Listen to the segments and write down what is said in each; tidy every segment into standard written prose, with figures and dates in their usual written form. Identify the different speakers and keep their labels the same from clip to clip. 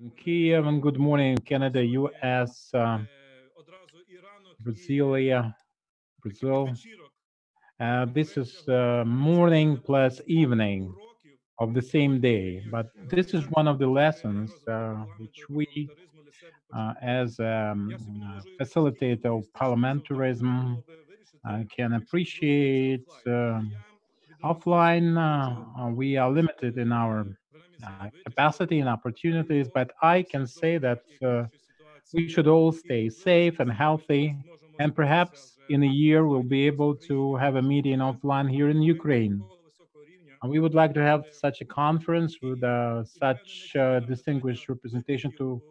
Speaker 1: in Kiev, and good morning in Canada, US, Brasilia, Brazil. This is morning plus evening of the same day, but this is one of the lessons which we, as facilitator of parliamentarism, can appreciate. Offline, we are limited in our capacity and opportunities, but I can say that we should all stay safe and healthy. And perhaps in a year, we'll be able to have a meeting offline here in Ukraine. And we would like to have such a conference with such distinguished representation to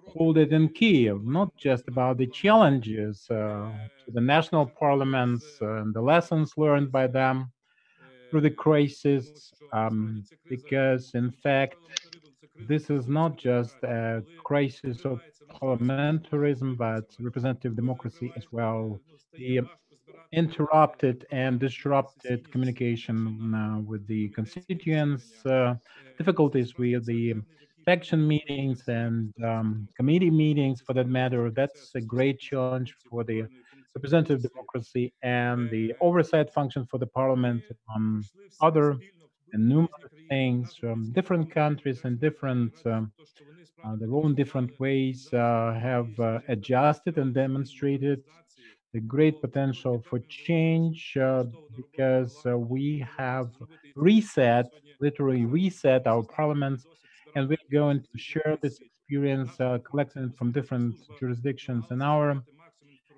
Speaker 1: hold it in Kiev, not just about the challenges to the national parliaments and the lessons learned by them through the crisis, because in fact, this is not just a crisis of parliamentarism, but representative democracy as well. The interrupted and disrupted communication with the constituents, difficulties with the section meetings and committee meetings for that matter. That's a great challenge for the representative democracy and the oversight function for the parliament on other and numerous things. Different countries and different their own different ways have adjusted and demonstrated the great potential for change because we have reset, literally reset our parliaments, and we're going to share this experience collected from different jurisdictions. And our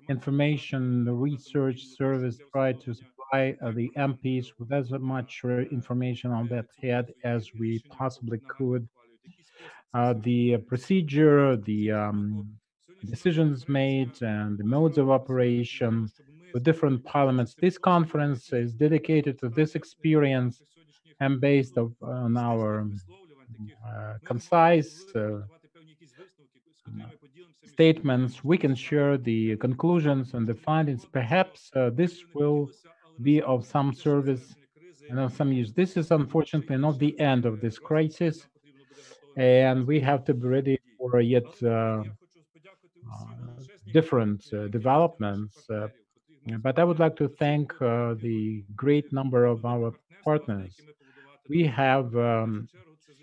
Speaker 1: information research service tried to supply the MPs with as much information on that head as we possibly could. The procedure, the decisions made, and the modes of operation with different parliaments. This conference is dedicated to this experience and based on our concise statements. We can share the conclusions and the findings. Perhaps this will be of some service and of some use. This is unfortunately not the end of this crisis, and we have to be ready for yet different developments. But I would like to thank the great number of our partners. We have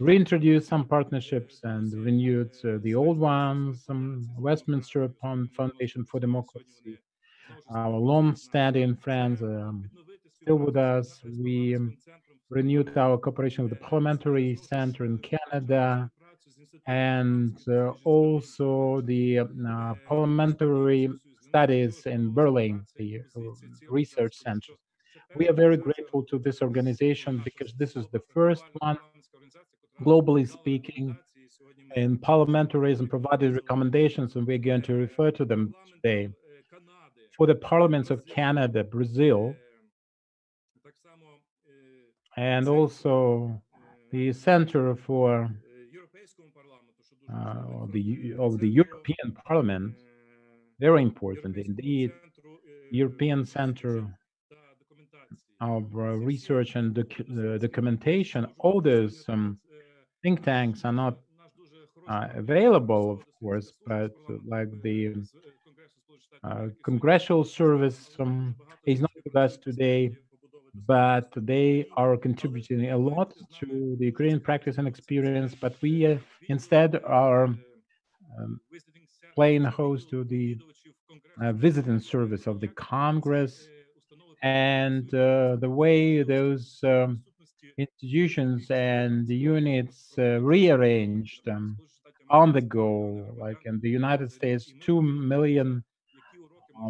Speaker 1: reintroduced some partnerships and renewed the old ones. Westminster Foundation for Democracy, our long-standing friends, still with us. We renewed our cooperation with the Parliamentary Center in Canada and also the parliamentary studies in Berlin, the research centers. We are very grateful to this organization because this is the first one, globally speaking, in parliamentarism provided recommendations, and we're going to refer to them today. For the parliaments of Canada, Brazil, and also the Center for of the European Parliament, very important indeed. European Center of Research and Documentation. All those think tanks are not available, of course, but like the Congressional Service is not with us today, but they are contributing a lot to the Ukrainian practice and experience. But we instead are playing host to the visiting service of the Congress and the way those institutions and the units rearranged on the go, like in the United States, 2 million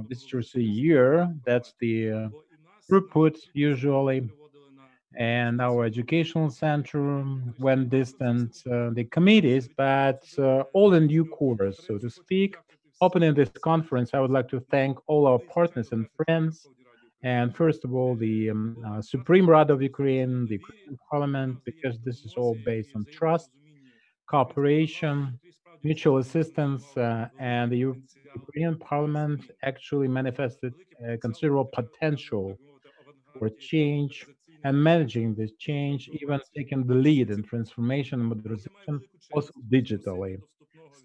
Speaker 1: visitors a year. That's the throughput usually. And our educational center went distant, the committees, but all in due course, so to speak. Opening this conference, I would like to thank all our partners and friends, and first of all, the Supreme Rada of Ukraine, the Ukrainian Parliament, because this is all based on trust, cooperation, mutual assistance, and the Ukrainian Parliament actually manifested considerable potential for change and managing this change, even taking the lead in transformation and modernization, also digitally.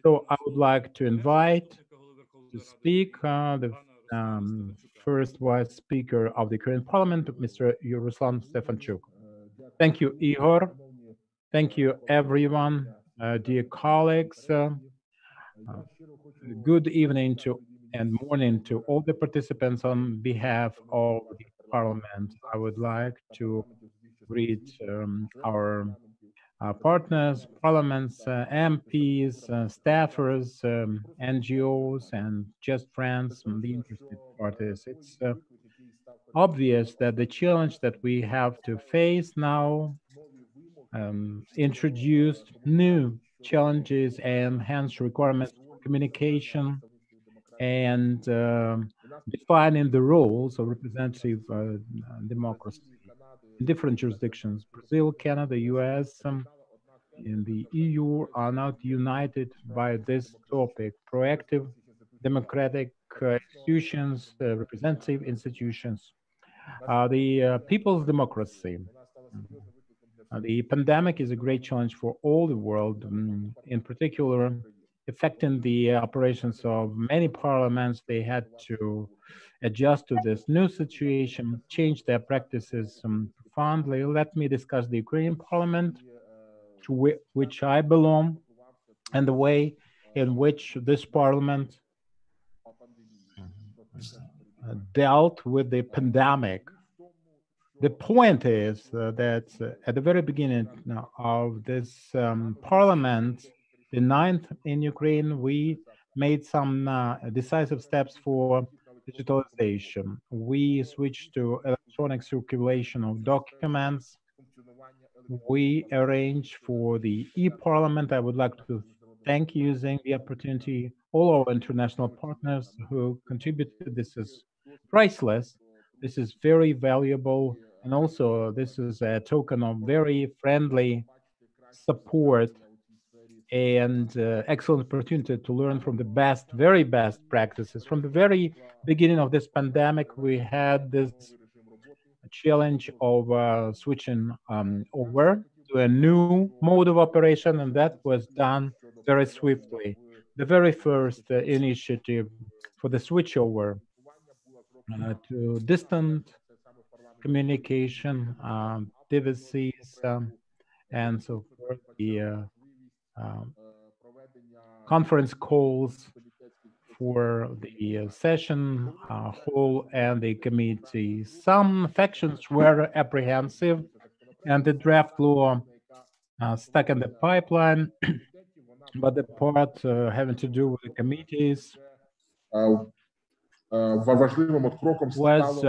Speaker 1: So I would like to invite to speak the um, first vice speaker of the Korean Parliament, Mr. Ruslan Stefanchuk. Thank you, Igor. Thank you, everyone, dear colleagues. Uh, Good evening to and morning to all the participants on behalf of the Parliament. I would like to greet our partners, parliaments, MPs, staffers, NGOs, and just friends from the interested parties. It's obvious that the challenge that we have to face now introduced new challenges and hence requirements for communication and defining the roles of representative democracy in different jurisdictions. Brazil, Canada, US, and the EU are not united by this topic. Proactive democratic institutions, representative institutions, the people's democracy. The pandemic is a great challenge for all the world, in particular, affecting the operations of many parliaments. They had to adjust to this new situation, change their practices profoundly. Let me discuss the Ukrainian parliament, to which I belong, and the way in which this parliament dealt with the pandemic. The point is that at the very beginning of this parliament, the ninth in Ukraine, we made some decisive steps for digitalization. We switched to electronic circulation of documents. We arranged for the e-parliament. I would like to thank using the opportunity all our international partners who contributed. This is priceless. This is very valuable, and also this is a token of very friendly support and excellent opportunity to learn from the best, very best practices. From the very beginning of this pandemic, we had this challenge of switching over to a new mode of operation, and that was done very swiftly. The very first initiative for the switchover to distant communication, devices, and so forth, the um, conference calls for the session hall and the committee. Some factions were apprehensive, and the draft law stuck in the pipeline, but the part having to do with the committees was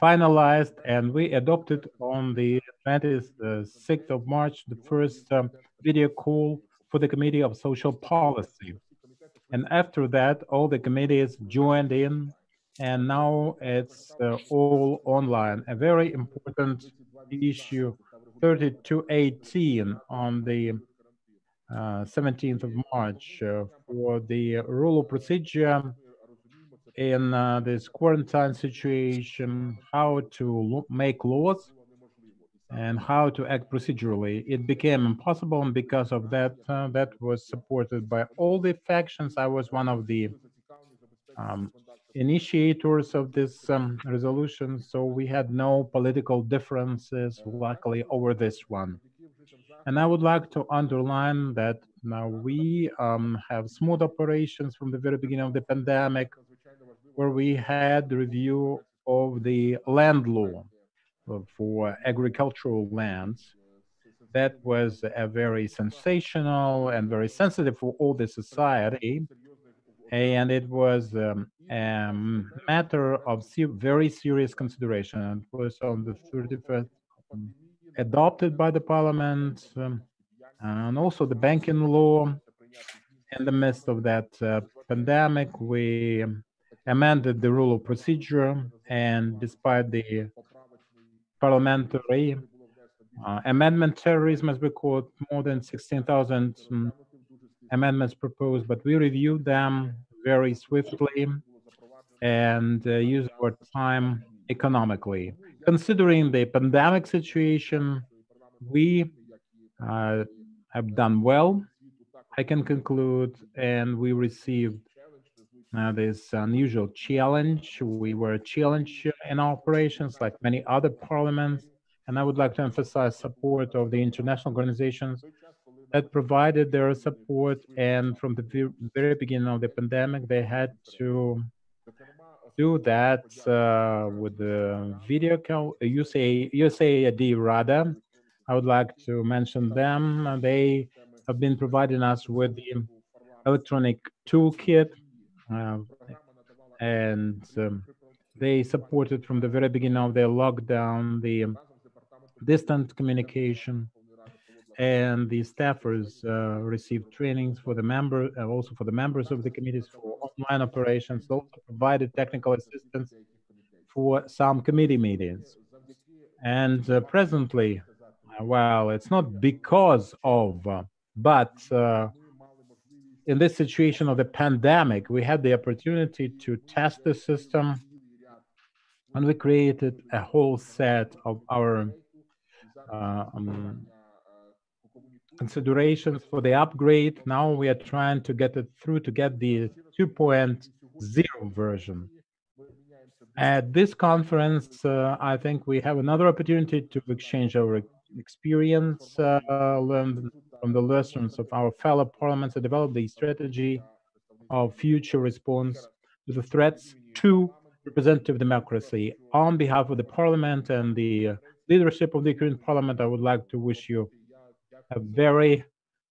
Speaker 1: finalized, and we adopted on the 26th of March the first video call for the Committee of Social Policy. And after that, all the committees joined in, and now it's all online. A very important issue, 3218 on the 17th of March for the rule of procedure in this quarantine situation, how to make laws and how to act procedurally. It became impossible, and because of that, that was supported by all the factions. I was one of the um, initiators of this resolution, so we had no political differences, luckily, over this one. And I would like to underline that now we have smooth operations from the very beginning of the pandemic, where we had the review of the land law for agricultural lands. That was a very sensational and very sensitive for all the society, and it was a matter of very serious consideration. It was on the 31st, um, adopted by the parliament, and also the banking law. In the midst of that pandemic, we amended the rule of procedure, and despite the parliamentary amendment terrorism, as we call it, more than 16,000 amendments proposed, but we reviewed them very swiftly and use our time economically. considering the pandemic situation, we uh, have done well, I can conclude, and we received this unusual challenge. We were challenged in our operations like many other parliaments, and I would like to emphasize support of the international organizations that provided their support. And from the very beginning of the pandemic, they had to do that with the video call. USAID rather. I would like to mention them. They have been providing us with the electronic toolkit, uh, and they supported from the very beginning of the lockdown the distant communication, and the staffers received trainings for the also for the members of the committees for online operations. They also provided technical assistance for some committee meetings. And presently, well, it's not because of, but in this situation of the pandemic, we had the opportunity to test the system, and we created a whole set of our uh, um, considerations for the upgrade. Now we are trying to get it through to get the 2.0 version. At this conference, I think we have another opportunity to exchange our experience, learn from the lessons of our fellow parliaments, and develop the strategy of future response to the threats to representative democracy. On behalf of the parliament and the leadership of the Ukrainian parliament, I would like to wish you a very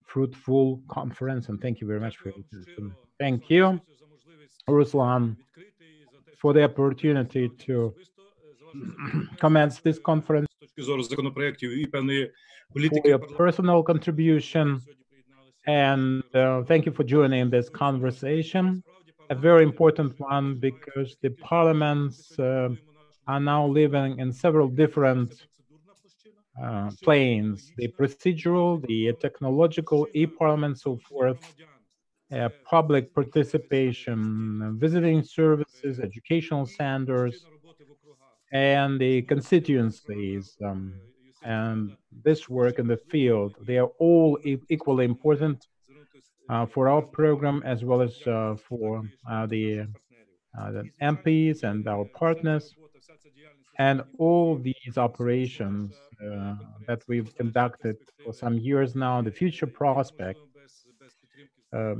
Speaker 1: fruitful conference, and thank you very much for your attention. Thank you, Ruslan, for the opportunity to commence this conference, for your personal contribution, and thank you for joining this conversation. A very important one, because the parliaments are now living in several different planes: the procedural, the technological, e-parliament, so forth, public participation, visiting services, educational centers, and the constituencies, and this work in the field. They are all equally important for our program, as well as for the MPs and our partners. And all these operations that we've conducted for some years now, the future prospect uh,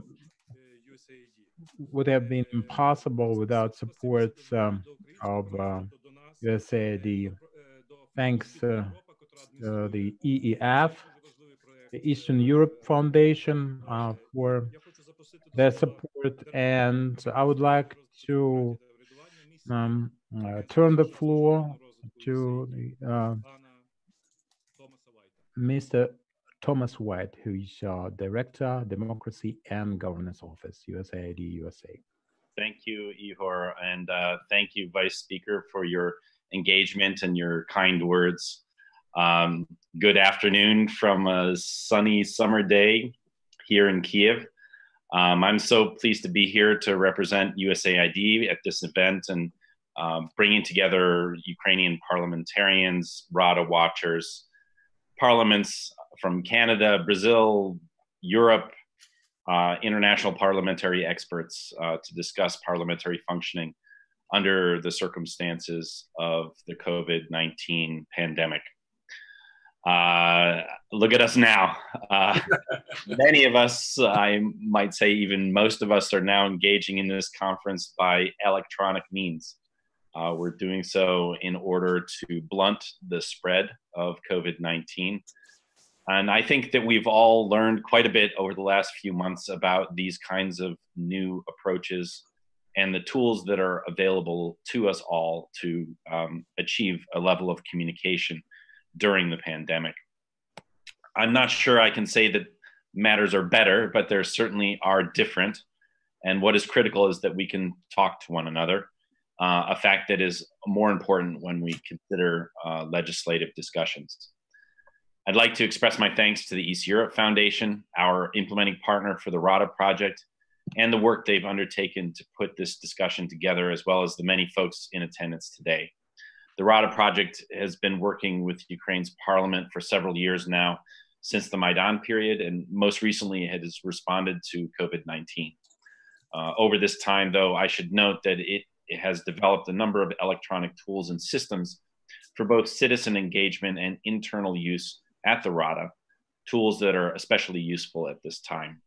Speaker 1: would have been impossible without support of USAID. Thanks the EEF, the Eastern Europe Foundation, for their support. And I would like to turn the floor to Mr. Thomas White, who is Director, Democracy and Governance Office, USAID USA.
Speaker 2: Thank you, Ihor, and thank you, Vice Speaker, for your engagement and your kind words. Good afternoon from a sunny summer day here in Kiev. I'm so pleased to be here to represent USAID at this event and bringing together Ukrainian parliamentarians, RADA watchers, parliaments from Canada, Brazil, Europe, international parliamentary experts to discuss parliamentary functioning under the circumstances of the COVID-19 pandemic. Look at us now. Many of us, I might say even most of us, are now engaging in this conference by electronic means. We're doing so in order to blunt the spread of COVID-19. And I think that we've all learned quite a bit over the last few months about these kinds of new approaches and the tools that are available to us all to achieve a level of communication during the pandemic. I'm not sure I can say that matters are better, but there certainly are different. And what is critical is that we can talk to one another, a fact that is more important when we consider legislative discussions. I'd like to express my thanks to the East Europe Foundation, our implementing partner for the RADA project, and the work they've undertaken to put this discussion together, as well as the many folks in attendance today. The Rada project has been working with Ukraine's parliament for several years now, since the Maidan period, and most recently it has responded to COVID-19. Over this time, though, I should note that it has developed a number of electronic tools and systems for both citizen engagement and internal use at the Rada, tools that are especially useful at this time.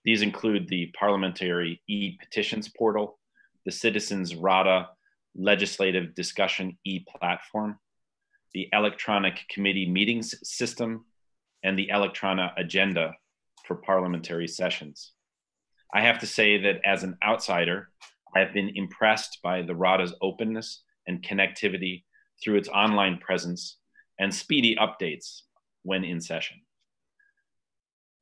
Speaker 2: These include the parliamentary e-petitions portal, the Citizens Rada legislative discussion e-platform, the electronic committee meetings system, and the electronic agenda for parliamentary sessions. I have to say that as an outsider, I have been impressed by the Rada's openness and connectivity through its online presence and speedy updates when in session.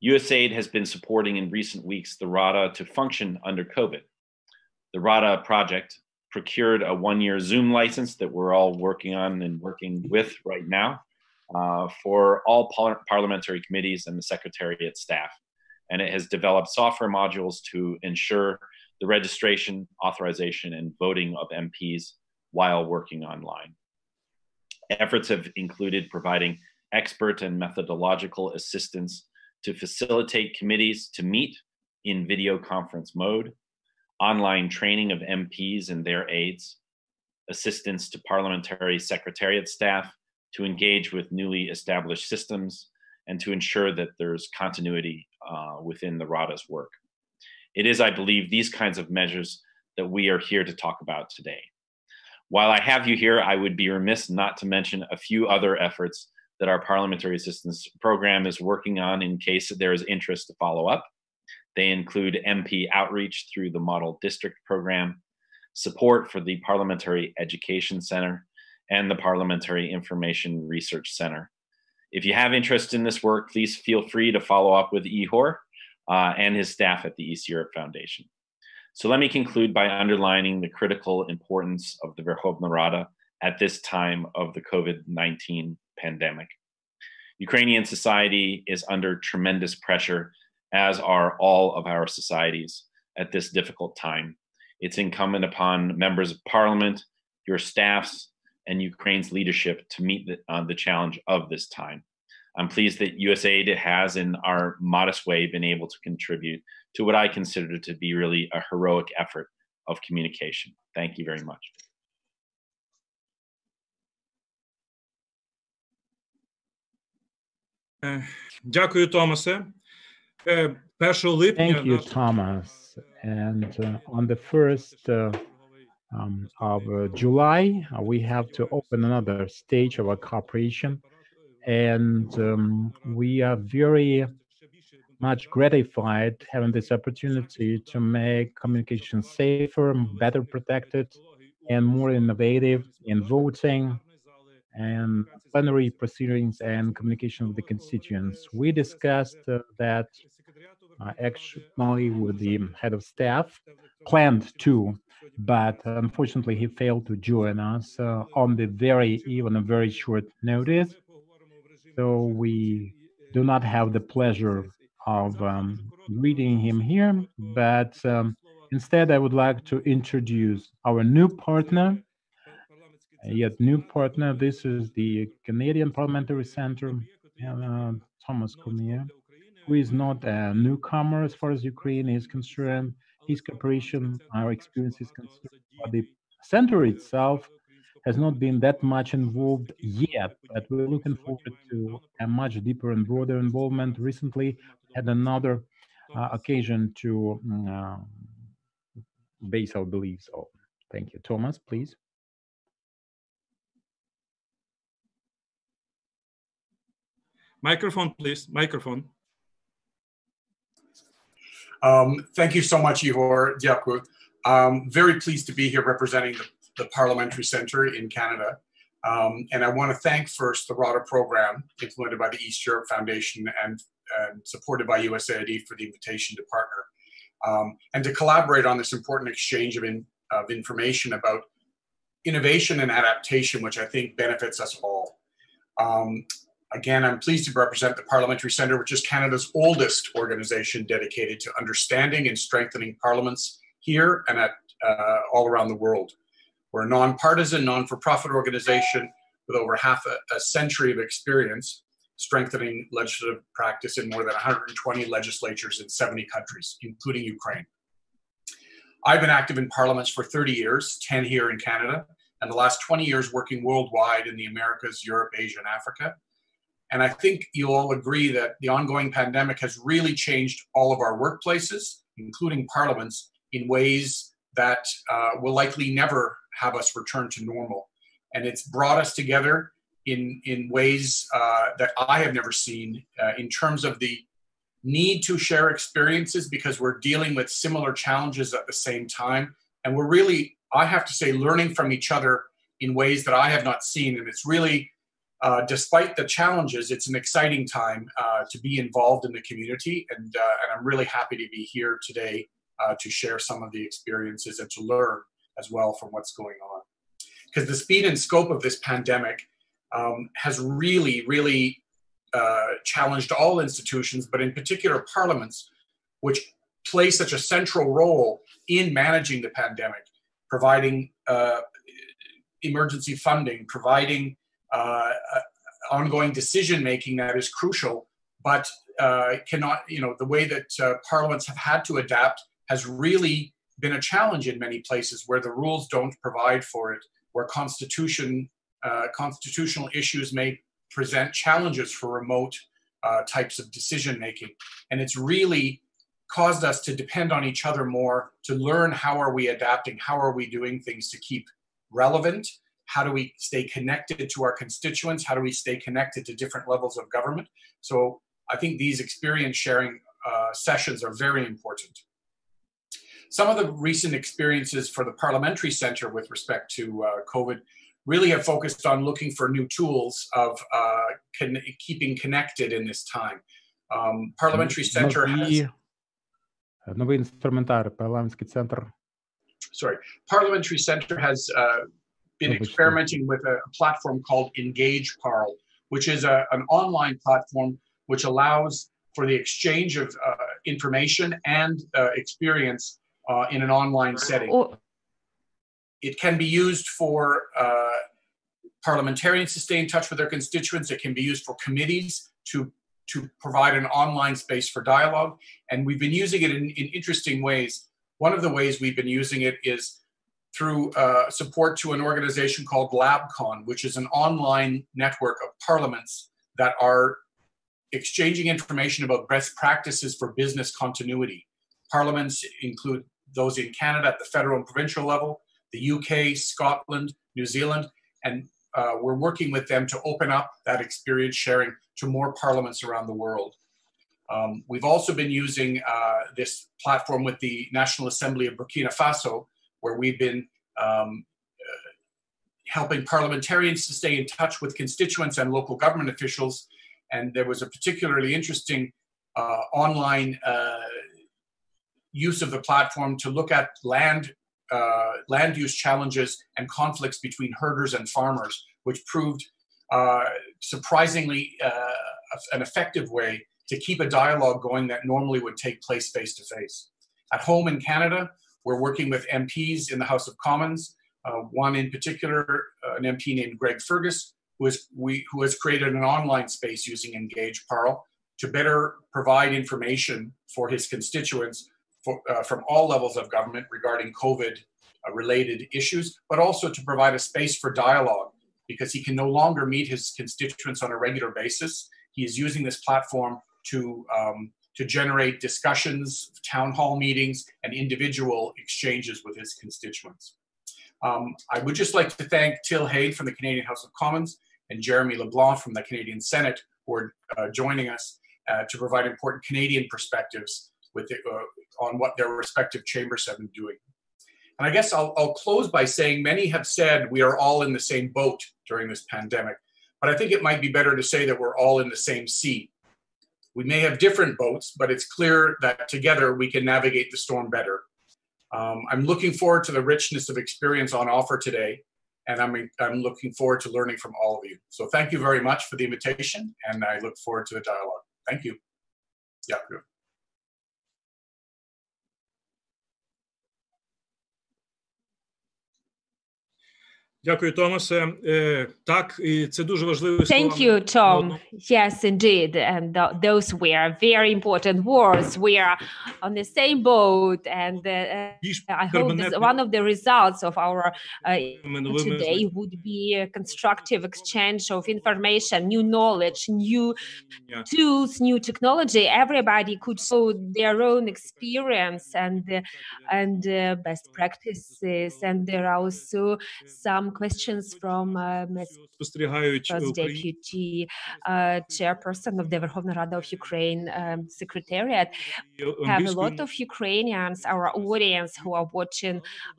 Speaker 2: USAID has been supporting in recent weeks the Rada to function under COVID. The Rada project procured a one-year Zoom license that we're all working on and working with right now for all parliamentary committees and the Secretariat staff. And it has developed software modules to ensure the registration, authorization, and voting of MPs while working online. Efforts have included providing expert and methodological assistance to facilitate committees to meet in video conference mode, online training of MPs and their aides, assistance to parliamentary secretariat staff to engage with newly established systems, and to ensure that there's continuity within the Rada's work. It is, I believe, these kinds of measures that we are here to talk about today. While I have you here, I would be remiss not to mention a few other efforts that our Parliamentary Assistance Program is working on in case there is interest to follow up. They include MP outreach through the Model District Program, support for the Parliamentary Education Center, and the Parliamentary Information Research Center. If you have interest in this work, please feel free to follow up with Ihor and his staff at the East Europe Foundation. So let me conclude by underlining the critical importance of the Verkhovna Rada at this time of the COVID-19 pandemic. Ukrainian society is under tremendous pressure, as are all of our societies at this difficult time. It's incumbent upon members of parliament, your staffs, and Ukraine's leadership to meet the challenge of this time. I'm pleased that USAID has, in our modest way, been able to contribute to what I consider to be really a heroic effort of communication. Thank you very much.
Speaker 3: Дякую, Томасе. 1 липня.
Speaker 1: Thank you, Thomas. And on the 1st of July, we have to open another stage of our cooperation. And we are very much gratified having this opportunity to make communication safer, better protected, and more innovative in voting and plenary proceedings and communication with the constituents. We discussed that actually with the head of staff, planned to, but unfortunately he failed to join us on the even a very short notice. So we do not have the pleasure of reading him here, but instead I would like to introduce our new partner, This is the Canadian Parliamentary Centre, Thomas Cormier, who is not a newcomer as far as Ukraine is concerned. His cooperation, our experience is concerned, but the center itself has not been that much involved yet, but we're looking forward to a much deeper and broader involvement. Recently, had another occasion to base our beliefs on. Thank you. Thomas, please.
Speaker 3: Microphone, please. Microphone.
Speaker 4: Thank you so much, Ihor. Дякую. Very pleased to be here representing the Parliamentary Centre in Canada. And I want to thank first the Rada program, implemented by the East Europe Foundation and supported by USAID, for the invitation to partner and to collaborate on this important exchange of information about innovation and adaptation, which I think benefits us all. Again, I'm pleased to represent the Parliamentary Centre, which is Canada's oldest organization dedicated to understanding and strengthening parliaments here and all around the world. We're a nonpartisan, non-for-profit organization with over half a century of experience strengthening legislative practice in more than 120 legislatures in 70 countries, including Ukraine. I've been active in parliaments for 30 years, 10 here in Canada, and the last 20 years working worldwide in the Americas, Europe, Asia, and Africa. And I think you'll all agree that the ongoing pandemic has really changed all of our workplaces, including parliaments, in ways that will likely never have us return to normal. And it's brought us together in ways that I have never seen in terms of the need to share experiences, because we're dealing with similar challenges at the same time. And we're really, I have to say, learning from each other in ways that I have not seen. And it's really, despite the challenges, it's an exciting time to be involved in the community. And I'm really happy to be here today to share some of the experiences and to learn as well from what's going on. Because the speed and scope of this pandemic has really challenged all institutions, but in particular parliaments, which play such a central role in managing the pandemic, providing emergency funding, providing ongoing decision-making that is crucial, but cannot, the way that parliaments have had to adapt has really been a challenge in many places where the rules don't provide for it, where constitutional issues may present challenges for remote types of decision-making. And it's really caused us to depend on each other more, to learn how are we adapting, how are we doing things to keep relevant, how do we stay connected to our constituents, how do we stay connected to different levels of government. So I think these experience sharing sessions are very important. Some of the recent experiences for the Parliamentary Centre with respect to COVID really have focused on looking for new tools of keeping connected in this time. Parliamentary Centre has...
Speaker 1: Новий інструментар, парламентський центр.
Speaker 4: Sorry, Parliamentary Centre has been experimenting with a platform called Engage Parl, which is an online platform which allows for the exchange of information and experience in an online setting. It can be used for parliamentarians to stay in touch with their constituents. It can be used for committees to provide an online space for dialogue. And we've been using it in interesting ways. One of the ways we've been using it is through support to an organization called LabCon, which is an online network of parliaments that are exchanging information about best practices for business continuity. Parliaments include those in Canada at the federal and provincial level, the UK, Scotland, New Zealand, and we're working with them to open up that experience sharing to more parliaments around the world. We've also been using this platform with the National Assembly of Burkina Faso, where we've been helping parliamentarians to stay in touch with constituents and local government officials. And there was a particularly interesting online use of the platform to look at land use challenges and conflicts between herders and farmers, which proved surprisingly an effective way to keep a dialogue going that normally would take place face-to-face. At home in Canada, we're working with MPs in the House of Commons, one in particular, an MP named Greg Fergus, who has created an online space using Engage Parl to better provide information for his constituents from all levels of government regarding COVID-related issues, but also to provide a space for dialogue, because he can no longer meet his constituents on a regular basis. He is using this platform to generate discussions, town hall meetings, and individual exchanges with his constituents. I would just like to thank Till Hayde from the Canadian House of Commons and Jeremy LeBlanc from the Canadian Senate who are joining us to provide important Canadian perspectives on what their respective chambers have been doing. And I guess I'll close by saying many have said we are all in the same boat during this pandemic, but I think it might be better to say that we're all in the same sea. We may have different boats, but it's clear that together we can navigate the storm better. I'm looking forward to the richness of experience on offer today, and I'm looking forward to learning from all of you. So thank you very much for the invitation, and I look forward to the dialogue. Thank you. Дякую.
Speaker 3: Дякую, Томасе. Так, і це дуже важливі слова.
Speaker 5: Thank you, Tom. Yes, indeed. And those were very important words. We are on the same boat. And I hope that one of the results of our today would be a constructive exchange of information, new knowledge, new tools, new technology. Everybody could show their own experience and best practices. And there are also some questions from First Deputy Chairperson of the Verkhovna Rada of Ukraine Secretariat. We have a lot of Ukrainians, our audience, who are watching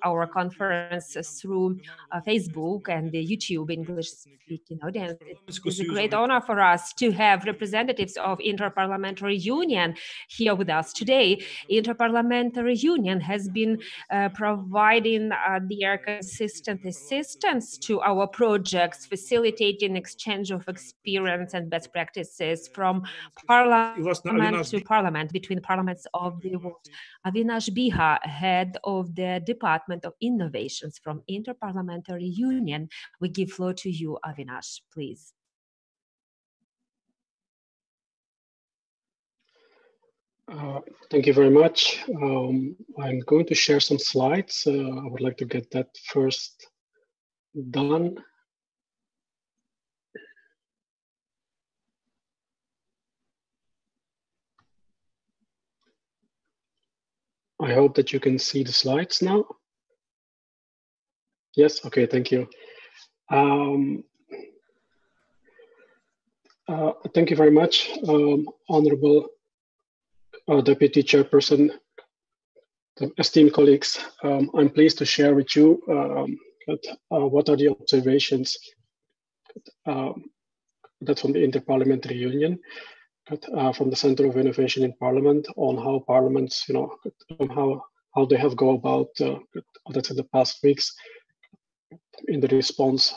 Speaker 5: our conference through Facebook and YouTube, English-speaking audience. It is a great honor for us to have representatives of Interparliamentary Union here with us today. Interparliamentary Union has been providing their consistent assistance to our projects, facilitating exchange of experience and best practices from parliament to parliament, between parliaments of the world. Avinash Biha, head of the Department of Innovations from Interparliamentary Union. We give floor to you, Avinash, please.
Speaker 6: Thank you very much. I'm going to share some slides. I would like to get that first done. I hope that you can see the slides now. Yes, okay, thank you. Thank you very much, Honorable Deputy Chairperson, esteemed colleagues. I'm pleased to share with you what are the observations that's from the Interparliamentary Union, from the Center of Innovation in Parliament, on how parliaments, how they have go about that's in the past weeks in the response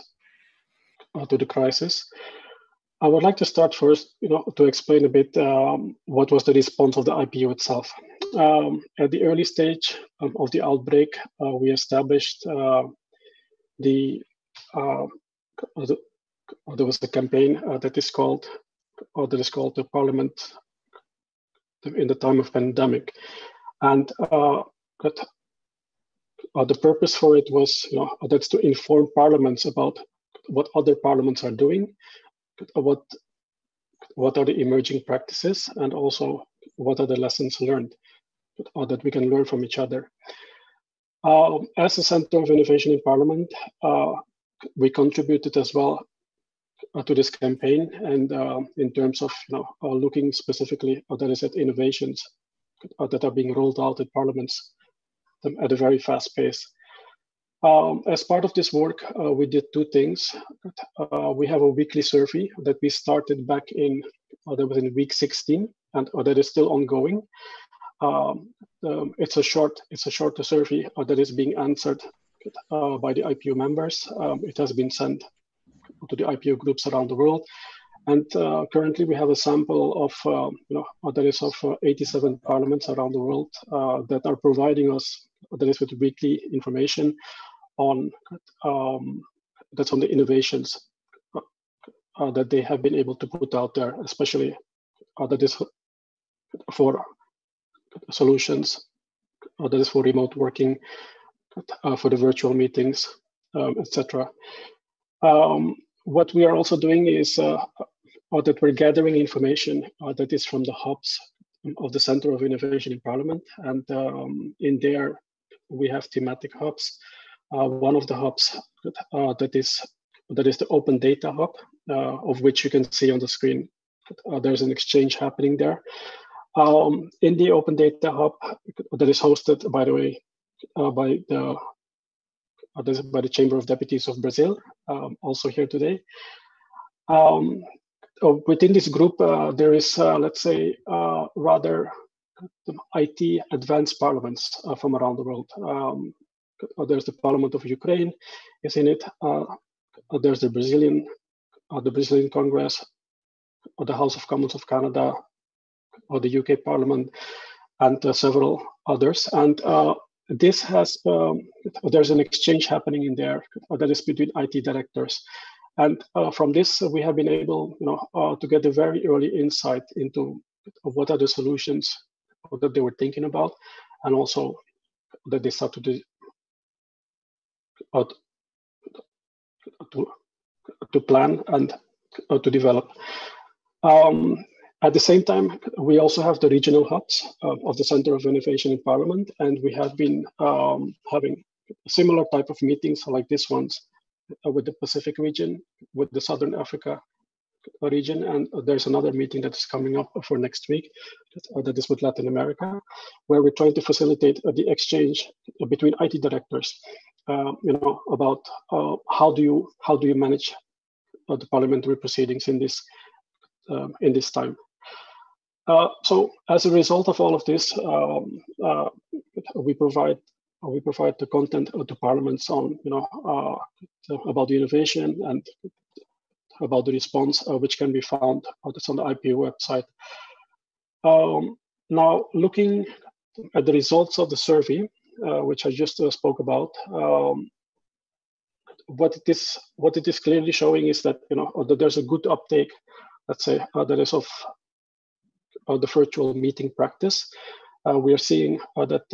Speaker 6: to the crisis. I would like to start first, to explain a bit what was the response of the IPU itself. At the early stage of the outbreak, we established there was a campaign that is called the Parliament in the time of pandemic, and the purpose for it was, that's to inform parliaments about what other parliaments are doing, what are the emerging practices, and also what are the lessons learned that we can learn from each other. As a Center of Innovation in Parliament, we contributed as well to this campaign, and in terms of looking specifically at innovations that are being rolled out in parliaments at a very fast pace. As part of this work, we did two things. We have a weekly survey that we started back in week 16, and that is still ongoing. It's a short survey that is being answered by the IPU members. It has been sent to the IPU groups around the world, and currently we have a sample of that is of 87 parliaments around the world that are providing us with weekly information on that's on the innovations that they have been able to put out there, especially that is for solutions, that is for remote working, for the virtual meetings, etc. What we are also doing is that we're gathering information that is from the hubs of the Center of Innovation in Parliament, and in there we have thematic hubs. One of the hubs that is the Open Data Hub, of which you can see on the screen. There's an exchange happening there. In the Open Data Hub that is hosted, by the way, by the Chamber of Deputies of Brazil, also here today. Within this group, there is, let's say, rather IT advanced parliaments from around the world. There's the Parliament of Ukraine is in it. There's the Brazilian Congress, or the House of Commons of Canada, or the UK Parliament, and several others. And this has there's an exchange happening in there that is between IT directors, and from this we have been able, to get a very early insight into what are the solutions that they were thinking about, and also that they start to plan and to develop. At the same time, we also have the regional hubs of the Center of Innovation in Parliament, and we have been having similar type of meetings like this ones with the Pacific region, with the Southern Africa region, and there's another meeting that is coming up for next week that is with Latin America, where we're trying to facilitate the exchange between IT directors, about how do you manage the parliamentary proceedings in this time. So as a result of all of this, we provide the content to parliaments on about the innovation and about the response, which can be found that's on the IPU website. Now, looking at the results of the survey, which I just spoke about, what it is clearly showing is that that there's a good uptake, let's say, that is of the virtual meeting practice. We are seeing that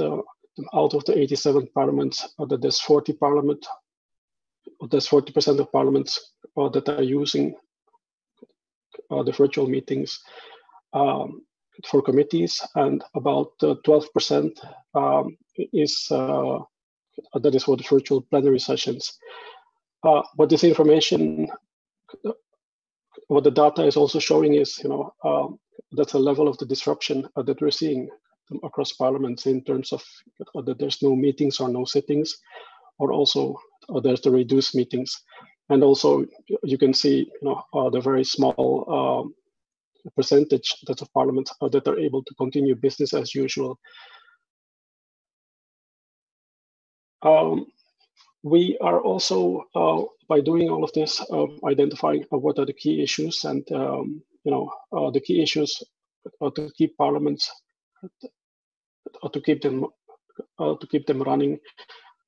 Speaker 6: out of the 87 parliaments, that there's 40% of parliaments that are using the virtual meetings for committees, and about 12% is that is for the virtual plenary sessions. What this information, what the data is also showing is, that's a level of the disruption that we're seeing across parliaments in terms of that there's no meetings or no sittings, or also there's the reduced meetings. And also you can see, the very small percentage that of parliaments that are able to continue business as usual. We are also, by doing all of this, identifying what are the key issues, and the key issues to keep parliaments, to keep them running.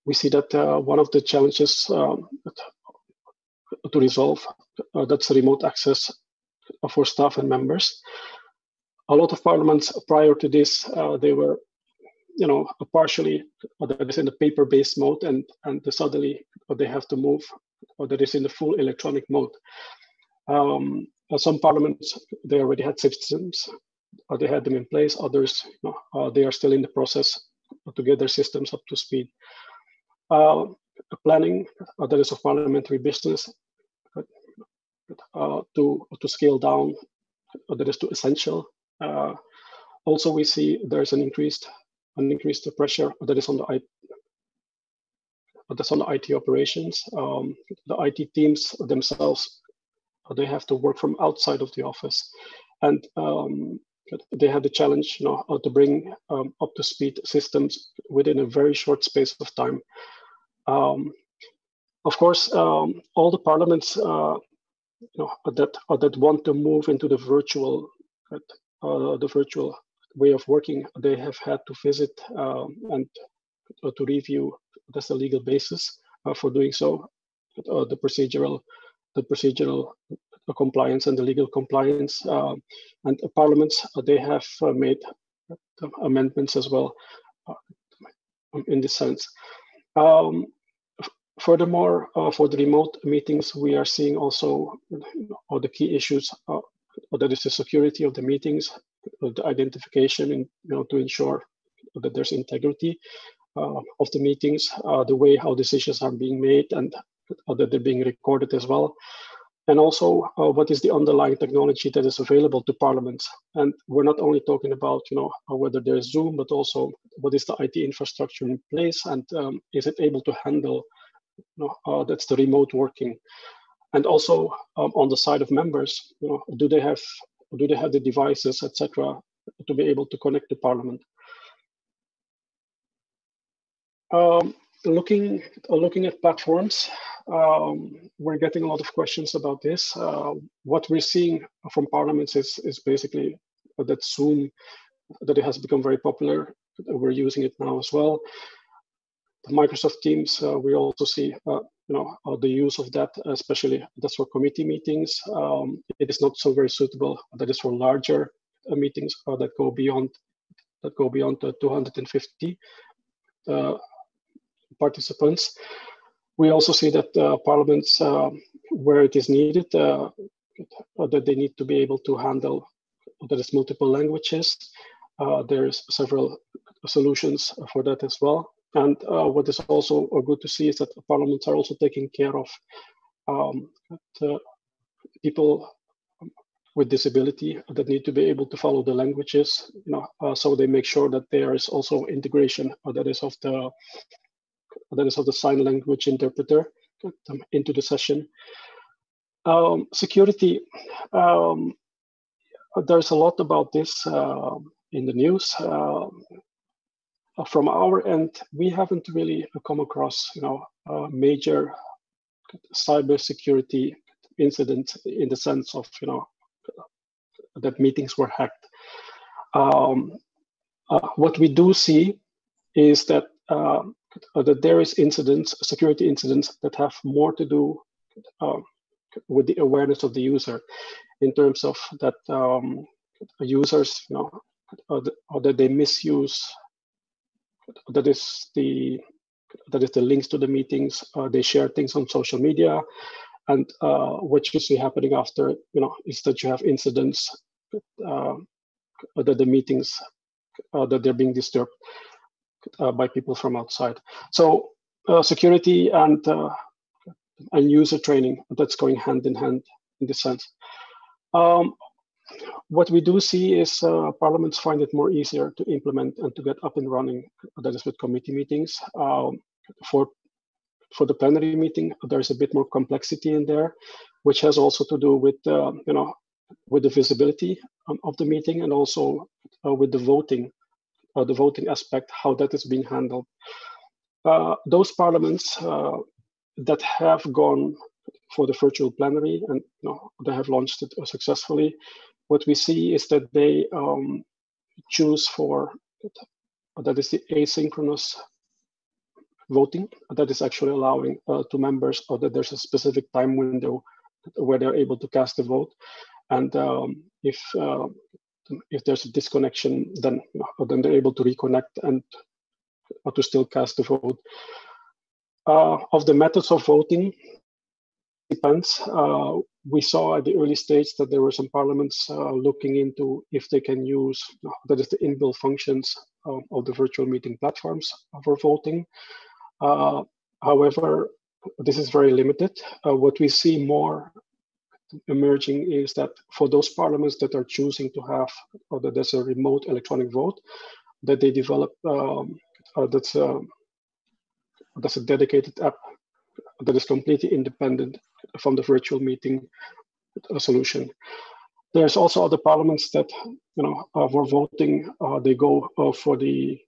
Speaker 6: We see that one of the challenges to resolve, that's remote access for staff and members. A lot of parliaments prior to this, they were, partially that is in the paper-based mode, and suddenly they have to move that is in the full electronic mode. Some parliaments, they already had systems, they had them in place. Others, they are still in the process to get their systems up to speed. Planning, that is of parliamentary business, to scale down, that is to essential. Also, we see there's an increased pressure that is on the IT operations. The IT teams themselves, they have to work from outside of the office, and they have the challenge, to bring up to speed systems within a very short space of time. Of course, all the parliaments that want to move into the virtual way of working, they have had to visit and to review that's the legal basis for doing so, the procedural compliance and the legal compliance, and parliaments, they have made amendments as well in this sense. Furthermore, for the remote meetings, we are seeing also the key issues, that is the security of the meetings, the identification, and to ensure that there's integrity of the meetings, the way how decisions are being made, and that they're being recorded as well. And also, what is the underlying technology that is available to parliaments? And we're not only talking about, whether there's Zoom, but also what is the IT infrastructure in place, and is it able to handle, that's the remote working. And also on the side of members, do they have the devices, etc., to be able to connect to Parliament? Looking at platforms, we're getting a lot of questions about this. What we're seeing from parliaments is basically that Zoom, that it has become very popular. We're using it now as well. Microsoft Teams, we also see the use of that, especially that's for committee meetings. It is not so very suitable. That is for larger meetings that go beyond the 250 participants. We also see that parliaments, where it is needed, that they need to be able to handle that is multiple languages. There's several solutions for that as well. And what is also good to see is that parliaments are also taking care of people with disability that need to be able to follow the languages. So they make sure that there is also integration that is of the sign language interpreter into the session. Security. There's a lot about this in the news. From our end, we haven't really come across, major cybersecurity incidents in the sense of, that meetings were hacked. What we do see is that there is security incidents that have more to do with the awareness of the user, in terms of that users, or that they misuse. That is the links to the meetings. They share things on social media, and what you see happening after, is that you have incidents that the meetings that they're being disturbed by people from outside. So security and user training, that's going hand in hand in this sense. What we do see is parliaments find it more easier to implement and to get up and running. That is with committee meetings. For the plenary meeting, there's a bit more complexity in there, which has also to do with with the visibility of the meeting, and also with the voting aspect, how that is being handled. Those parliaments that have gone for the virtual plenary and they have launched it successfully, what we see is that they choose for that is the asynchronous voting. That is actually allowing to members, or that there's a specific time window where they're able to cast a vote. And if there's a disconnection, then they're able to reconnect and to still cast the vote. Of the methods of voting, depends. We saw at the early stage that there were some parliaments looking into if they can use, that is the inbuilt functions of the virtual meeting platforms for voting. However, this is very limited. What we see more emerging is that for those parliaments that are choosing to have, or that there's a remote electronic vote, that they develop, that's a dedicated app that is completely independent from the virtual meeting solution. There's also other parliaments that for voting, they go for the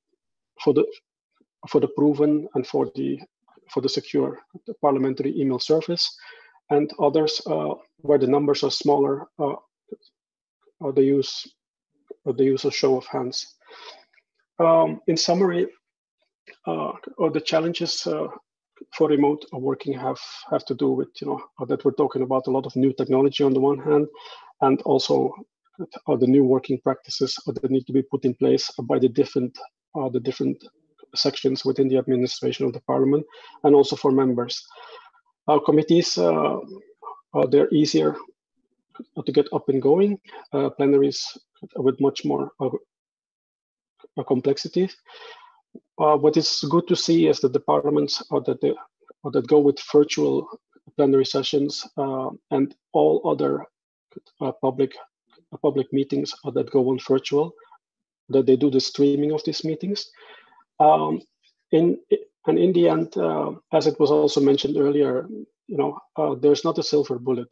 Speaker 6: proven and for the secure parliamentary email service, and others where the numbers are smaller, they use a show of hands. In summary, the challenges for remote working have to do with that we're talking about a lot of new technology on the one hand, and also the new working practices that need to be put in place by the different sections within the administration of the parliament, and also for members. Our committees, they're easier to get up and going. Plenaries with much more complexity. What is good to see is that the parliaments that go with virtual plenary sessions and all other public meetings that go on virtual, that they do the streaming of these meetings. In the end, as it was also mentioned earlier, there's not a silver bullet.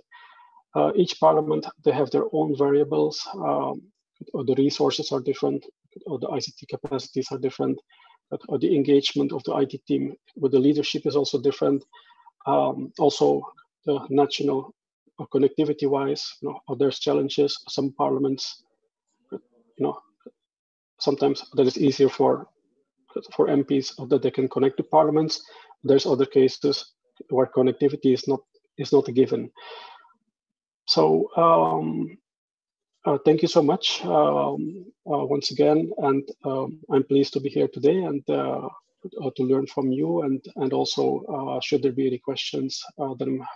Speaker 6: Each parliament, they have their own variables. Or the resources are different, or the ICT capacities are different, or the engagement of the IT team with the leadership is also different. Also, the national connectivity-wise, there's challenges. Some parliaments, sometimes that is easier for for MPs that they can connect to parliaments. There's other cases where connectivity is not a given. So thank you so much once again, and I'm pleased to be here today and to learn from you, and also should there be any questions, then I'm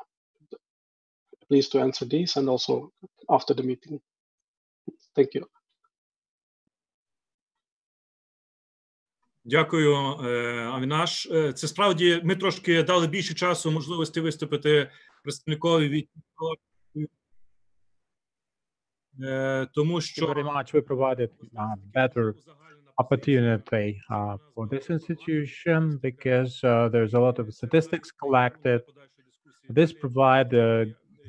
Speaker 6: pleased to answer these, and also after the meeting. Thank you.
Speaker 3: Дякую, Авінаш. Це справді ми трошки дали більше часу, можливості виступити представникові від тому що
Speaker 1: very much. We provided better opportunity for this institution because there's a lot of statistics collected. This provides a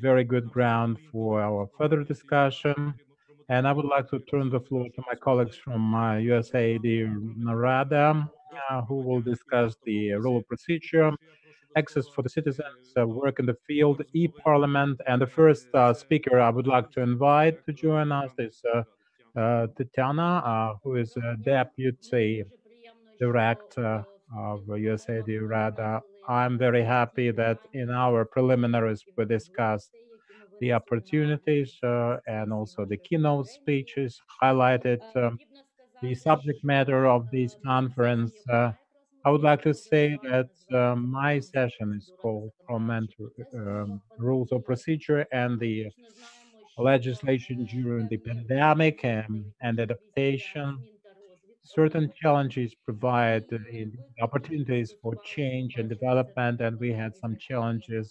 Speaker 1: very good ground for our further discussion. And I would like to turn the floor to my colleagues from USAID Narada, who will discuss the rule of procedure, access for the citizens, work in the field, e-parliament. And the first speaker I would like to invite to join us is Tatiana, who is Deputy Director of USAID Narada. I'm very happy that in our preliminaries we discussed the opportunities and also the keynote speeches highlighted the subject matter of this conference. I would like to say that my session is called Parliamentary Rules of Procedure and the Legislation During the Pandemic and Adaptation. Certain challenges provide opportunities for change and development, and we had some challenges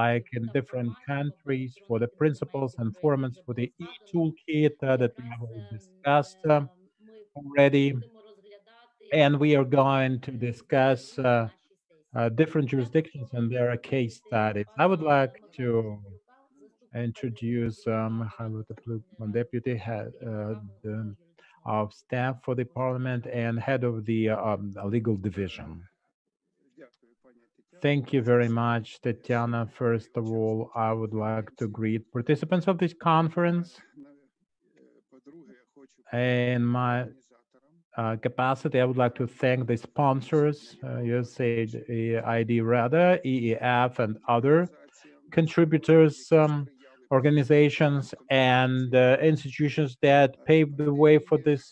Speaker 1: like in different countries for the principles and formats for the e-toolkit that we have all discussed already. And we are going to discuss different jurisdictions and their case studies. I would like to introduce Mikhailo Tepluk, Deputy Head of Staff for the Parliament and Head of the Legal Division. Thank you very much, Tatiana. First of all, I would like to greet participants of this conference. In my capacity, I would like to thank the sponsors, USAID RADA, EEF, and other contributors, organizations, and institutions that paved the way for this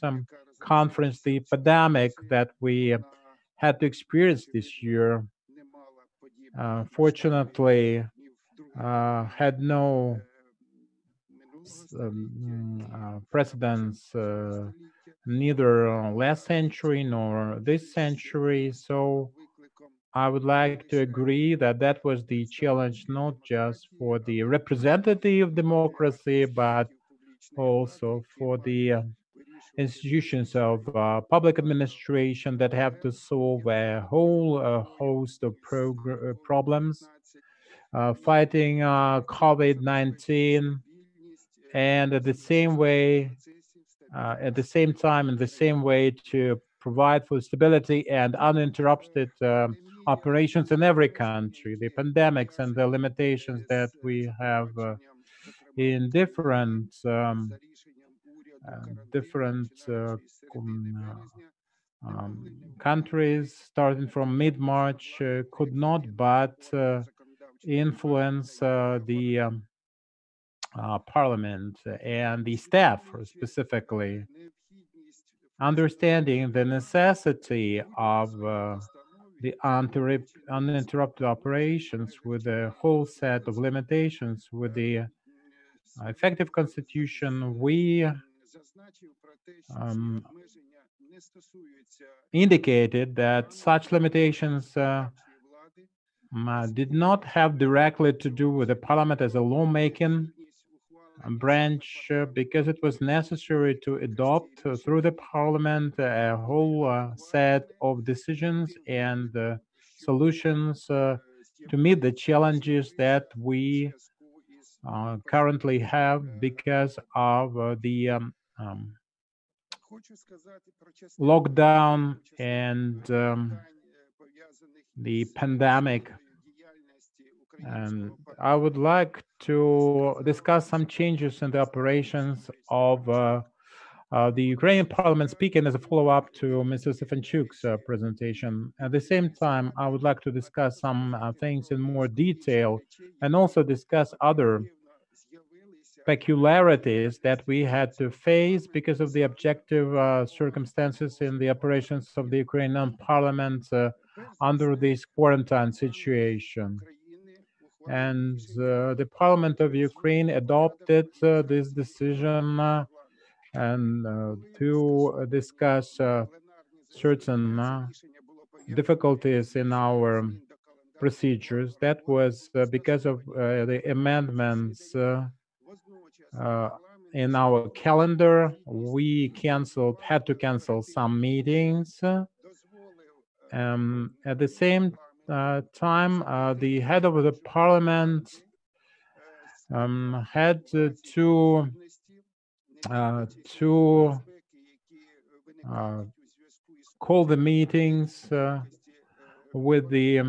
Speaker 1: conference. The pandemic that we had to experience this year, fortunately, had no precedents, neither last century nor this century. So I would like to agree that that was the challenge, not just for the representative democracy, but also for the institutions of public administration that have to solve a whole host of problems, fighting COVID-19, and at the same way, at the same time, in the same way, to provide for stability and uninterrupted operations in every country. The pandemics and the limitations that we have in different countries, starting from mid-March, could not but influence the Parliament and the staff specifically. Understanding the necessity of the uninterrupted operations with a whole set of limitations with the effective constitution, we indicated that such limitations did not have directly to do with the parliament as a lawmaking branch, because it was necessary to adopt through the parliament a whole set of decisions and solutions to meet the challenges that we currently have because of the lockdown and the pandemic. And I would like to discuss some changes in the operations of the Ukrainian parliament speaking as a follow-up to Mr. Stefanchuk's presentation. At the same time, I would like to discuss some things in more detail and also discuss other peculiarities that we had to face because of the objective circumstances in the operations of the Ukrainian parliament under this quarantine situation. And the parliament of Ukraine adopted this decision and to discuss certain difficulties in our procedures. That was because of the amendments in our calendar. We had to cancel some meetings. At the same time, the head of the parliament had to call the meetings with the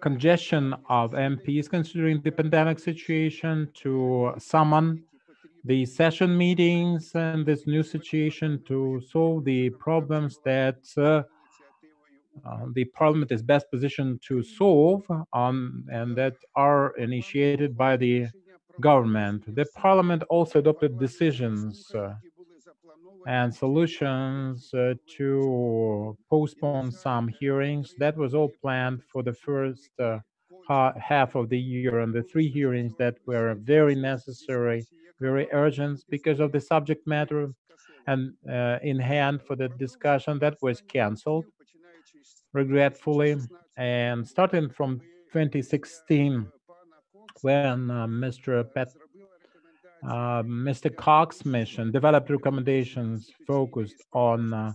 Speaker 1: congestion of MPs considering the pandemic situation, to summon the session meetings and this new situation to solve the problems that the parliament is best positioned to solve and that are initiated by the government. The parliament also adopted decisions and solutions to postpone some hearings. That was all planned for the first half of the year, and the 3 hearings that were very necessary, very urgent because of the subject matter and in hand for the discussion, that was canceled regretfully. And starting from 2016, when Mr. Cox's mission developed recommendations focused on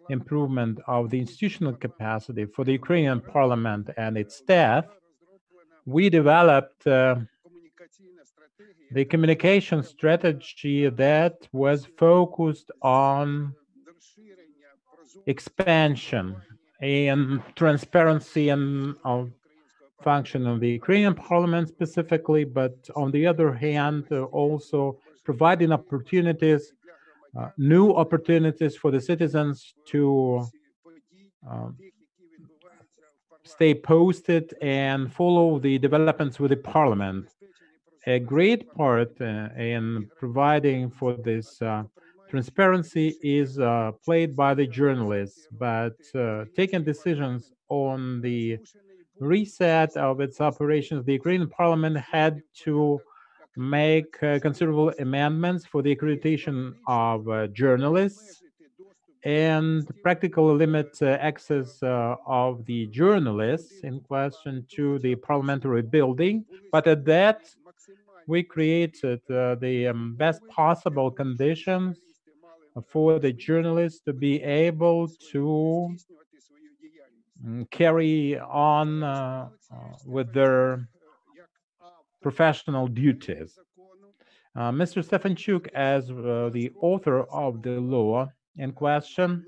Speaker 1: improvement of the institutional capacity for the Ukrainian parliament and its staff, we developed the communication strategy that was focused on expansion and transparency and function of the Ukrainian parliament specifically, but on the other hand, also providing opportunities, new opportunities for the citizens to stay posted and follow the developments with the parliament. A great part in providing for this transparency is played by the journalists, but taking decisions on the reset of its operations, the Ukrainian parliament had to make considerable amendments for the accreditation of journalists and practically limit access of the journalists in question to the parliamentary building. But at that, we created the best possible conditions for the journalists to be able to carry on with their professional duties. Mr. Stefanchuk, as the author of the law in question,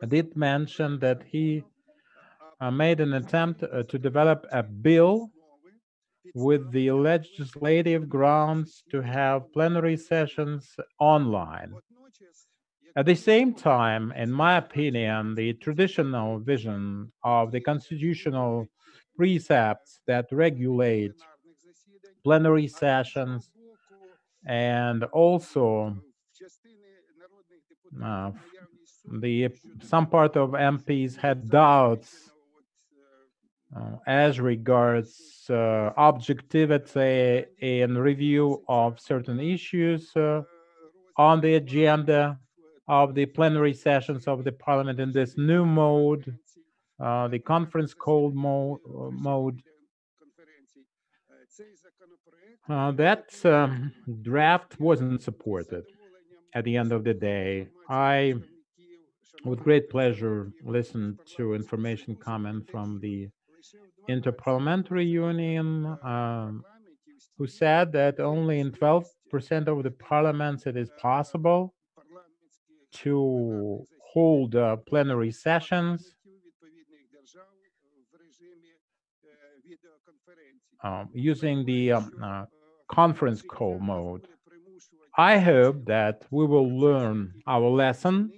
Speaker 1: did mention that he made an attempt to develop a bill with the legislative grounds to have plenary sessions online. At the same time, in my opinion, the traditional vision of the constitutional precepts that regulate plenary sessions and also some part of MPs had doubts as regards objectivity in review of certain issues on the agenda of the plenary sessions of the parliament in this new mode, the conference call mode. That draft wasn't supported at the end of the day. I, with great pleasure, listened to information coming from the Interparliamentary Union, who said that only in 12% of the parliaments it is possible to hold plenary sessions using the conference call mode. I hope that we will learn our lesson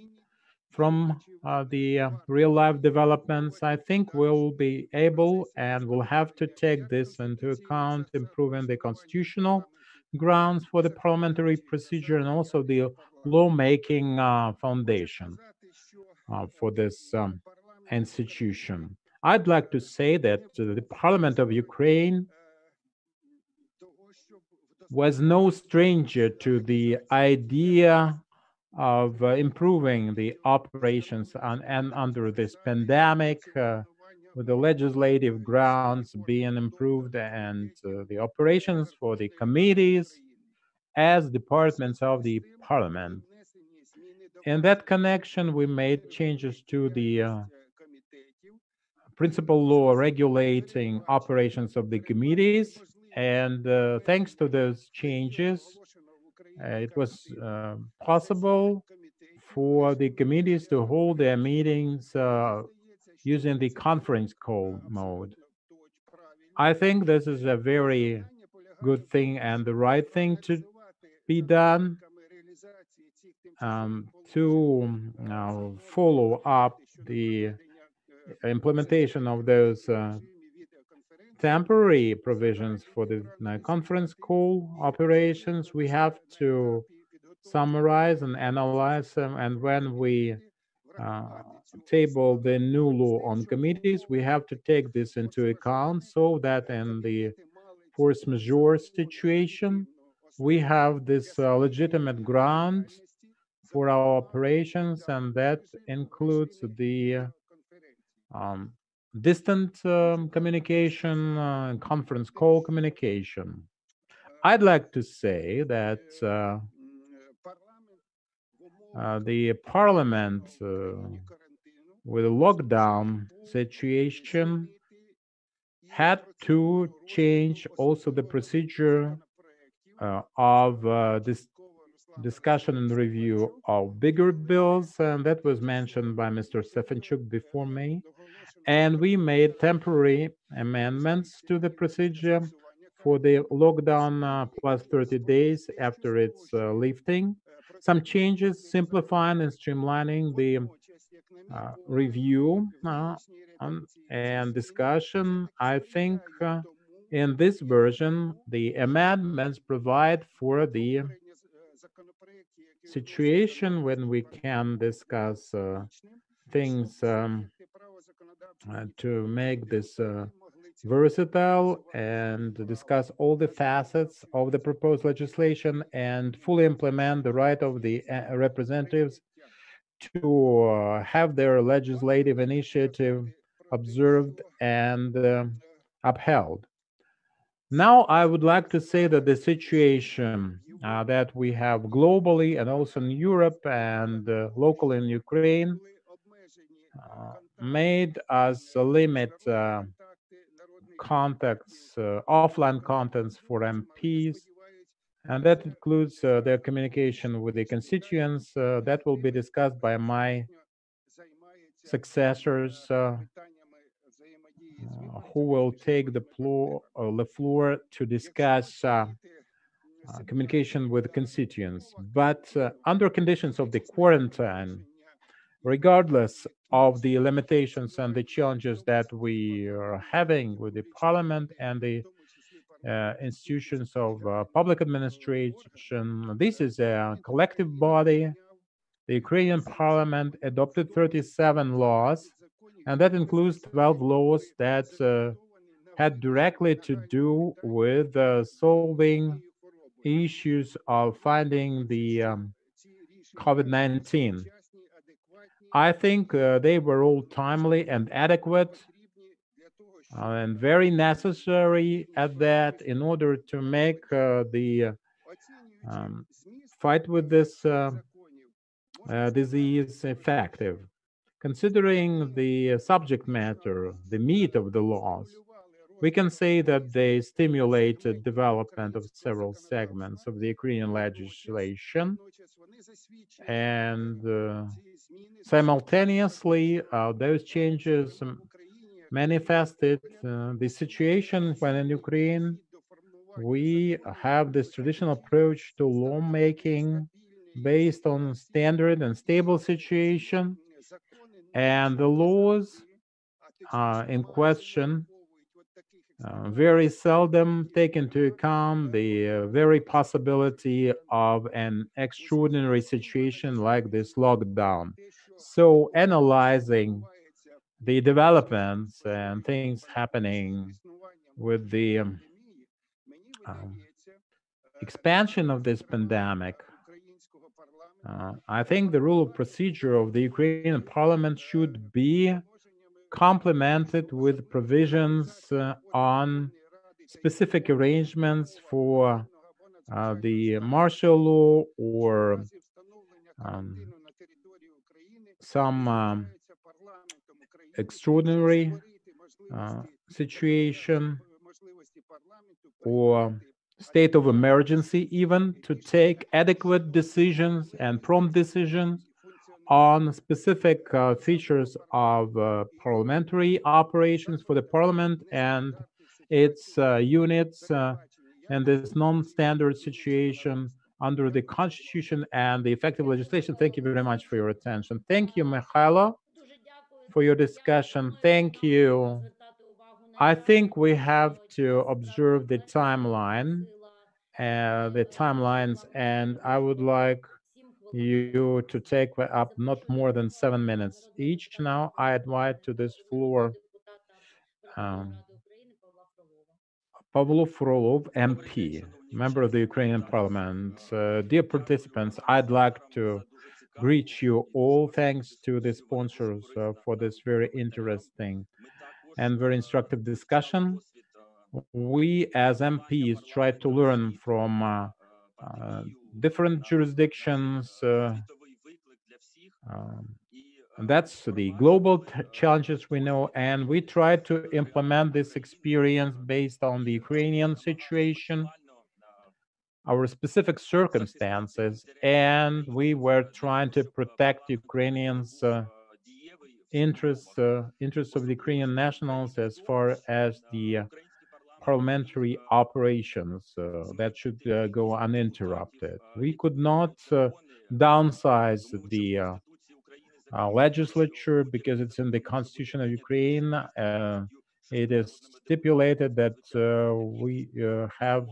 Speaker 1: from the real life developments. I think we'll be able and will have to take this into account, improving the constitutional grounds for the parliamentary procedure and also the lawmaking foundation for this institution. I'd like to say that the Parliament of Ukraine was no stranger to the idea of improving the operations and under this pandemic, with the legislative grounds being improved and the operations for the committees as departments of the parliament. In that connection, we made changes to the principal law regulating operations of the committees. And thanks to those changes, it was possible for the committees to hold their meetings using the conference call mode. I think this is a very good thing and the right thing to be done to follow up the implementation of those temporary provisions for the conference call operations. We have to summarize and analyze them, and when we uh, table the new law on committees, we have to take this into account so that in the force majeure situation, we have this legitimate ground for our operations, and that includes the um, distant communication, conference call communication. I'd like to say that the parliament, with a lockdown situation, had to change also the procedure of this discussion and review of bigger bills, and that was mentioned by Mr. Stefanchuk before me. And we made temporary amendments to the procedure for the lockdown plus 30 days after its lifting. Some changes simplifying and streamlining the review and discussion. I think in this version, the amendments provide for the situation when we can discuss things to make this versatile and discuss all the facets of the proposed legislation and fully implement the right of the representatives to have their legislative initiative observed and upheld. Now, I would like to say that the situation that we have globally and also in Europe and locally in Ukraine made us limit contacts, offline contacts for MPs, and that includes their communication with the constituents. That will be discussed by my successors, who will take the floor to discuss communication with constituents. But under conditions of the quarantine, regardless of the limitations and the challenges that we are having with the parliament and the institutions of public administration, this is a collective body. The Ukrainian parliament adopted 37 laws, and that includes 12 laws that had directly to do with solving issues of finding the COVID-19. I think they were all timely and adequate and very necessary at that in order to make the um, fight with this disease effective. Considering the subject matter, the meat of the laws, we can say that they stimulated development of several segments of the Ukrainian legislation, and simultaneously, those changes manifested the situation when in Ukraine we have this traditional approach to lawmaking based on standard and stable situation, and the laws in question very seldom take into account the very possibility of an extraordinary situation like this lockdown. So, analyzing the developments and things happening with the um, expansion of this pandemic, I think the rule of procedure of the Ukrainian parliament should be complemented with provisions on specific arrangements for the martial law or some extraordinary situation or state of emergency, even to take adequate decisions and prompt decisions on specific features of parliamentary operations for the parliament and its units and this non-standard situation under the constitution and the effective legislation. Thank you very much for your attention. Thank you, Mikhailo, for your discussion. Thank you. I think we have to observe the timelines, and I would like you to take up not more than 7 minutes each. Now, I invite to this floor um, Pavlo Frolov, MP, member of the Ukrainian Parliament. Dear participants, I'd like to greet you all. Thanks to the sponsors for this very interesting and very instructive discussion. We, as MPs, try to learn from uh, different jurisdictions. Um, and that's the global challenges we know, and we try to implement this experience based on the Ukrainian situation, our specific circumstances, and we were trying to protect Ukrainians' interests of the Ukrainian nationals as far as the parliamentary operations that should go uninterrupted. We could not downsize the legislature because it's in the constitution of Ukraine. It is stipulated that we have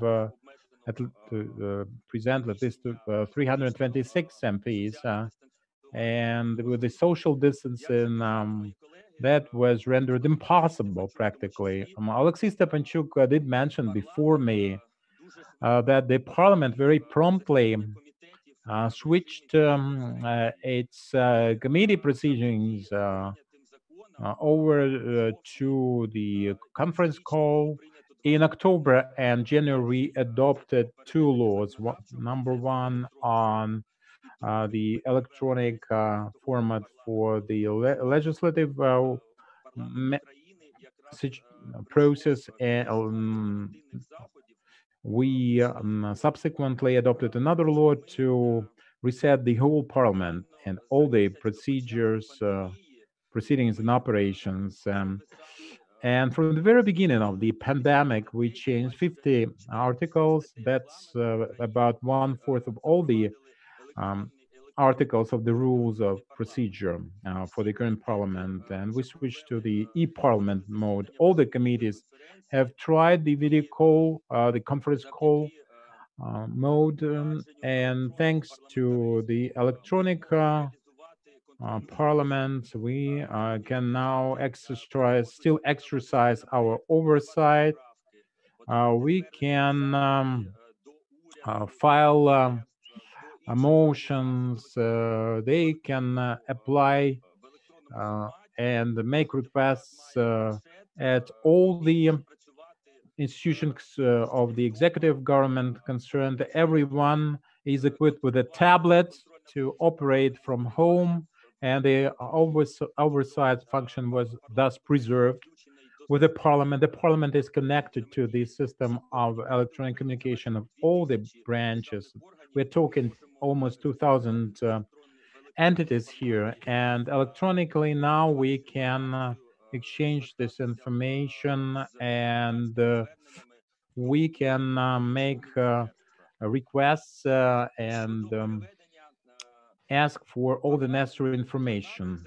Speaker 1: to present at least 326 MPs, and with the social distancing, that was rendered impossible practically. Alexei Stepanchuk did mention before me that the parliament very promptly switched its committee proceedings over to the conference call. In October and January, we adopted two laws. Number one on the electronic format for the legislative me- process, and we subsequently adopted another law to reset the whole parliament and all the procedures, proceedings, and operations. And from the very beginning of the pandemic, we changed 50 articles. That's about one fourth of all the um, articles of the rules of procedure for the current parliament, and we switched to the e-parliament mode. All the committees have tried the video call, the conference call mode, and thanks to the electronic parliament, we can now still exercise our oversight. We can file motions, they can apply and make requests at all the institutions of the executive government concerned. Everyone is equipped with a tablet to operate from home, and the oversight function was thus preserved with the parliament. The parliament is connected to the system of electronic communication of all the branches. We're talking almost 2,000 entities here, and electronically now we can exchange this information and we can make requests and ask for all the necessary information.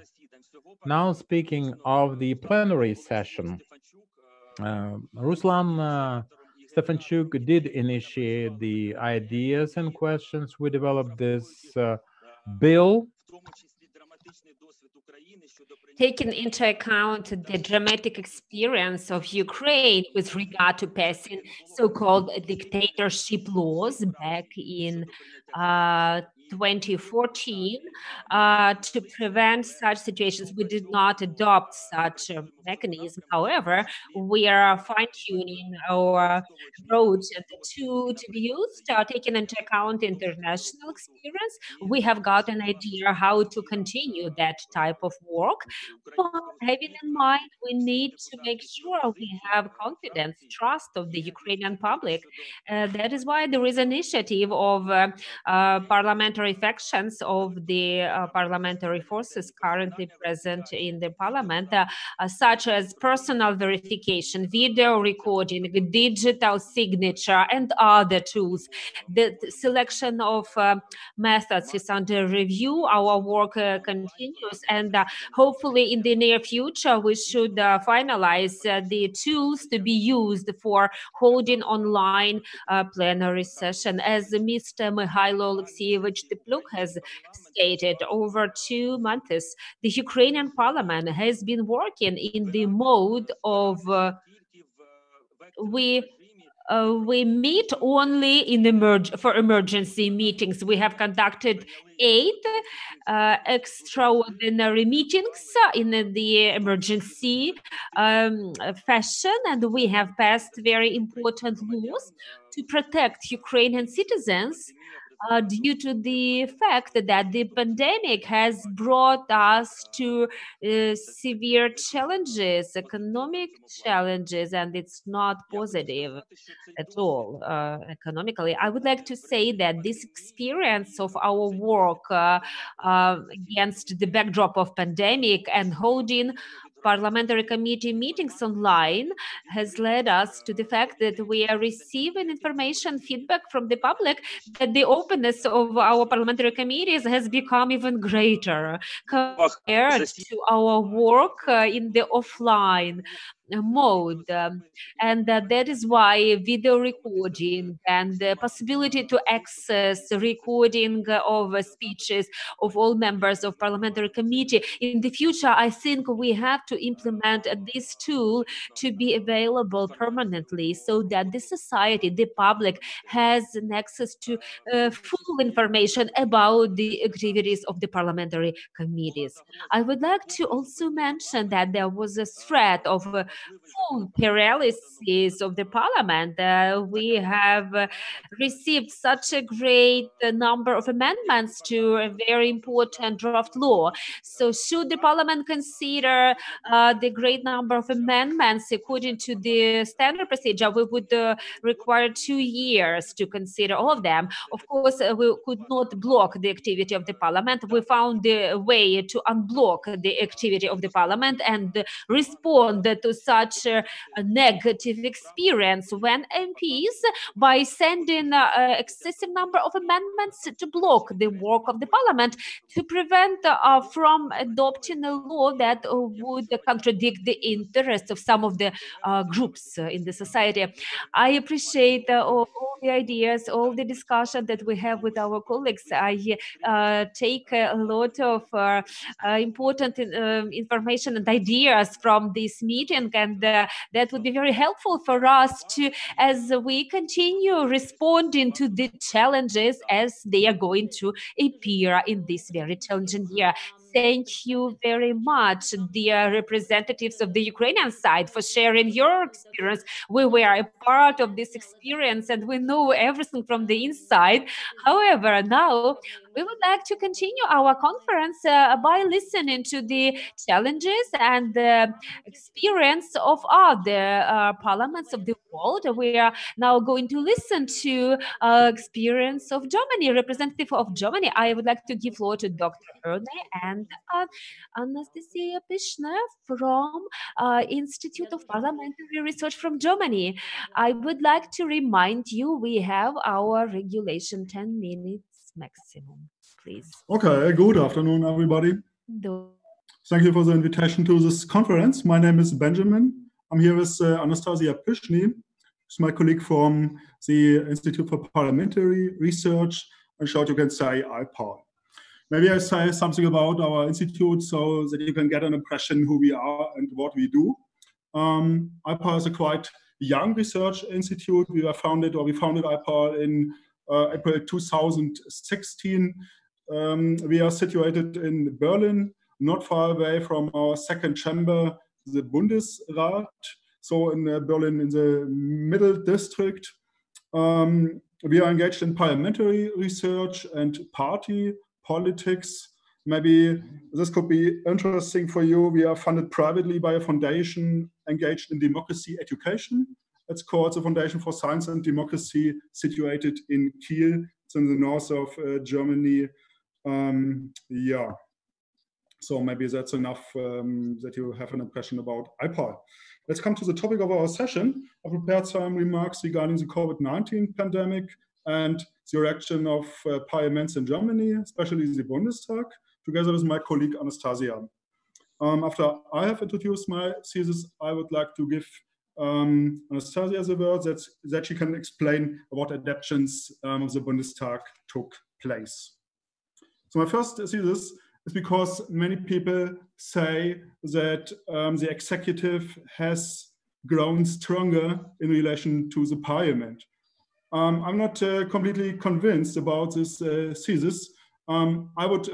Speaker 1: Now, speaking of the plenary session, Ruslan Stefanchuk did initiate the ideas and questions. We developed this bill.
Speaker 5: Taking into account the dramatic experience of Ukraine with regard to passing so-called dictatorship laws back in 2014, to prevent such situations, we did not adopt such a mechanism. However, we are fine-tuning our approach and the tool to be used, taking into account international experience. We have got an idea how to continue that type of work. But having in mind, we need to make sure we have confidence, trust of the Ukrainian public. That is why there is initiative of parliamentary factions of the parliamentary forces currently present in the parliament, such as personal verification, video recording, digital signature, and other tools. The selection of methods is under review. Our work continues, and hopefully in the near future, we should finalize the tools to be used for holding online plenary session. As Mr. Mikhailo Alexeyevich Tepluk has stated, over 2 months, the Ukrainian parliament has been working in the mode of we meet only in for emergency meetings. We have conducted 8 extraordinary meetings in the emergency fashion, and we have passed very important laws to protect Ukrainian citizens due to the fact that the pandemic has brought us to severe challenges, economic challenges, and it's not positive at all economically. I would like to say that this experience of our work against the backdrop of pandemic and holding parliamentary committee meetings online has led us to the fact that we are receiving information feedback from the public that the openness of our parliamentary committees has become even greater compared to our work in the offline mode. And that is why video recording and the possibility to access recording of speeches of all members of parliamentary committee in the future, I think we have to implement this tool to be available permanently, so that the society, the public, has an access to full information about the activities of the parliamentary committees. I would like to also mention that there was a threat of full paralysis of the parliament. We have received such a great number of amendments to a very important draft law. So should the parliament consider the great number of amendments according to the standard procedure, we would require 2 years to consider all of them. Of course, we could not block the activity of the parliament. We found the way to unblock the activity of the parliament and respond to such a negative experience when MPs, by sending excessive number of amendments to block the work of the parliament, to prevent from adopting a law that would contradict the interests of some of the groups in the society. I appreciate all the ideas, all the discussion that we have with our colleagues. I take a lot of important information and ideas from this meeting, and that would be very helpful for us to, as we continue responding to the challenges as they are going to appear in this very challenging year. Thank you very much, dear representatives of the Ukrainian side, for sharing your experience. We were a part of this experience and we know everything from the inside. However, now we would like to continue our conference by listening to the challenges and the experience of other parliaments of the world. We are now going to listen to experience of Germany, representative of Germany. I would like to give floor to Dr. Erne and and Anastasia Pishner from Institute of Parliamentary Research from Germany. I would like to remind you we have our regulation 10 minutes maximum, please.
Speaker 7: Okay, good afternoon, everybody. Thank you for the invitation to this conference. My name is Benjamin. I'm here with Anastasia Pishny, who's my colleague from the Institute for Parliamentary Research, and short you can say IPAR. Maybe I say something about our institute so that you can get an impression who we are and what we do. IPAR is a quite young research institute. We founded IPAR in April 2016. We are situated in Berlin, not far away from our second chamber, the Bundesrat, so in Berlin in the middle district. We are engaged in parliamentary research and party politics. Maybe this could be interesting for you. We are funded privately by a foundation engaged in democracy education. It's called the Foundation for Science and Democracy, situated in Kiel. It's in the north of Germany. Yeah, so maybe that's enough that you have an impression about IPAR. Let's come to the topic of our session. I prepared some remarks regarding the COVID-19 pandemic and the reaction of parliaments in Germany, especially the Bundestag, together with my colleague Anastasia. After I have introduced my thesis, I would like to give Anastasia the word that she can explain what adaptations of the Bundestag took place. So my first thesis is because many people say that the executive has grown stronger in relation to the parliament. I'm not completely convinced about this thesis. I would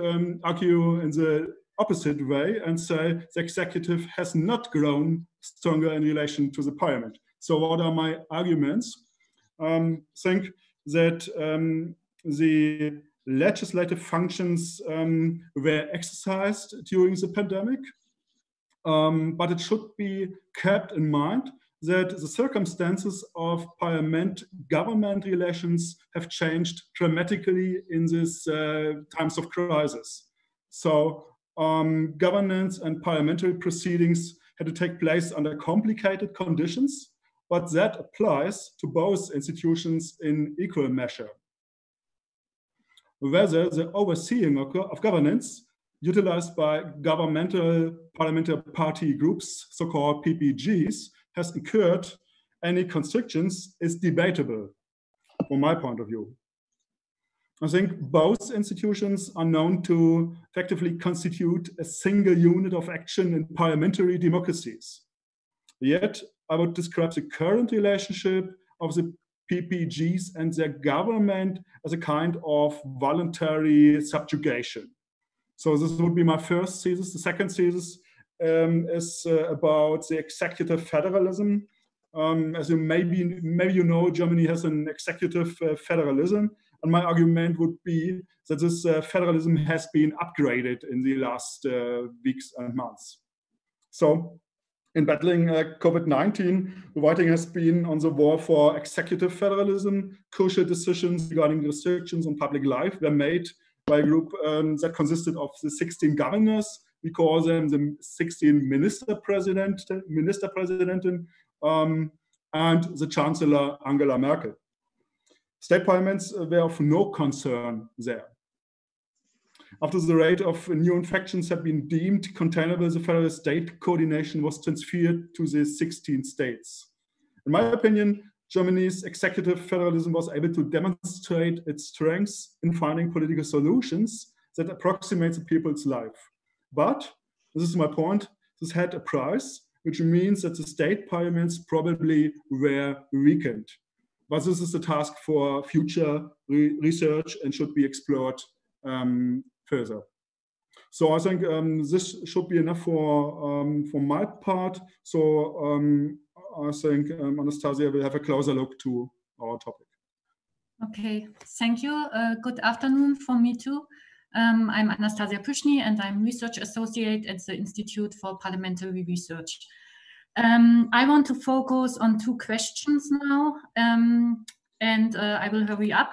Speaker 7: argue in the opposite way and say the executive has not grown stronger in relation to the parliament. So what are my arguments? Think that the legislative functions were exercised during the pandemic, but it should be kept in mind that the circumstances of parliament-government relations have changed dramatically in these times of crisis. So governance and parliamentary proceedings had to take place under complicated conditions, but that applies to both institutions in equal measure. Whether the overseeing of governance utilized by governmental parliamentary party groups, so-called PPGs, has incurred any constrictions is debatable from my point of view. I think both institutions are known to effectively constitute a single unit of action in parliamentary democracies. Yet, I would describe the current relationship of the PPGs and their government as a kind of voluntary subjugation. So this would be my first thesis. The second thesis is about the executive federalism. As you maybe you know, Germany has an executive federalism, and my argument would be that this federalism has been upgraded in the last weeks and months. So, in battling COVID-19, the writing has been on the war for executive federalism. Crucial decisions regarding restrictions on public life were made by a group that consisted of the 16 governors. We call them the 16 minister presidenten, and the Chancellor Angela Merkel. State parliaments were of no concern there. After the rate of new infections had been deemed containable, the federal state coordination was transferred to the 16 states. In my opinion, Germany's executive federalism was able to demonstrate its strengths in finding political solutions that approximate the people's life. But, this is my point, this had a price, which means that the state parliaments probably were weakened. But this is a task for future research and should be explored further. So I think this should be enough for my part. So I think Anastasia will have a closer look to our topic.
Speaker 8: Okay, thank you. Good afternoon from me too. I'm Anastasia Pishny and I'm research associate at the Institute for Parliamentary Research. I want to focus on two questions now. and I will hurry up.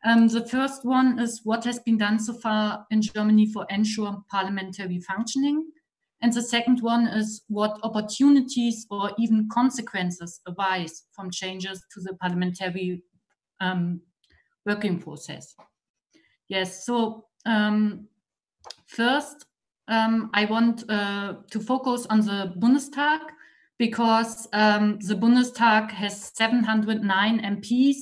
Speaker 8: The first one is what has been done so far in Germany for ensure parliamentary functioning. And the second one is what opportunities or even consequences arise from changes to the parliamentary working process. Yes, so first, I want to focus on the Bundestag, because the Bundestag has 709 MPs,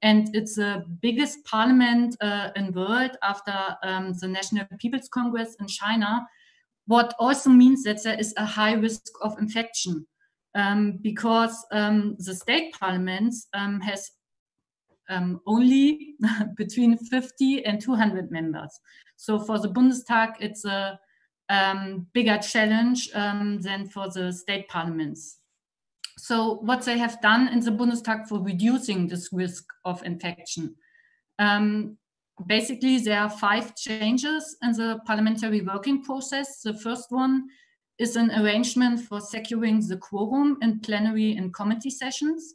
Speaker 8: and it's the biggest parliament in the world after the National People's Congress in China, what also means that there is a high risk of infection, because the state parliaments has only between 50 and 200 members. So for the Bundestag, it's a bigger challenge than for the state parliaments. So what they have done in the Bundestag for reducing this risk of infection. Basically, there are 5 changes in the parliamentary working process. The first one is an arrangement for securing the quorum in plenary and committee sessions.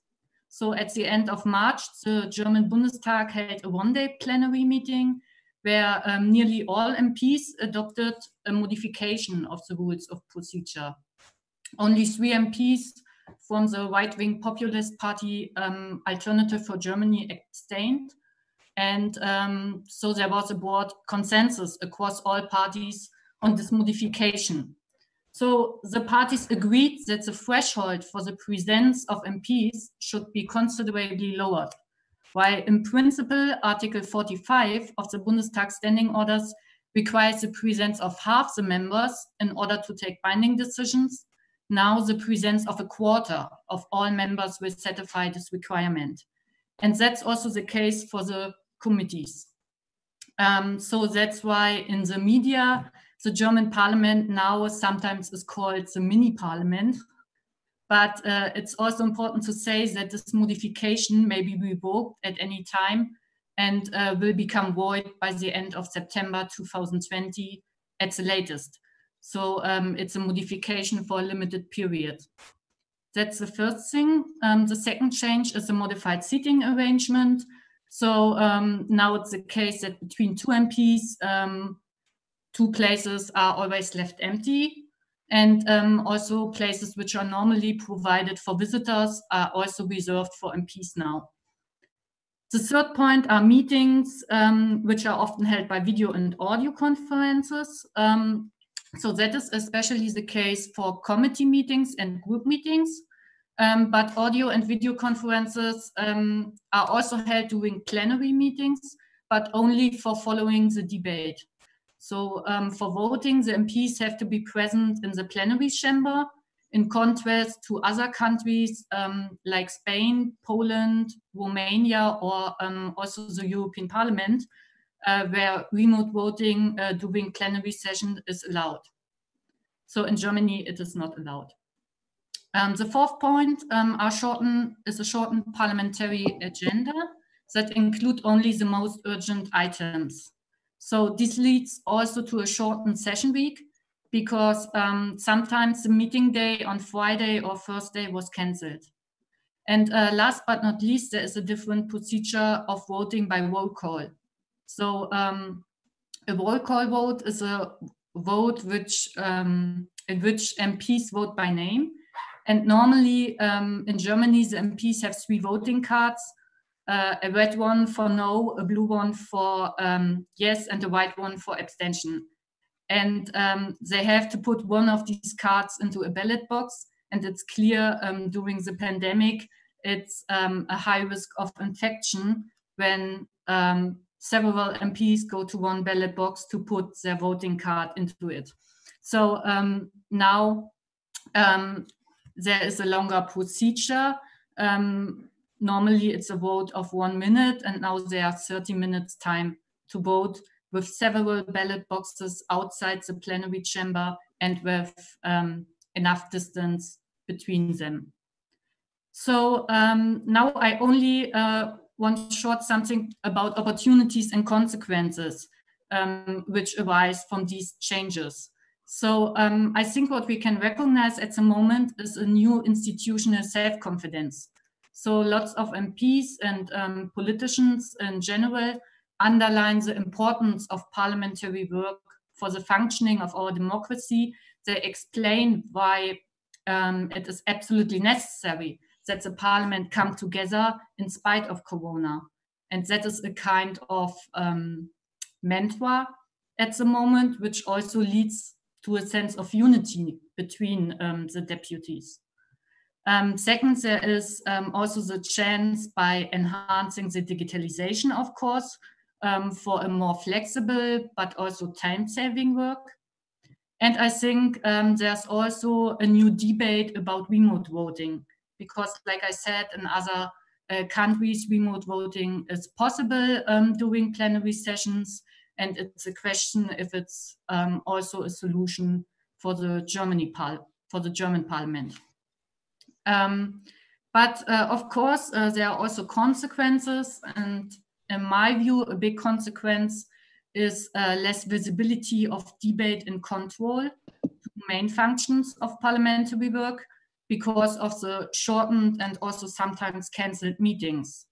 Speaker 8: So at the end of March, the German Bundestag held a one-day plenary meeting where nearly all MPs adopted a modification of the rules of procedure. Only 3 MPs from the right-wing populist party Alternative for Germany abstained. And so there was a broad consensus across all parties on this modification. So the parties agreed that the threshold for the presence of MPs should be considerably lowered, while in principle, Article 45 of the Bundestag standing orders requires the presence of half the members in order to take binding decisions. Now the presence of a quarter of all members will satisfy this requirement. And that's also the case for the committees. So that's why in the media, the German parliament now sometimes is called the mini parliament. But it's also important to say that this modification may be revoked at any time and will become void by the end of September 2020 at the latest. So it's a modification for a limited period. That's the first thing. The second change is a modified seating arrangement. So now it's the case that between 2 MPs, 2 places are always left empty. And also places which are normally provided for visitors are also reserved for MPs now. The third point are meetings, which are often held by video and audio conferences. So that is especially the case for committee meetings and group meetings. But audio and video conferences are also held during plenary meetings, but only for following the debate. So for voting, the MPs have to be present in the plenary chamber, in contrast to other countries like Spain, Poland, Romania, or also the European Parliament, where remote voting during plenary session is allowed. So in Germany, it is not allowed. The fourth point is a shortened parliamentary agenda that include only the most urgent items. So this leads also to a shortened session week, because sometimes the meeting day on Friday or Thursday was cancelled. And last but not least, there is a different procedure of voting by roll call. So a roll call vote is a vote in which MPs vote by name. And normally in Germany, the MPs have 3 voting cards. A red one for no, a blue one for yes, and a white one for abstention. And they have to put one of these cards into a ballot box. And it's clear during the pandemic, it's a high risk of infection when several MPs go to one ballot box to put their voting card into it. So now there is a longer procedure. Normally it's a vote of 1 minute, and now there are 30 minutes time to vote, with several ballot boxes outside the plenary chamber and with enough distance between them. So now I only want to short something about opportunities and consequences which arise from these changes. So I think what we can recognize at the moment is a new institutional self-confidence. So lots of MPs and politicians in general underline the importance of parliamentary work for the functioning of our democracy. They explain why it is absolutely necessary that the parliament come together in spite of Corona. And that is a kind of mantra at the moment, which also leads to a sense of unity between the deputies. Second, there is also the chance by enhancing the digitalization, of course, for a more flexible but also time-saving work. And I think there's also a new debate about remote voting, because like I said, in other countries, remote voting is possible during plenary sessions. And it's a question if it's also a solution for the German parliament. But of course, there are also consequences. And in my view, a big consequence is less visibility of debate and control to main functions of parliamentary work because of the shortened and also sometimes cancelled meetings.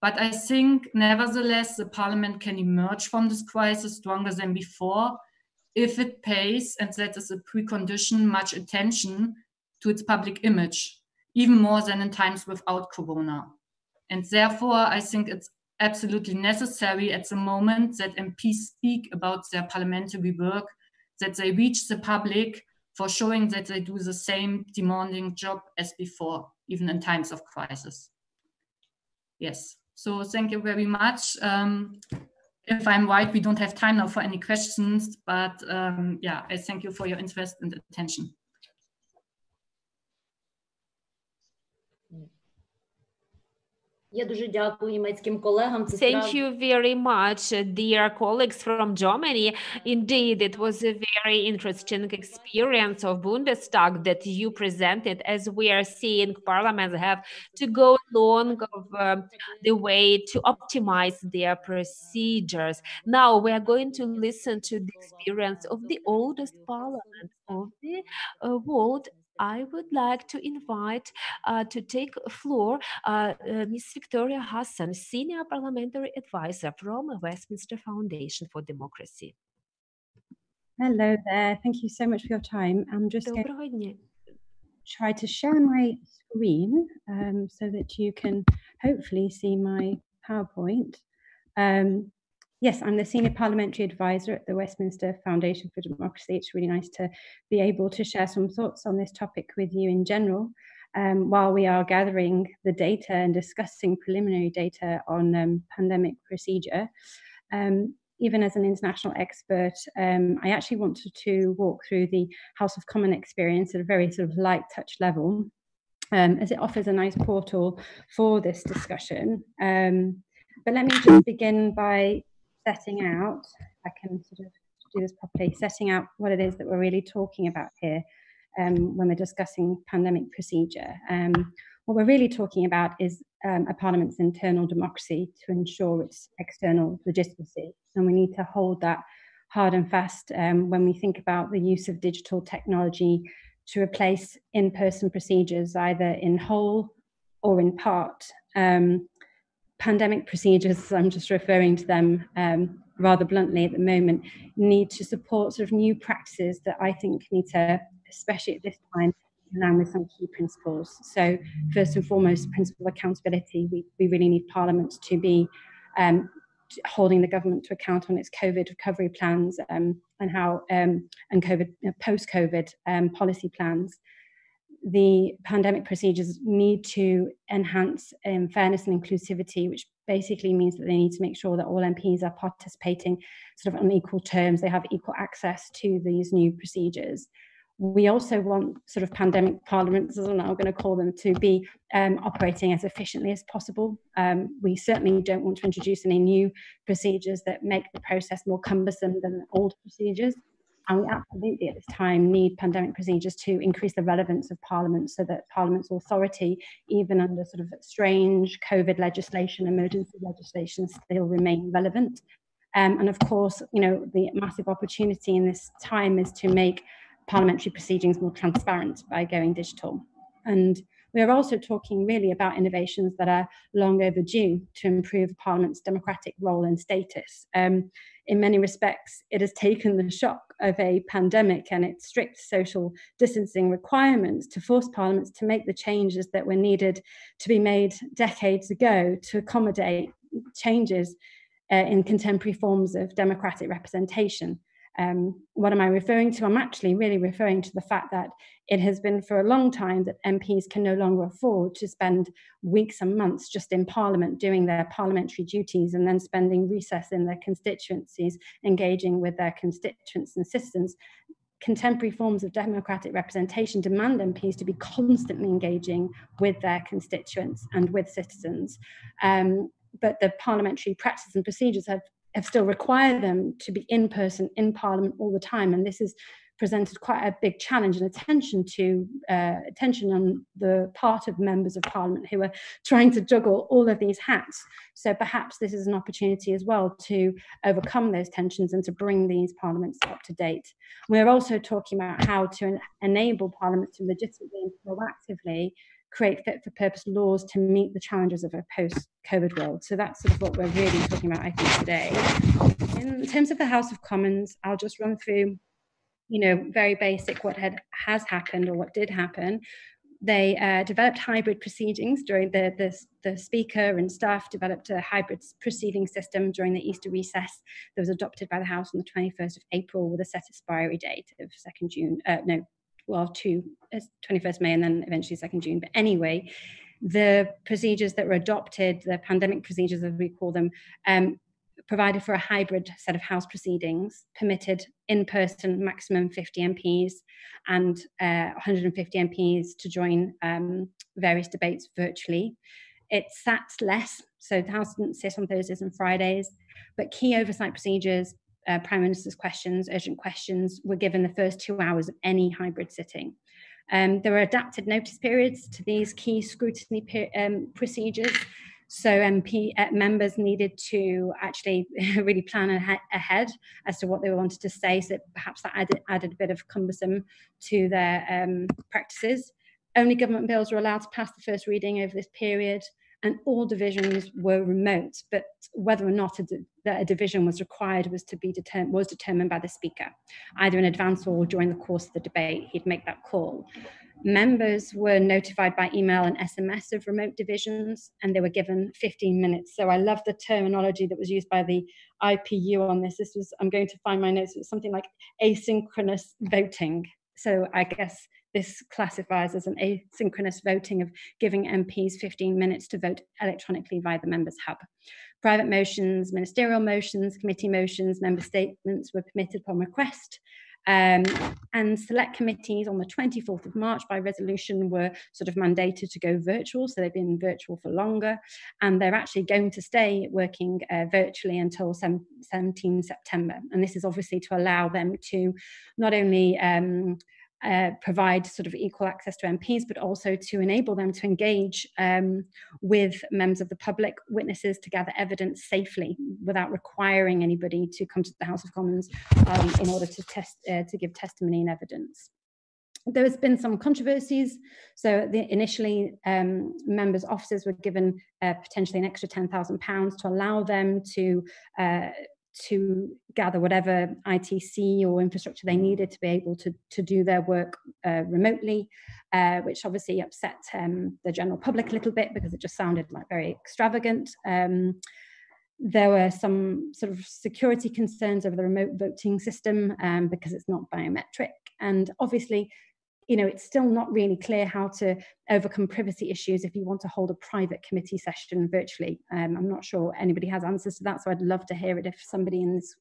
Speaker 8: But I think, nevertheless, the parliament can emerge from this crisis stronger than before if it pays, and that is a precondition, much attention to its public image, even more than in times without Corona. And therefore, I think it's absolutely necessary at the moment that MPs speak about their parliamentary work, that they reach the public for showing that they do the same demanding job as before, even in times of crisis. Yes, so thank you very much. If I'm right, we don't have time now for any questions, but yeah, I thank you for your interest and attention.
Speaker 5: Thank you very much, dear colleagues from Germany. Indeed, it was a very interesting experience of Bundestag that you presented, as we are seeing parliaments have to go along of the way to optimize their procedures. Now we are going to listen to the experience of the oldest parliament of the world. I would like to invite to take floor Ms. Victoria Hassan, Senior Parliamentary Advisor from Westminster Foundation for Democracy.
Speaker 9: Hello there. Thank you so much for your time. I'm just going to try to share my screen so that you can hopefully see my PowerPoint. Yes, I'm the Senior Parliamentary Advisor at the Westminster Foundation for Democracy. It's really nice to be able to share some thoughts on this topic with you in general, while we are gathering the data and discussing preliminary data on pandemic procedure. Even as an international expert, I actually wanted to walk through the House of Commons experience at a very sort of light touch level, as it offers a nice portal for this discussion. But let me just begin by setting out, if I can sort of do this properly, setting out what it is that we're really talking about here when we're discussing pandemic procedure. What we're really talking about is a parliament's internal democracy to ensure its external legitimacy. And we need to hold that hard and fast when we think about the use of digital technology to replace in-person procedures, either in whole or in part. Pandemic procedures, I'm just referring to them rather bluntly at the moment, need to support sort of new practices that I think need to, especially at this time, align with some key principles. So first and foremost, principle of accountability. We really need Parliament to be holding the government to account on its COVID recovery plans and how and COVID post-COVID policy plans. The pandemic procedures need to enhance fairness and inclusivity, which basically means that they need to make sure that all MPs are participating sort of on equal terms. They have equal access to these new procedures. We also want sort of pandemic parliaments, as I'm now going to call them, to be operating as efficiently as possible. We certainly don't want to introduce any new procedures that make the process more cumbersome than old procedures. And we absolutely at this time need pandemic procedures to increase the relevance of Parliament so that Parliament's authority, even under sort of strange COVID legislation, emergency legislation, still remain relevant. And of course, you know, the massive opportunity in this time is to make parliamentary proceedings more transparent by going digital. And We are also talking really about innovations that are long overdue to improve Parliament's democratic role and status. In many respects, it has taken the shock of a pandemic and its strict social distancing requirements to force parliaments to make the changes that were needed to be made decades ago to accommodate changes in contemporary forms of democratic representation. What am I referring to? I'm actually really referring to the fact that it has been for a long time that MPs can no longer afford to spend weeks and months just in Parliament doing their parliamentary duties and then spending recess in their constituencies, engaging with their constituents and citizens. Contemporary forms of democratic representation demand MPs to be constantly engaging with their constituents and with citizens. But the parliamentary practices and procedures have still required them to be in person in Parliament all the time, and this has presented quite a big challenge and attention on the part of members of Parliament who are trying to juggle all of these hats. So perhaps this is an opportunity as well to overcome those tensions and to bring these parliaments up to date. We're also talking about how to enable Parliament to legitimately and proactively create fit-for-purpose laws to meet the challenges of a post-COVID world. So that's sort of what we're really talking about, I think, today. In terms of the House of Commons, I'll just run through, very basic what has happened or what did happen. They developed hybrid proceedings during the Speaker and staff developed a hybrid proceeding system during the Easter recess that was adopted by the House on the 21st of April with a set expiry date of 2nd June, 21st May and then eventually 2nd June. But anyway, the procedures that were adopted, the pandemic procedures as we call them, provided for a hybrid set of House proceedings, permitted in-person maximum 50 MPs and 150 MPs to join various debates virtually. It sat less, so the House didn't sit on Thursdays and Fridays, but key oversight procedures, Prime Minister's questions, urgent questions were given the first 2 hours of any hybrid sitting. There were adapted notice periods to these key scrutiny procedures. So members needed to actually really plan ahead as to what they wanted to say. So perhaps that added a bit of cumbersome to their practices. Only government bills were allowed to pass the first reading over this period, and all divisions were remote. But whether or not a division was required was determined by the Speaker, either in advance or during the course of the debate. He'd make that call. Members were notified by email and SMS of remote divisions, and they were given 15 minutes. So I love the terminology that was used by the IPU on this. I'm going to find my notes, it was something like asynchronous voting. So I guess this classifies as an asynchronous voting of giving MPs 15 minutes to vote electronically via the Members' Hub. Private motions, ministerial motions, committee motions, member statements were permitted upon request. And select committees on the 24th of March by resolution were sort of mandated to go virtual, so they've been virtual for longer, and they're actually going to stay working virtually until 17 September. And this is obviously to allow them to not only provide sort of equal access to MPs, but also to enable them to engage with members of the public, witnesses, to gather evidence safely without requiring anybody to come to the House of Commons in order to give testimony and evidence. There has been some controversies. So initially, members' officers were given potentially an extra £10,000 to allow them to gather whatever ITC or infrastructure they needed to be able to do their work remotely, which obviously upset the general public a little bit because it just sounded like very extravagant. There were some sort of security concerns over the remote voting system because it's not biometric. And obviously, it's still not really clear how to overcome privacy issues if you want to hold a private committee session virtually. I'm not sure anybody has answers to that, so I'd love to hear it if somebody in this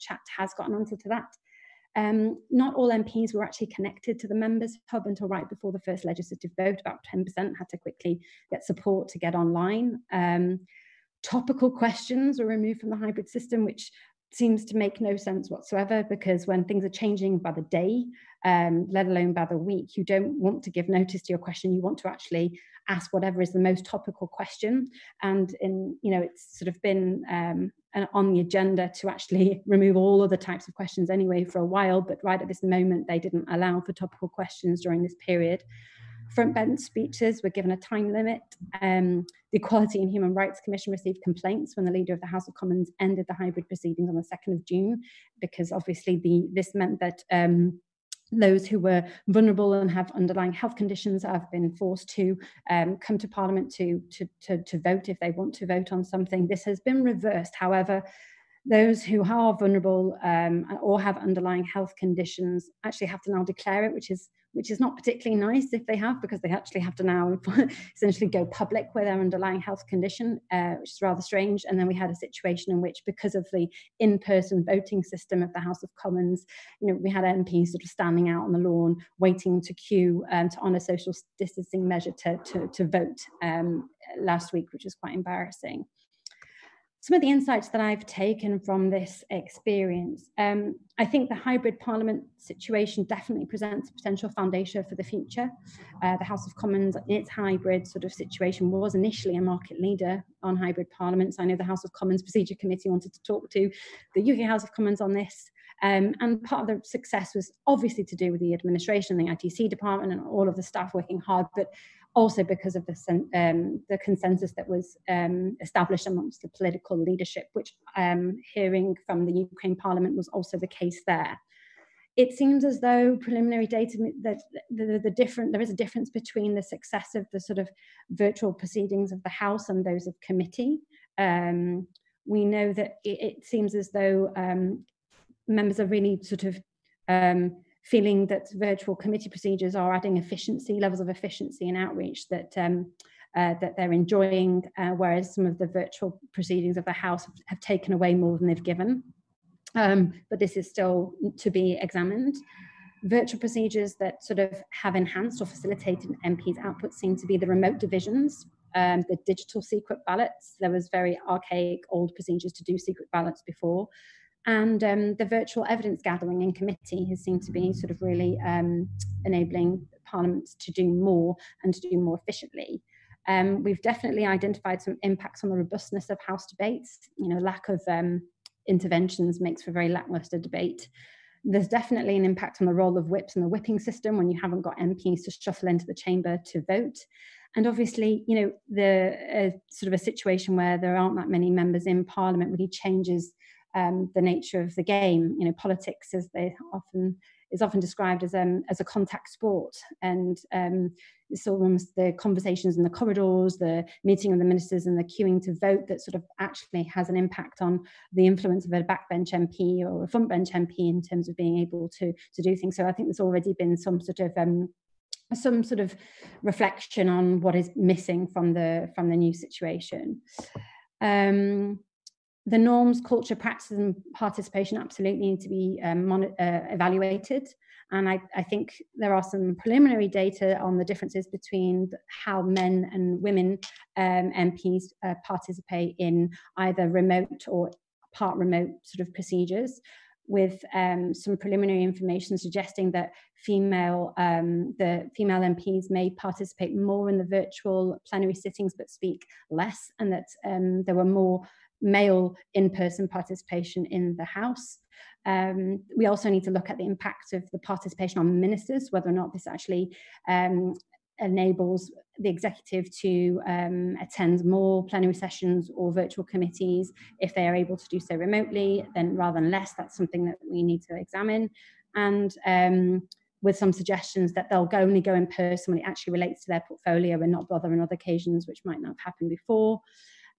Speaker 9: chat has got an answer to that. Not all MPs were actually connected to the Members' Hub until right before the first legislative vote. About 10% had to quickly get support to get online. Topical questions were removed from the hybrid system, which seems to make no sense whatsoever, because when things are changing by the day, let alone by the week, you don't want to give notice to your question. You want to actually ask whatever is the most topical question. And it's sort of been on the agenda to actually remove all other types of questions anyway for a while, but right at this moment, they didn't allow for topical questions during this period. Front bench speeches were given a time limit. The Equality and Human Rights Commission received complaints when the leader of the House of Commons ended the hybrid proceedings on the 2nd of June, because obviously this meant that those who were vulnerable and have underlying health conditions have been forced to come to Parliament to vote if they want to vote on something. This has been reversed. However, those who are vulnerable or have underlying health conditions actually have to now declare it, which is not particularly nice if they have, because they actually have to now essentially go public with their underlying health condition, which is rather strange. And then we had a situation in which, because of the in-person voting system of the House of Commons, we had MPs sort of standing out on the lawn waiting to queue to honour social distancing measure to vote last week, which was quite embarrassing. Some of the insights that I've taken from this experience, I think the hybrid parliament situation definitely presents a potential foundation for the future. The House of Commons, in its hybrid sort of situation, was initially a market leader on hybrid parliaments. I know the House of Commons Procedure Committee wanted to talk to the UK House of Commons on this. And part of the success was obviously to do with the administration, the ITC department, and all of the staff working hard, but also because of the consensus that was established amongst the political leadership, which hearing from the Ukraine Parliament was also the case there. It seems as though preliminary data, that there is a difference between the success of the sort of virtual proceedings of the House and those of committee. We know that it seems as though members are really sort of feeling that virtual committee procedures are adding levels of efficiency and outreach that they're enjoying, whereas some of the virtual proceedings of the House have taken away more than they've given. But this is still to be examined. Virtual procedures that sort of have enhanced or facilitated MPs' output seem to be the remote divisions, the digital secret ballots. There was very archaic old procedures to do secret ballots before. And the virtual evidence gathering in committee has seemed to be sort of really enabling parliaments to do more and to do more efficiently. We've definitely identified some impacts on the robustness of House debates. Lack of interventions makes for very lackluster debate. There's definitely an impact on the role of whips and the whipping system when you haven't got MPs to shuffle into the chamber to vote. And obviously, the sort of a situation where there aren't that many members in Parliament really changes the nature of the game. Politics, as is often described as a contact sport, and it's almost the conversations in the corridors, the meeting of the ministers, and the queuing to vote that sort of actually has an impact on the influence of a backbench MP or a frontbench MP in terms of being able to do things. So I think there's already been some sort of reflection on what is missing from the new situation. The norms, culture, practices, and participation absolutely need to be evaluated. And I think there are some preliminary data on the differences between how men and women MPs participate in either remote or part remote sort of procedures, with some preliminary information suggesting that the female MPs may participate more in the virtual plenary sittings but speak less, and that there were more male in-person participation in the House. We also need to look at the impact of the participation on ministers, whether or not this actually enables the executive to attend more plenary sessions or virtual committees. If they are able to do so remotely, then rather than less, that's something that we need to examine. And with some suggestions that they'll only go in person when it actually relates to their portfolio and not bother on other occasions, which might not have happened before.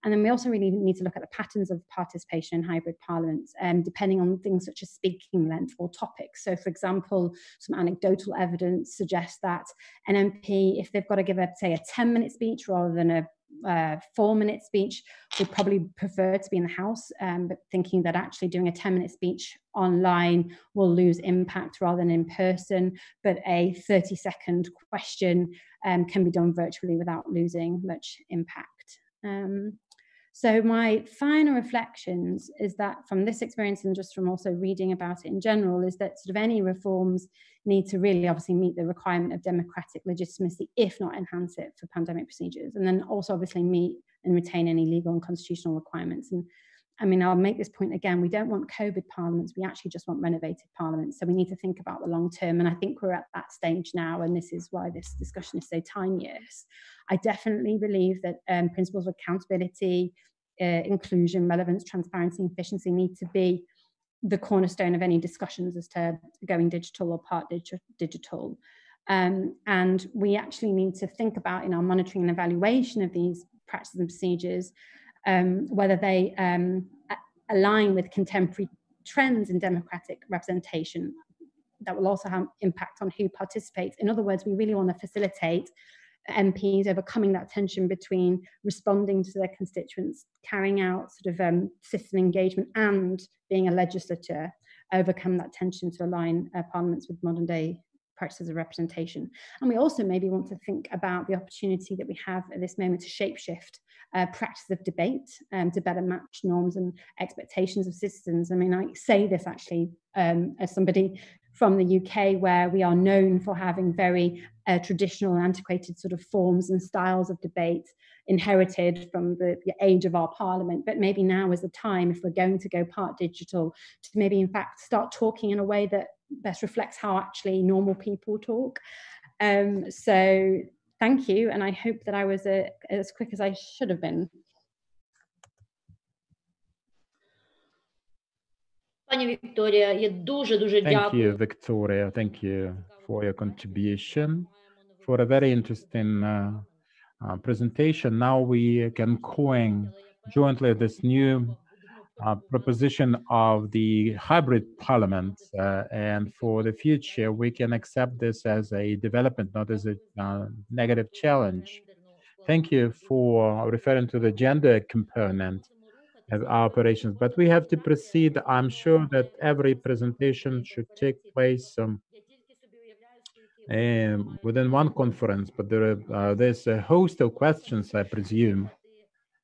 Speaker 9: And then we also really need to look at the patterns of participation in hybrid parliaments, depending on things such as speaking length or topics. So, for example, some anecdotal evidence suggests that an MP, if they've got to give, say, a 10-minute speech rather than a 4-minute speech, would probably prefer to be in the House, but thinking that actually doing a 10-minute speech online will lose impact rather than in person, but a 30-second question can be done virtually without losing much impact. So my final reflections is that from this experience, and just from also reading about it in general, is that sort of any reforms need to really obviously meet the requirement of democratic legitimacy, if not enhance it for pandemic procedures, and then also obviously meet and retain any legal and constitutional requirements. And I mean, I'll make this point again. We don't want COVID parliaments. We actually just want renovated parliaments. So we need to think about the long term. And I think we're at that stage now. And this is why this discussion is so timeless. I definitely believe that principles of accountability, inclusion, relevance, transparency, and efficiency need to be the cornerstone of any discussions as to going digital or part digital. And we actually need to think about in our monitoring and evaluation of these practices and procedures, whether they align with contemporary trends in democratic representation that will also have impact on who participates. In other words, we really want to facilitate MPs overcoming that tension between responding to their constituents, carrying out sort of citizen engagement, and being a legislature, overcome that tension to align parliaments with modern day practices of representation. And we also maybe want to think about the opportunity that we have at this moment to shapeshift practice of debate to better match norms and expectations of citizens. I mean, I say this actually as somebody from the UK, where we are known for having very traditional and antiquated sort of forms and styles of debate inherited from the age of our parliament. But maybe now is the time, if we're going to go part digital, to maybe in fact start talking in a way that best reflects how actually normal people talk. So thank you, and I hope that I was as quick as I should have been.
Speaker 1: Thank you, Victoria. Thank you for your contribution, for a very interesting presentation. Now we can coin jointly this new proposition of the hybrid parliament, and for the future we can accept this as a development, not as a negative challenge. Thank you for referring to the gender component of our operations, but we have to proceed. I'm sure that every presentation should take place within one conference, but there's a host of questions, I presume.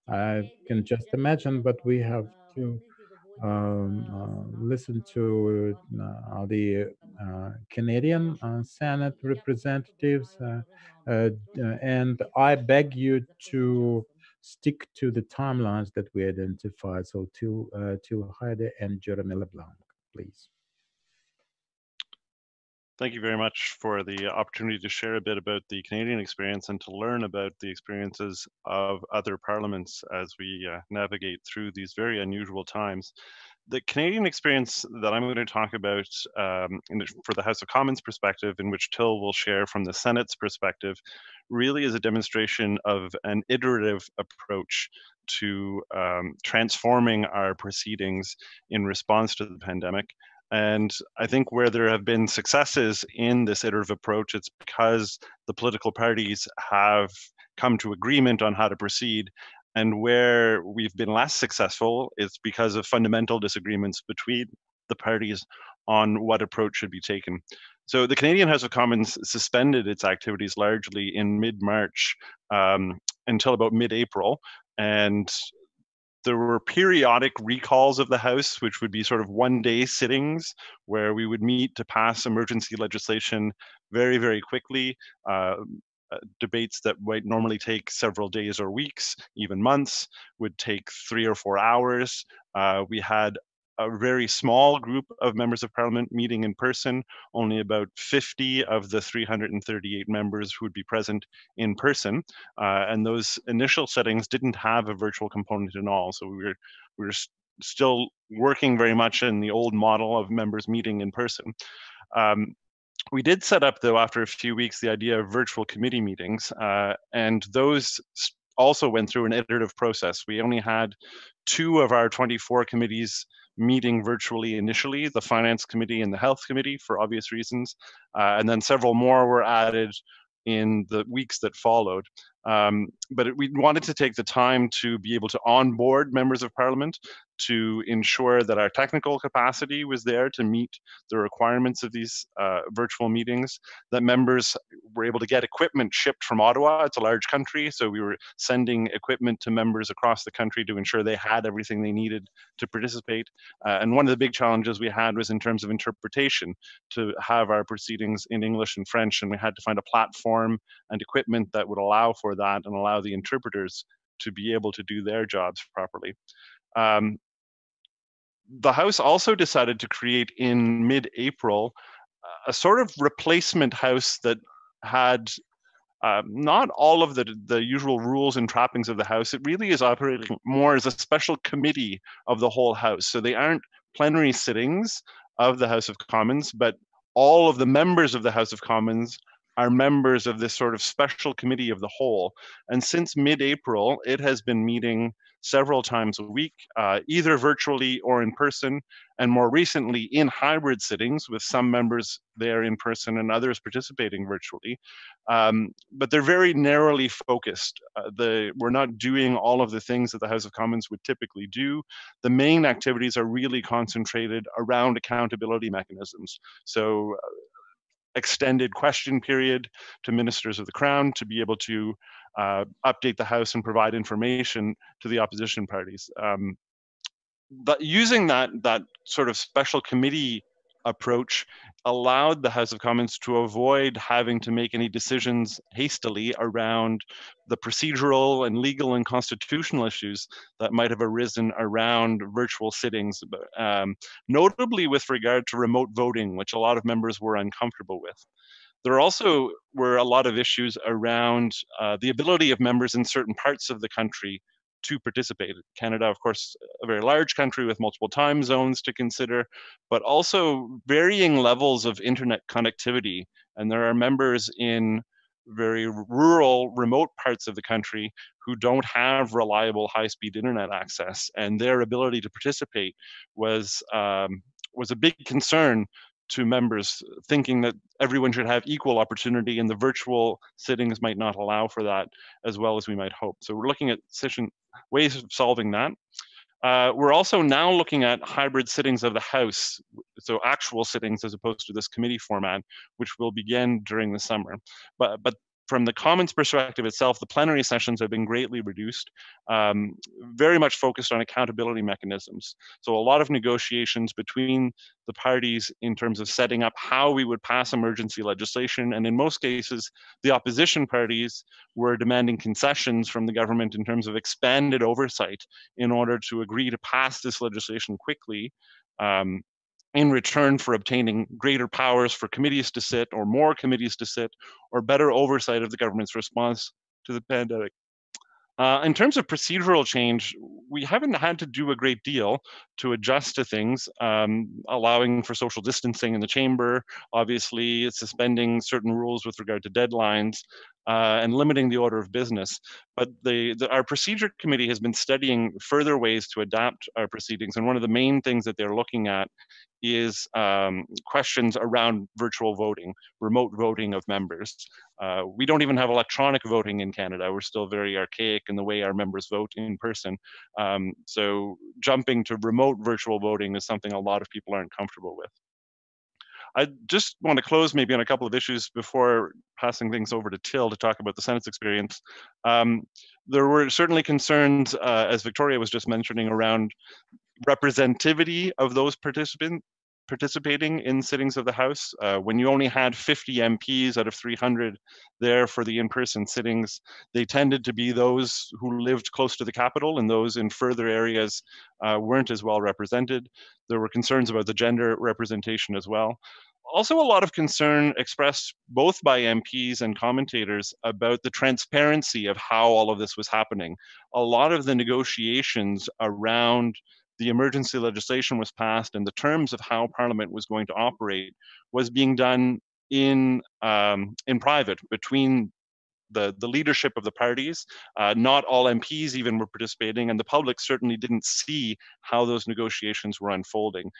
Speaker 1: I can just imagine, but we have to listen to the Canadian Senate representatives, and I beg you to stick to the timelines that we identified. So to Heidi and Jeremy LeBlanc, please.
Speaker 10: Thank you very much for the opportunity to share a bit about the Canadian experience and to learn about the experiences of other parliaments as we navigate through these very unusual times. The Canadian experience that I'm going to talk about for the House of Commons perspective, in which Till will share from the Senate's perspective, really is a demonstration of an iterative approach to transforming our proceedings in response to the pandemic. And I think where there have been successes in this iterative approach, it's because the political parties have come to agreement on how to proceed. And where we've been less successful, it's because of fundamental disagreements between the parties on what approach should be taken. So the Canadian House of Commons suspended its activities largely in mid-March until about mid-April. And there were periodic recalls of the House, which would be sort of one-day sittings where we would meet to pass emergency legislation very, very quickly. Debates that might normally take several days or weeks, even months, would take 3 or 4 hours. We had a very small group of members of parliament meeting in person, only about 50 of the 338 members who would be present in person. And those initial settings didn't have a virtual component at all. So we were still working very much in the old model of members meeting in person. We did set up, though, after a few weeks, the idea of virtual committee meetings, and those also went through an iterative process. We only had 2 of our 24 committees meeting virtually initially, the Finance Committee and the Health Committee, for obvious reasons, and then several more were added in the weeks that followed. But we wanted to take the time to be able to onboard members of parliament, to ensure that our technical capacity was there to meet the requirements of these virtual meetings, that members were able to get equipment shipped from Ottawa. It's a large country, so we were sending equipment to members across the country to ensure they had everything they needed to participate. And one of the big challenges we had was in terms of interpretation, to have our proceedings in English and French, and we had to find a platform and equipment that would allow for that and allow the interpreters to be able to do their jobs properly. The House also decided to create in mid-April a sort of replacement House that had not all of the usual rules and trappings of the House. It really is operating more as a special committee of the whole House. So they aren't plenary sittings of the House of Commons, but all of the members of the House of Commons are members of this sort of special committee of the whole. And since mid-April, it has been meeting several times a week, either virtually or in person, and more recently in hybrid sittings with some members there in person and others participating virtually. But they're very narrowly focused. We're not doing all of the things that the House of Commons would typically do. The main activities are really concentrated around accountability mechanisms. So extended question period to ministers of the Crown to be able to update the House and provide information to the opposition parties. But using that sort of special committee approach allowed the House of Commons to avoid having to make any decisions hastily around the procedural and legal and constitutional issues that might have arisen around virtual sittings, notably with regard to remote voting, which a lot of members were uncomfortable with. There also were a lot of issues around the ability of members in certain parts of the country to participate. Canada, of course, a very large country with multiple time zones to consider, but also varying levels of internet connectivity. And there are members in very rural, remote parts of the country who don't have reliable high-speed internet access, and their ability to participate was a big concern to members, thinking that everyone should have equal opportunity, and the virtual sittings might not allow for that as well as we might hope. So we're looking at ways of solving that. We're also now looking at hybrid sittings of the House, so actual sittings as opposed to this committee format, which will begin during the summer. But from the Commons perspective itself, the plenary sessions have been greatly reduced, very much focused on accountability mechanisms. So a lot of negotiations between the parties in terms of setting up how we would pass emergency legislation. And in most cases, the opposition parties were demanding concessions from the government in terms of expanded oversight in order to agree to pass this legislation quickly, in return for obtaining greater powers for committees to sit, or more committees to sit, or better oversight of the government's response to the pandemic. In terms of procedural change, we haven't had to do a great deal to adjust to things, allowing for social distancing in the chamber, obviously suspending certain rules with regard to deadlines, and limiting the order of business. But our procedure committee has been studying further ways to adapt our proceedings. And one of the main things that they're looking at is questions around virtual voting, remote voting of members. We don't even have electronic voting in Canada. We're still very archaic in the way our members vote in person. So jumping to remote virtual voting is something a lot of people aren't comfortable with. I just want to close maybe on a couple of issues before passing things over to Till to talk about the Senate's experience. There were certainly concerns, as Victoria was just mentioning, around representativity of those participating in sittings of the House. When you only had 50 MPs out of 300 there for the in-person sittings, they tended to be those who lived close to the capital, and those in further areas weren't as well represented. There were concerns about the gender representation as well. Also, a lot of concern expressed both by MPs and commentators about the transparency of how all of this was happening. A lot of the negotiations around the emergency legislation was passed and the terms of how Parliament was going to operate was being done in private between the leadership of the parties. Not all MPs even were participating, and the public certainly didn't see how those negotiations were unfolding.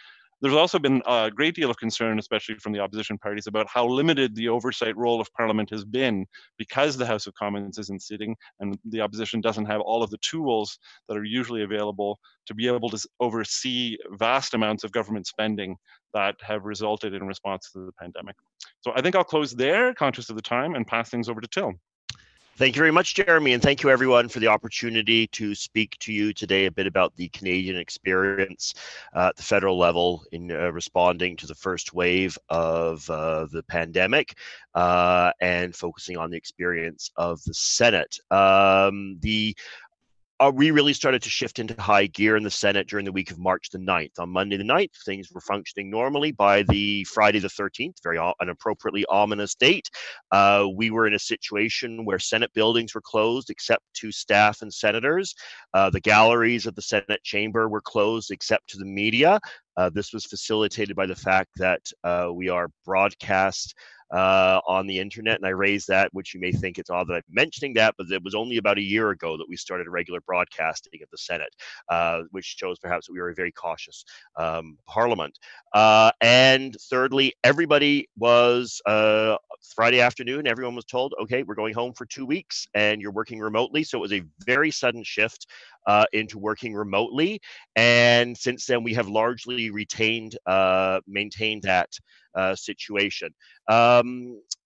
Speaker 10: There's also been a great deal of concern, especially from the opposition parties, about how limited the oversight role of Parliament has been because the House of Commons isn't sitting and the opposition doesn't have all of the tools that are usually available to be able to oversee vast amounts of government spending that have resulted in response to the pandemic. So I think I'll close there, conscious of the time, and pass things over to Till.
Speaker 11: Thank you very much, Jeremy, and thank you everyone for the opportunity to speak to you today a bit about the Canadian experience at the federal level in responding to the first wave of the pandemic and focusing on the experience of the Senate. we really started to shift into high gear in the Senate during the week of March the 9th. On Monday the 9th, things were functioning normally. By the Friday the 13th, an appropriately ominous date, we were in a situation where Senate buildings were closed except to staff and senators. The galleries of the Senate chamber were closed except to the media. This was facilitated by the fact that we are broadcast on the internet, and I raise that, which you may think it's odd that I'm mentioning that, but it was only about a year ago that we started regular broadcasting of the Senate, which shows perhaps that we were a very cautious parliament. And thirdly, everybody was Friday afternoon, everyone was told, okay, we're going home for 2 weeks and you're working remotely. So it was a very sudden shift into working remotely. And since then, we have largely maintained that situation.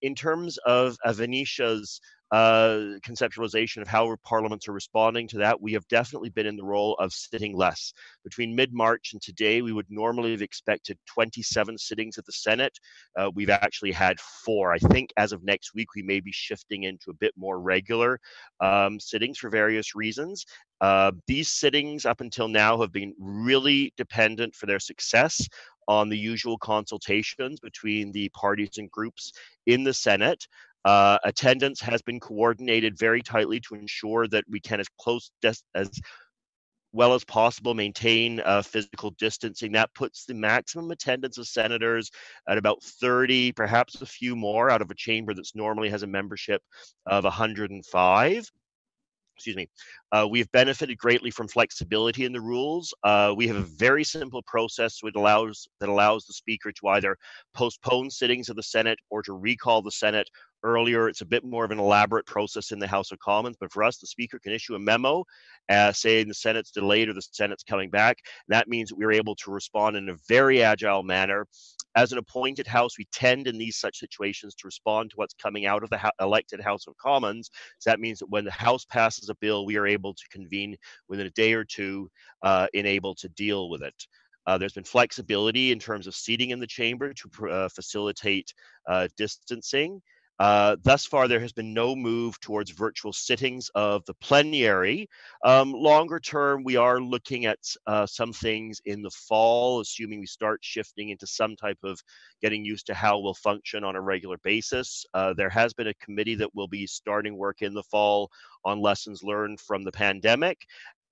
Speaker 11: In terms of Venetia's conceptualization of how parliaments are responding to that, we have definitely been in the role of sitting less. Between mid-March and today, we would normally have expected 27 sittings at the Senate. We've actually had 4. I think as of next week, we may be shifting into a bit more regular sittings for various reasons. These sittings up until now have been really dependent for their success on the usual consultations between the parties and groups in the Senate. Attendance has been coordinated very tightly to ensure that we can, as well as possible, maintain physical distancing. That puts the maximum attendance of senators at about 30, perhaps a few more, out of a chamber that's normally has a membership of 105. Excuse me. We've benefited greatly from flexibility in the rules. We have a very simple process that allows the speaker to either postpone sittings of the Senate or to recall the Senate earlier. It's a bit more of an elaborate process in the House of Commons, but for us, the speaker can issue a memo saying the Senate's delayed or the Senate's coming back. That means that we're able to respond in a very agile manner. As an appointed House, we tend in these such situations to respond to what's coming out of the elected House of Commons. So that means that when the House passes a bill, we are able to convene within a day or two and able to deal with it. There's been flexibility in terms of seating in the chamber to facilitate distancing. Thus far, there has been no move towards virtual sittings of the plenary. Longer term, we are looking at some things in the fall, assuming we start shifting into some type of getting used to how we'll function on a regular basis. There has been a committee that will be starting work in the fall on lessons learned from the pandemic,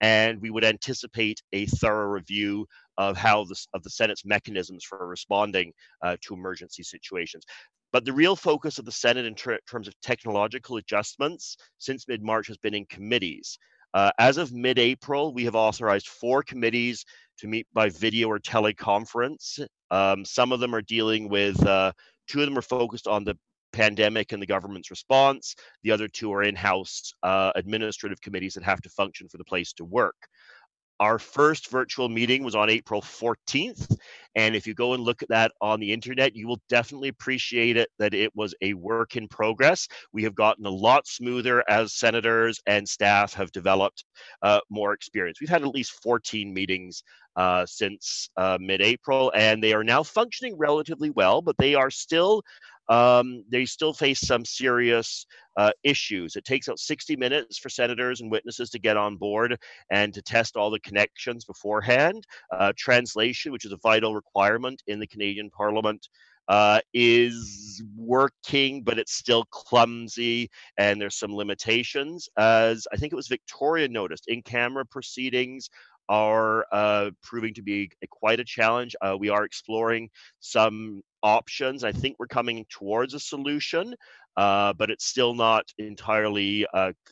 Speaker 11: and we would anticipate a thorough review of the Senate's mechanisms for responding to emergency situations. But the real focus of the Senate in terms of technological adjustments since mid-March has been in committees. As of mid-April, we have authorized 4 committees to meet by video or teleconference. Some of them are dealing with, 2 of them are focused on the pandemic and the government's response. The other 2 are in-house administrative committees that have to function for the place to work. Our first virtual meeting was on April 14th. And if you go and look at that on the internet, you will definitely appreciate it that it was a work in progress. We have gotten a lot smoother as senators and staff have developed more experience. We've had at least 14 meetings since mid-April, and they are now functioning relatively well, but they are still they still face some serious issues. It takes about 60 minutes for senators and witnesses to get on board and to test all the connections beforehand. Translation, which is a vital requirement in the Canadian Parliament, is working, but it's still clumsy and there's some limitations. As I think it was Victoria noticed, in-camera proceedings are proving to be quite a challenge. We are exploring some options. I think we're coming towards a solution, but it's still not entirely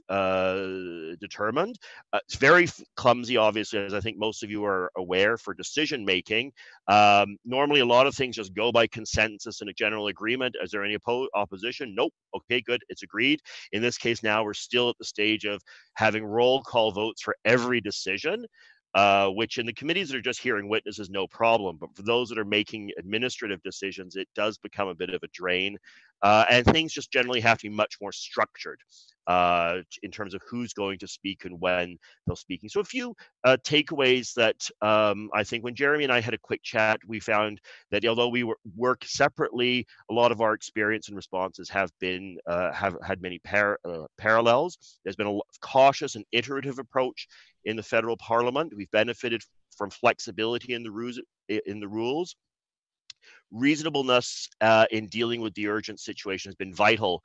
Speaker 11: determined. It's very clumsy, obviously, as I think most of you are aware, for decision making. Normally, a lot of things just go by consensus and a general agreement. Is there any opposition? Nope. Okay, good. It's agreed. In this case, now we're still at the stage of having roll call votes for every decision. which in the committees that are just hearing witnesses, no problem. But for those that are making administrative decisions, it does become a bit of a drain. And things just generally have to be much more structured in terms of who's going to speak and when they're speaking. So a few takeaways that I think when Jeremy and I had a quick chat, we found that although we work separately, a lot of our experience and responses have been have had many parallels. There's been a cautious and iterative approach in the federal parliament. We've benefited from flexibility in the rules. Reasonableness in dealing with the urgent situation has been vital.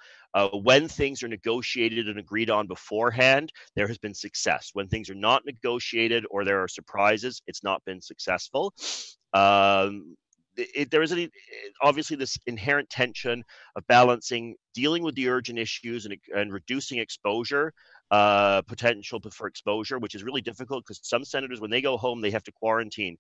Speaker 11: When things are negotiated and agreed on beforehand, there has been success. When things are not negotiated or there are surprises, it's not been successful. There is obviously this inherent tension of balancing dealing with the urgent issues and reducing exposure, potential for exposure, which is really difficult because some senators, when they go home, they have to quarantine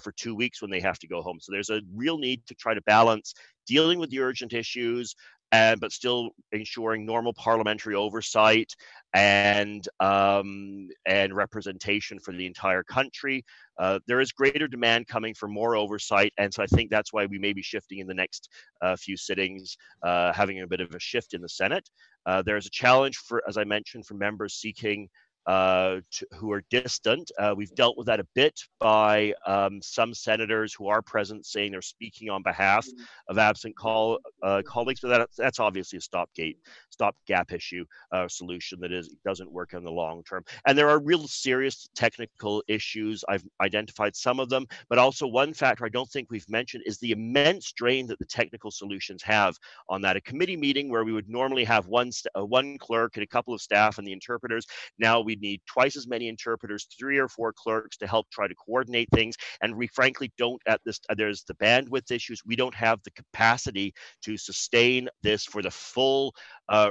Speaker 11: for 2 weeks when they have to go home. So there's a real need to try to balance dealing with the urgent issues but still ensuring normal parliamentary oversight and representation for the entire country. There is greater demand coming for more oversight, and so I think that's why we may be shifting in the next few sittings, having a bit of a shift in the Senate. There's a challenge for, as I mentioned, for members seeking who are distant. We've dealt with that a bit by some senators who are present saying they're speaking on behalf of absent colleagues, but that's obviously a stopgap issue solution that doesn't work in the long term. And there are real serious technical issues. I've identified some of them, but also one factor I don't think we've mentioned is the immense drain that the technical solutions have on that. A committee meeting where we would normally have one clerk and a couple of staff and the interpreters, now we need twice as many interpreters, 3 or 4 clerks to help try to coordinate things. And we frankly don't there's the bandwidth issues. We don't have the capacity to sustain this for the full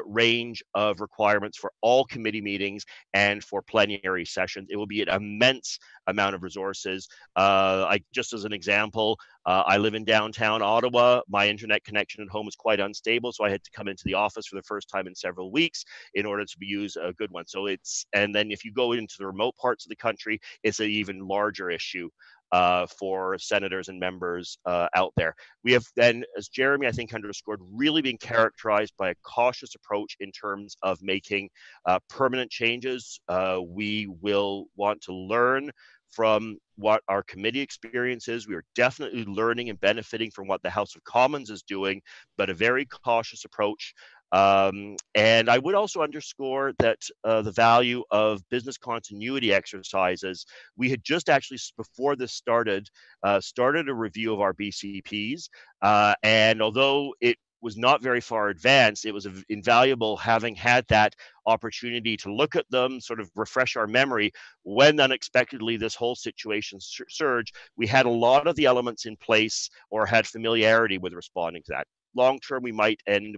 Speaker 11: range of requirements for all committee meetings and for plenary sessions. It will be an immense amount of resources. Just as an example, I live in downtown Ottawa. My internet connection at home is quite unstable, so I had to come into the office for the first time in several weeks in order to use a good one. So and then if you go into the remote parts of the country, it's an even larger issue for senators and members out there. We have then, as Jeremy I think underscored, really been characterized by a cautious approach in terms of making permanent changes. We will want to learn from what our committee experience is. We are definitely learning and benefiting from what the House of Commons is doing, but a very cautious approach. And I would also underscore that the value of business continuity exercises. We had just actually, before this started a review of our BCPs. And although it was not very far advanced, it was invaluable having had that opportunity to look at them, sort of refresh our memory when unexpectedly this whole situation surged. We had a lot of the elements in place or had familiarity with responding to that. Long term, we might end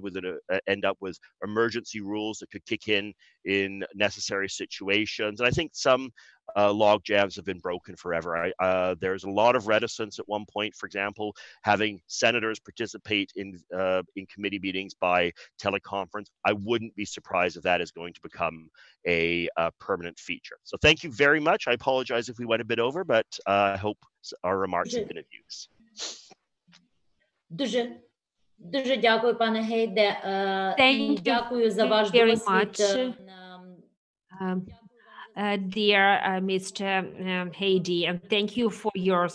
Speaker 11: up with emergency rules that could kick in necessary situations. And I think some log jams have been broken forever. There's a lot of reticence at one point, for example, having senators participate in committee meetings by teleconference. I wouldn't be surprised if that is going to become a permanent feature. So thank you very much. I apologize if we went a bit over, but I hope our remarks have been of use.
Speaker 12: Дуже дякую, пане Гейде. І дякую за ваш досвід.
Speaker 5: Dear Mr. Heidi, and thank you for your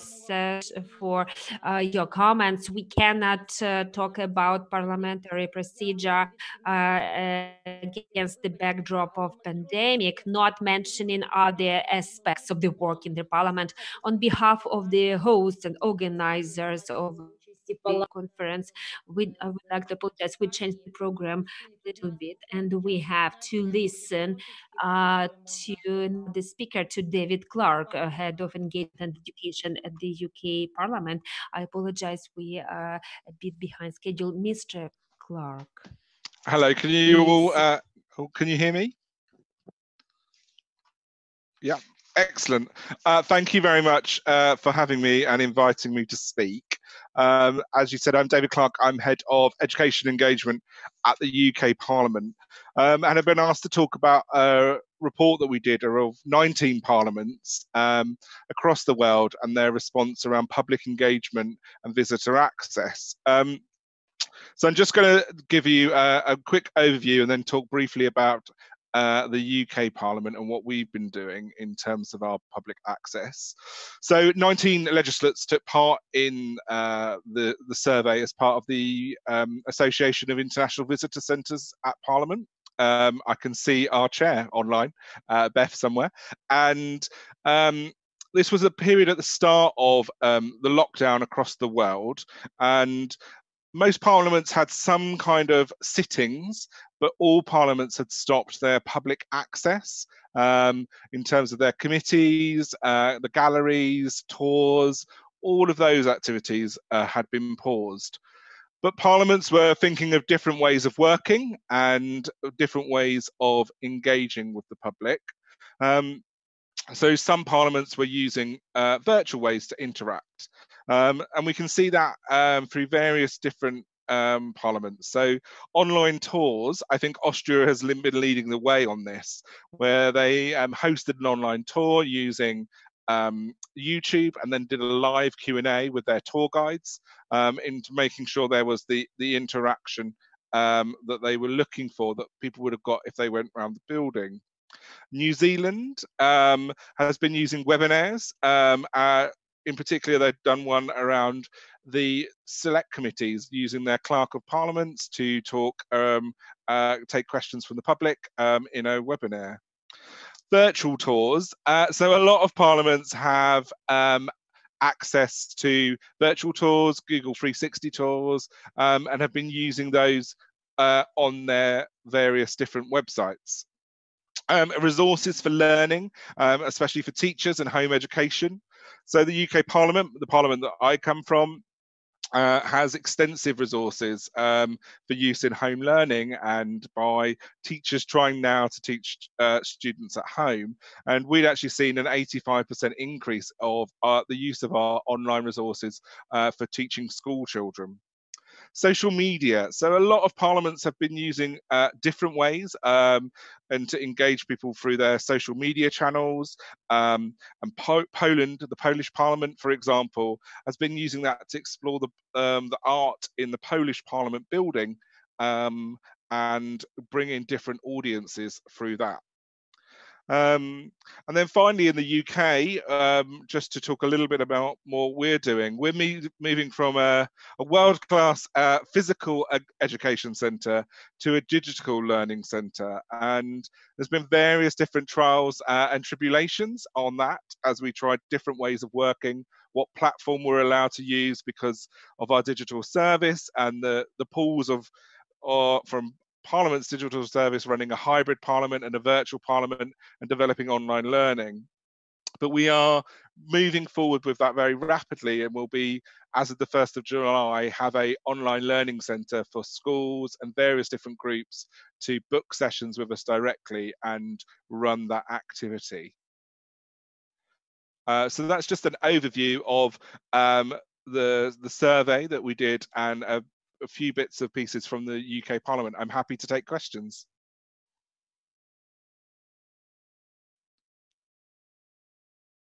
Speaker 5: comments. We cannot talk about parliamentary procedure against the backdrop of pandemic, not mentioning other aspects of the work in the parliament. On behalf of the hosts and organizers of the conference, I would like to apologize. We changed the program a little bit, and we have to listen to the speaker, to David Clark, Head of Engagement and Education at the UK Parliament. I apologize, we are a bit behind schedule. Mr. Clark.
Speaker 13: Hello, can you all, can you hear me? Yeah, excellent. Thank you very much for having me and inviting me to speak. As you said, I'm David Clark. I'm Head of Education Engagement at the UK Parliament. And I've been asked to talk about a report that we did of 19 parliaments across the world and their response around public engagement and visitor access. So I'm just going to give you a quick overview and then talk briefly about the UK Parliament and what we've been doing in terms of our public access. So 19 legislates took part in the survey as part of the Association of International Visitor Centres at Parliament. I can see our chair online, Beth somewhere. And this was a period at the start of the lockdown across the world. And most parliaments had some kind of sittings, but all parliaments had stopped their public access in terms of their committees, the galleries, tours, all of those activities had been paused. But parliaments were thinking of different ways of working and different ways of engaging with the public. So some parliaments were using virtual ways to interact. And we can see that through various different parliaments. So online tours, I think Austria has been leading the way on this, where they hosted an online tour using YouTube and then did a live Q&A with their tour guides into making sure there was the interaction that they were looking for, that people would have got if they went around the building. New Zealand has been using webinars. In particular, they've done one around the select committees using their Clerk of Parliaments to talk, take questions from the public in a webinar. Virtual tours. So a lot of parliaments have access to virtual tours, Google 360 tours, and have been using those on their various different websites. Resources for learning, especially for teachers and home education. So the UK Parliament, the Parliament that I come from, has extensive resources for use in home learning and by teachers trying now to teach students at home. And we'd actually seen an 85% increase of the use of our online resources for teaching school children. Social media. So a lot of parliaments have been using different ways and to engage people through their social media channels. And Poland, the Polish Parliament, for example, has been using that to explore the art in the Polish Parliament building and bring in different audiences through that. And then finally in the UK, just to talk a little bit about what we're doing, we're moving from a world-class physical education centre to a digital learning centre. And there's been various different trials and tribulations on that as we tried different ways of working, what platform we're allowed to use because of our digital service and the pools of from Parliament's digital service running a hybrid parliament and a virtual parliament and developing online learning. But we are moving forward with that very rapidly and will be, as of the 1st of July, have a online learning centre for schools and various different groups to book sessions with us directly and run that activity. So that's just an overview of the survey that we did and a few bits of pieces from the UK Parliament. I'm happy to take questions.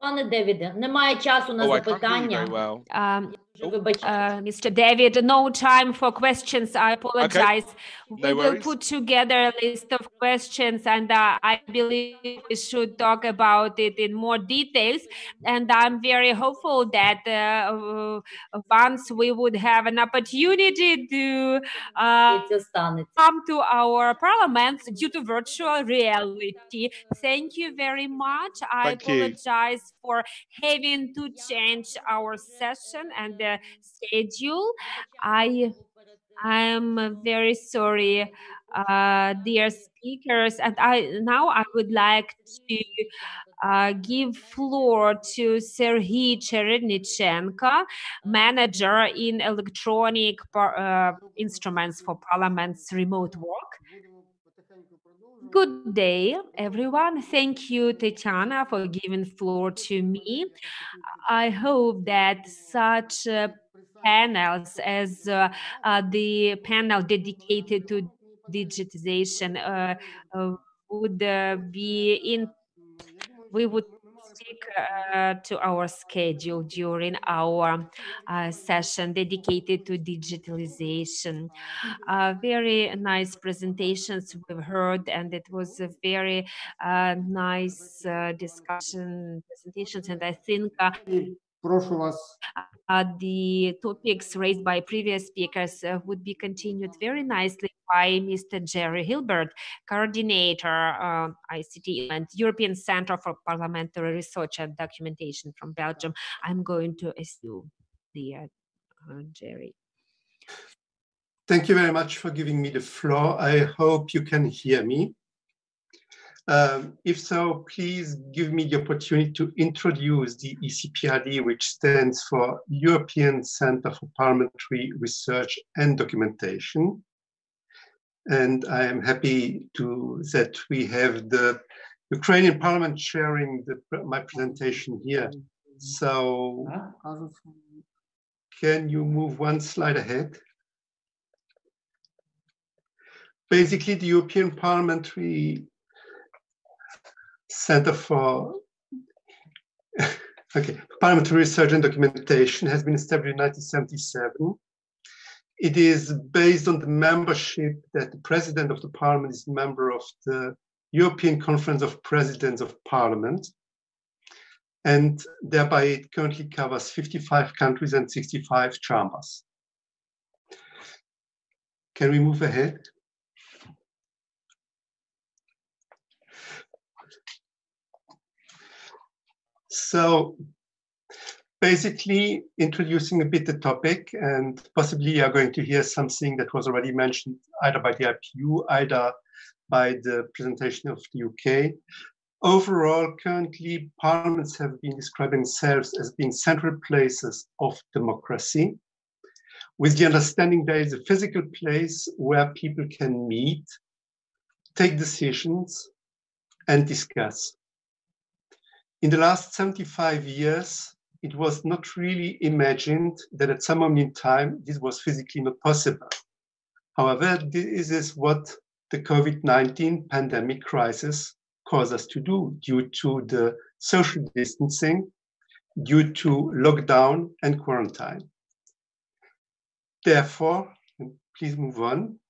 Speaker 12: Пане Девіде, немає часу на запитання.
Speaker 5: Mr. David, no time for questions. I apologize.
Speaker 13: Okay.
Speaker 5: We will put together a list of questions and I believe we should talk about it in more details. And I'm very hopeful that once we would have an opportunity to come to our parliaments due to virtual reality. Thank you very much. I apologize for having to change our session and the schedule. I am very sorry, dear speakers, and now I would like to give floor to Serhiy Cherednichenko, manager in electronic instruments for Parliament's remote work. Good day, everyone. Thank you, Tatiana, for giving floor to me. I hope that such panels as the panel dedicated to digitization would be in. We would stick to our schedule during our session dedicated to digitalization. Very nice presentations we've heard, and it was a very nice discussion presentations. And I think the topics raised by previous speakers would be continued very nicely by Mr. Jerry Hilbert, coordinator ICT and European Center for Parliamentary Research and Documentation from Belgium. I'm going to assume the Jerry.
Speaker 14: Thank you very much for giving me the floor. I hope you can hear me. If so, please give me the opportunity to introduce the ECPRD, which stands for European Center for Parliamentary Research and Documentation. And I am happy that we have the Ukrainian Parliament sharing my presentation here. So can you move one slide ahead? Basically, the European Parliamentary Center for Parliamentary Research and Documentation has been established in 1977. It is based on the membership that the President of the Parliament is a member of the European Conference of Presidents of Parliament. And thereby it currently covers 55 countries and 65 chambers. Can we move ahead? So basically introducing a bit the topic, and possibly you are going to hear something that was already mentioned either by the IPU, either by the presentation of the UK. Overall, currently parliaments have been describing themselves as being central places of democracy, with the understanding there is a physical place where people can meet, take decisions, and discuss. In the last 75 years, it was not really imagined that at some moment in time, this was physically not possible. However, this is what the COVID-19 pandemic crisis caused us to do due to the social distancing, due to lockdown and quarantine. Therefore, please move on.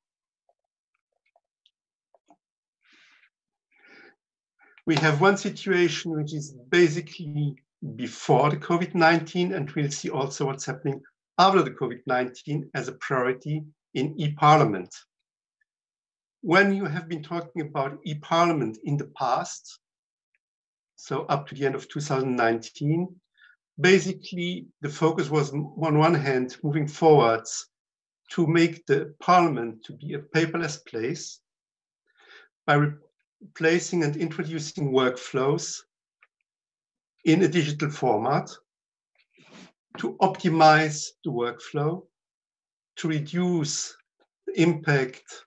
Speaker 14: We have one situation which is basically before the COVID-19, and we'll see also what's happening after the COVID-19 as a priority in e-Parliament. When you have been talking about e-Parliament in the past, so up to the end of 2019, basically the focus was on one hand moving forwards to make the Parliament to be a paperless place by replacing and introducing workflows in a digital format, to optimize the workflow, to reduce the impact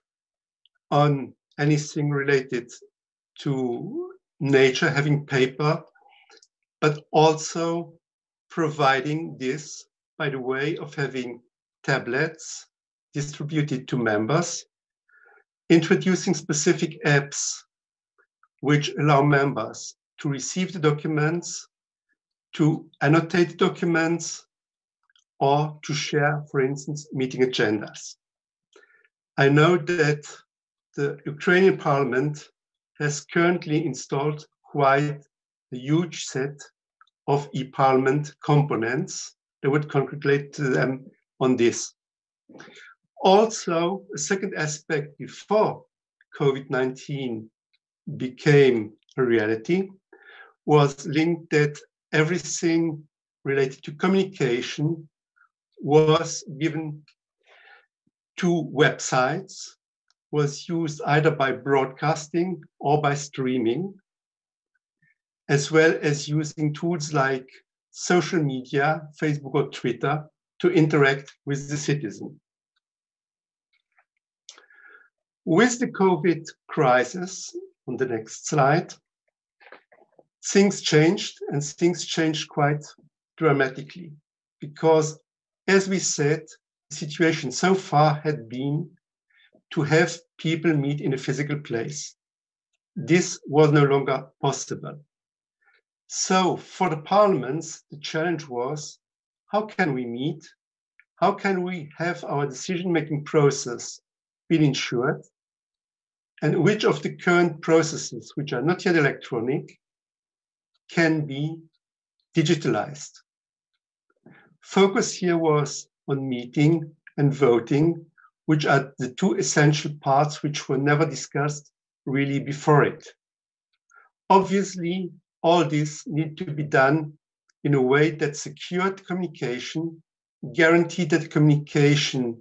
Speaker 14: on anything related to nature, having paper, but also providing this by the way of having tablets distributed to members, introducing specific apps which allow members to receive the documents, to annotate documents, or to share, for instance, meeting agendas. I know that the Ukrainian Parliament has currently installed quite a huge set of e-Parliament components that would congregate to them on this. Also, a second aspect before COVID-19 became a reality was linked that everything related to communication was given to websites, was used either by broadcasting or by streaming, as well as using tools like social media, Facebook or Twitter, to interact with the citizen. With the COVID crisis, on the next slide, things changed, and things changed quite dramatically, because As we said, the situation so far had been to have people meet in a physical place. This was no longer possible. So for the parliaments, the challenge was, how can we meet? How can we have our decision-making process be ensured? And which of the current processes, which are not yet electronic, can be digitalized? Focus here was on meeting and voting, which are the two essential parts which were never discussed really before it. Obviously, all this need to be done in a way that secured communication, guaranteed that communication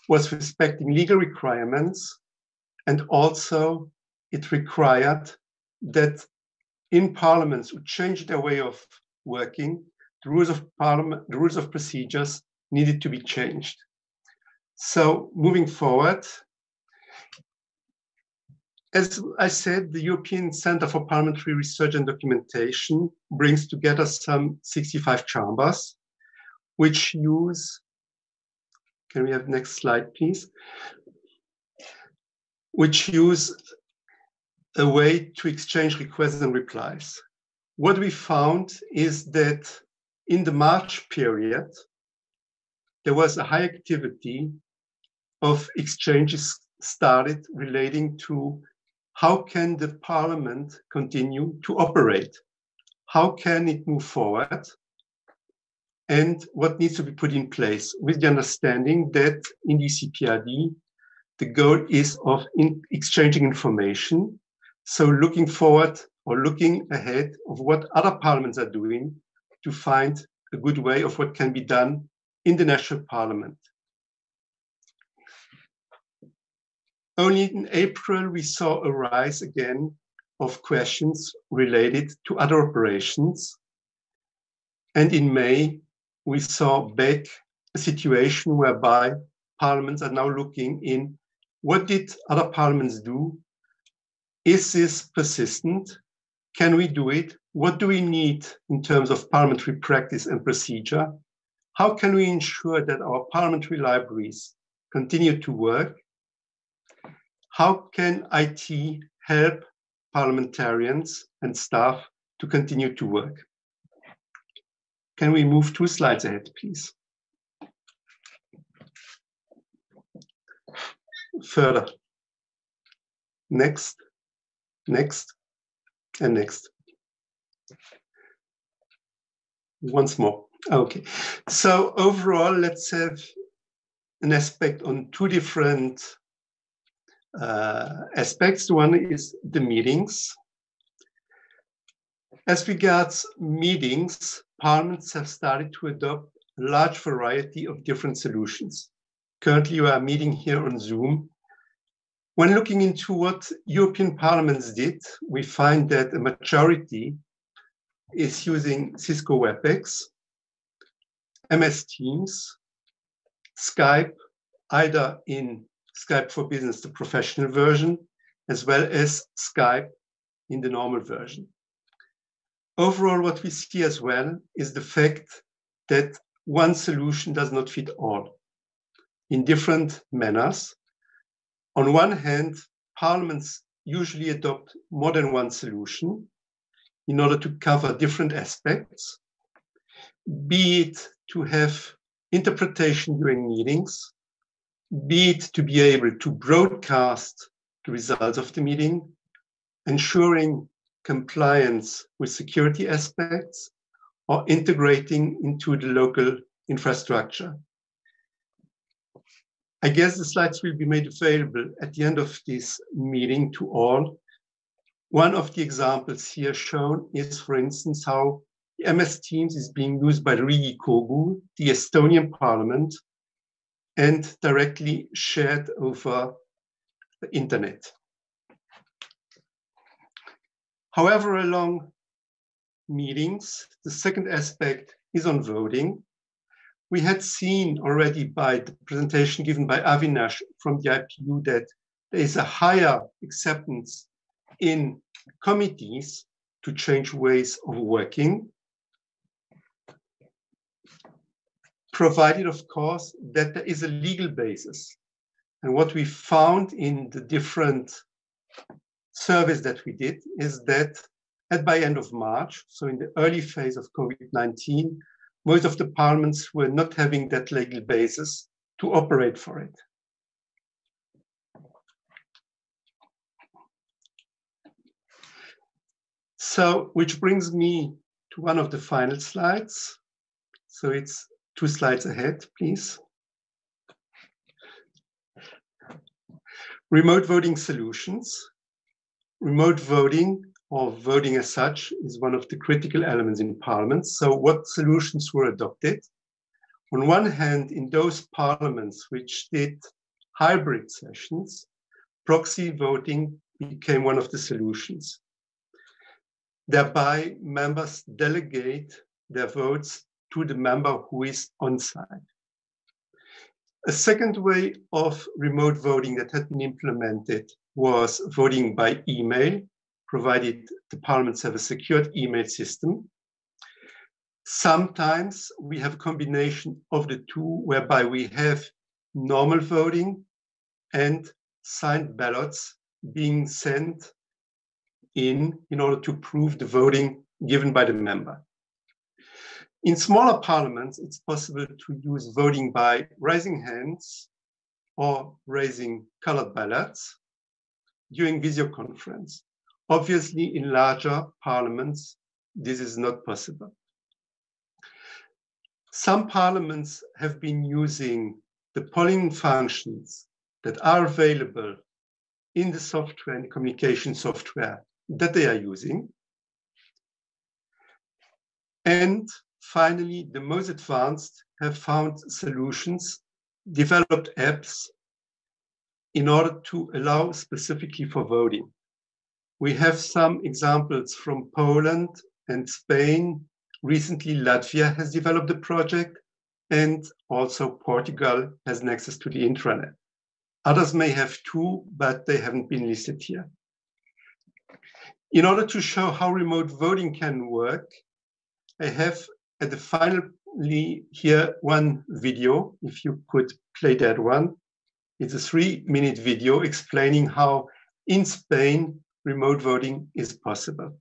Speaker 14: was respecting legal requirements, and also it required that in parliaments who changed their way of working, the rules of parliament, the rules of procedures needed to be changed. So moving forward, as I said, the European Centre for Parliamentary Research and Documentation brings together some 65 chambers, which use, can we have next slide, please? Which use a way to exchange requests and replies. What we found is that in the March period, there was a high activity of exchanges started relating to how can the parliament continue to operate? How can it move forward? And what needs to be put in place with the understanding that in the CPRD, the goal is of exchanging information. So looking forward or looking ahead of what other parliaments are doing to find a good way of what can be done in the national parliament. Only in April, we saw a rise again of questions related to other operations. And in May, we saw back a situation whereby parliaments are now looking in what did other parliaments do? Is this persistent? Can we do it? What do we need in terms of parliamentary practice and procedure? How can we ensure that our parliamentary libraries continue to work? How can IT help parliamentarians and staff to continue to work? Can we move 2 slides ahead, please? Further. Next, next, and next. Once more. Okay. So overall, let's have an aspect on 2 different aspects. One is the meetings. As regards meetings, parliaments have started to adopt a large variety of different solutions. Currently, we are meeting here on Zoom. When looking into what European parliaments did, we find that a majority is using Cisco WebEx, MS Teams, Skype, either in Skype for Business, the professional version, as well as Skype in the normal version. Overall, what we see as well is the fact that one solution does not fit all in different manners. On one hand, parliaments usually adopt more than one solution in order to cover different aspects, be it to have interpretation during meetings, be it to be able to broadcast the results of the meeting, ensuring compliance with security aspects, or integrating into the local infrastructure. I guess the slides will be made available at the end of this meeting to all. One of the examples here shown is, for instance, how the MS Teams is being used by the Riigikogu, the Estonian parliament, and directly shared over the internet. However, along meetings, the second aspect is on voting. We had seen already by the presentation given by Avinash from the IPU that there is a higher acceptance in committees to change ways of working. provided, of course, that there is a legal basis. And what we found in the different surveys that we did is that by end of March, so in the early phase of COVID-19, most of the parliaments were not having that legal basis to operate for it. So, which brings me to one of the final slides. So it's 2 slides ahead, please. Remote voting solutions. Remote voting, or voting as such, is one of the critical elements in Parliament. So what solutions were adopted? On one hand, in those parliaments which did hybrid sessions, proxy voting became one of the solutions. Thereby, members delegate their votes to the member who is on site. A second way of remote voting that had been implemented was voting by email, provided the parliaments have a secured email system. Sometimes we have a combination of the two, whereby we have normal voting and signed ballots being sent in order to prove the voting given by the member. In smaller parliaments, it's possible to use voting by raising hands or raising colored ballots during video conference. Obviously, in larger parliaments, this is not possible. Some parliaments have been using the polling functions that are available in the software and communication software that they are using. And finally, the most advanced have found solutions, developed apps in order to allow specifically for voting. We have some examples from Poland and Spain. Recently, Latvia has developed a project, and also Portugal has an access to the intranet. Others may have too, but they haven't been listed here. In order to show how remote voting can work, I have at the finally here one video, if you could play that one. It's a 3-minute video explaining how in Spain remote voting is possible.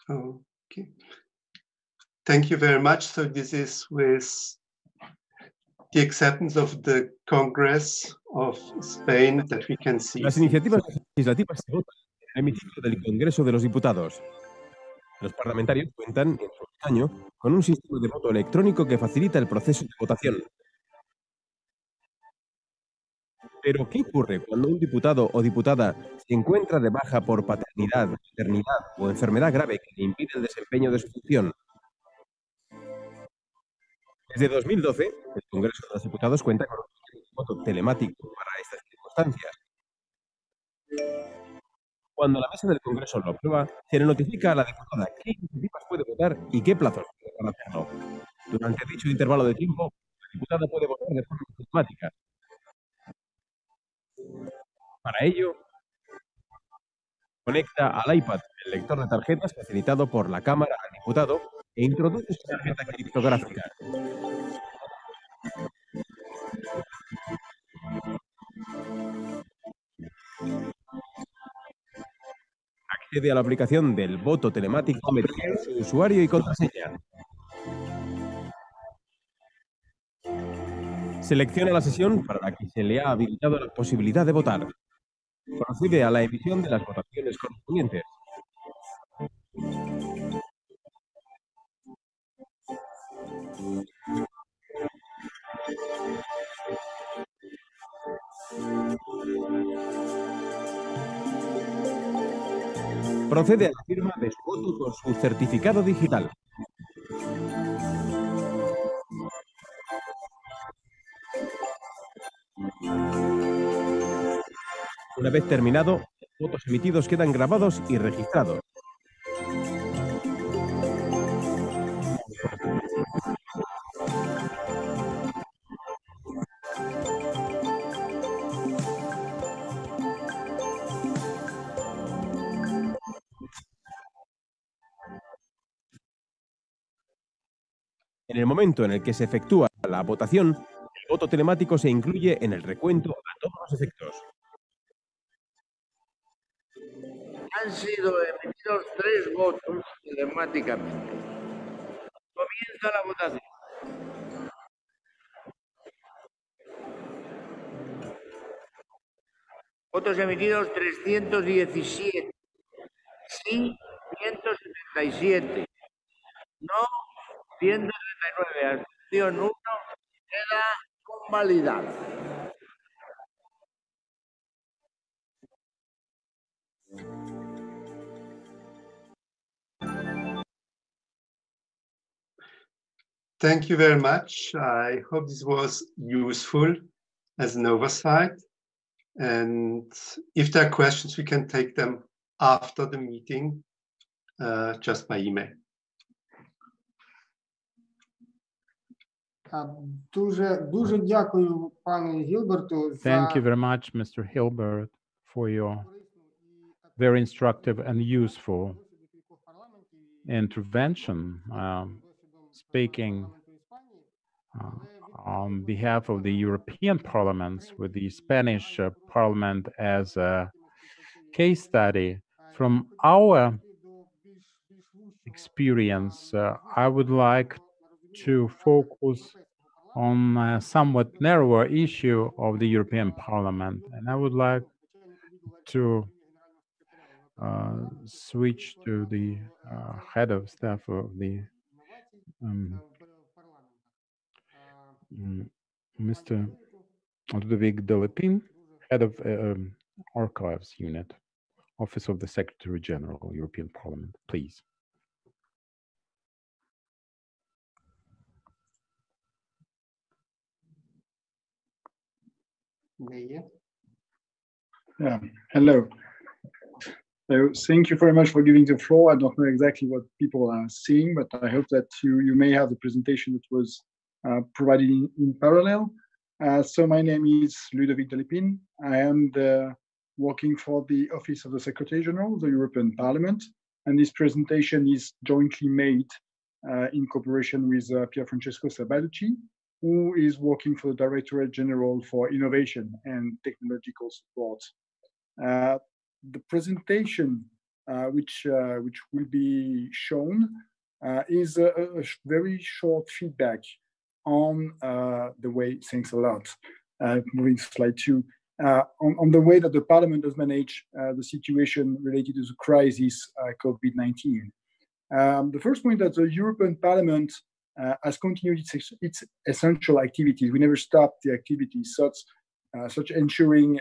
Speaker 14: Okay. Thank you very much. So this is with the acceptance of the Congress of Spain that we can see.
Speaker 15: Las iniciativas legislativas se votan en el hemiciclo del Congreso de los Diputados. Los parlamentarios cuentan en su escaño con un sistema de voto electrónico que facilita el proceso de votación. Pero, ¿qué ocurre cuando un diputado o diputada se encuentra de baja por paternidad, maternidad o enfermedad grave que le impide el desempeño de su función? Desde 2012, el Congreso de los Diputados cuenta con un voto telemático para estas circunstancias. Cuando la mesa del Congreso lo aprueba, se le notifica a la diputada qué iniciativas puede votar y qué plazos tiene para hacerlo. Durante dicho intervalo de tiempo, la diputada puede votar de forma automática. Para ello, conecta al iPad el lector de tarjetas facilitado por la cámara al diputado e introduce su tarjeta criptográfica. Accede a la aplicación del voto telemático metiendo su usuario y contraseña. Selecciona la sesión para la que se le ha habilitado la posibilidad de votar. Procede a la emisión de las votaciones correspondientes. Procede a la firma de su voto con su certificado digital. Una vez terminado, los votos emitidos quedan grabados y registrados. En el momento en el que se efectúa la votación, el voto telemático se incluye en el recuento a todos los efectos.
Speaker 16: Han sido emitidos 3 votos telemáticamente. Comienza la votación. Votos emitidos 317. Sí, 177. No, 139. Abstención 1. Queda convalidada.
Speaker 14: Thank you very much. I hope this was useful as an oversight. And if there are questions, we can take them after the meeting, just by email.
Speaker 17: Дуже дякую пану Гілберту за
Speaker 1: Thank you very much, Mr. Hilbert, for your very instructive and useful intervention, speaking on behalf of the European parliaments with the Spanish parliament as a case study. From our experience, I would like to focus on a somewhat narrower issue of the European Parliament, and I would like to switch to the head of staff of the Mr. Ludovic Delepin, head of Archives Unit, Office of the Secretary General, European Parliament, please.
Speaker 18: Yeah, hello. So thank you very much for giving the floor. I don't know exactly what people are seeing, but I hope that you may have the presentation that was provided in parallel. So my name is Ludovic Delepin. I am working for the Office of the Secretary General of the European Parliament, and this presentation is jointly made in cooperation with Pier Francesco Sabaducci, who is working for the Directorate General for Innovation and Technological Support. The presentation which will be shown is a very short feedback on the way, thanks a lot, moving to slide 2, on the way that the Parliament has managed the situation related to the crisis COVID-19. The first point that the European Parliament has continued its essential activities. We never stopped the activities, such ensuring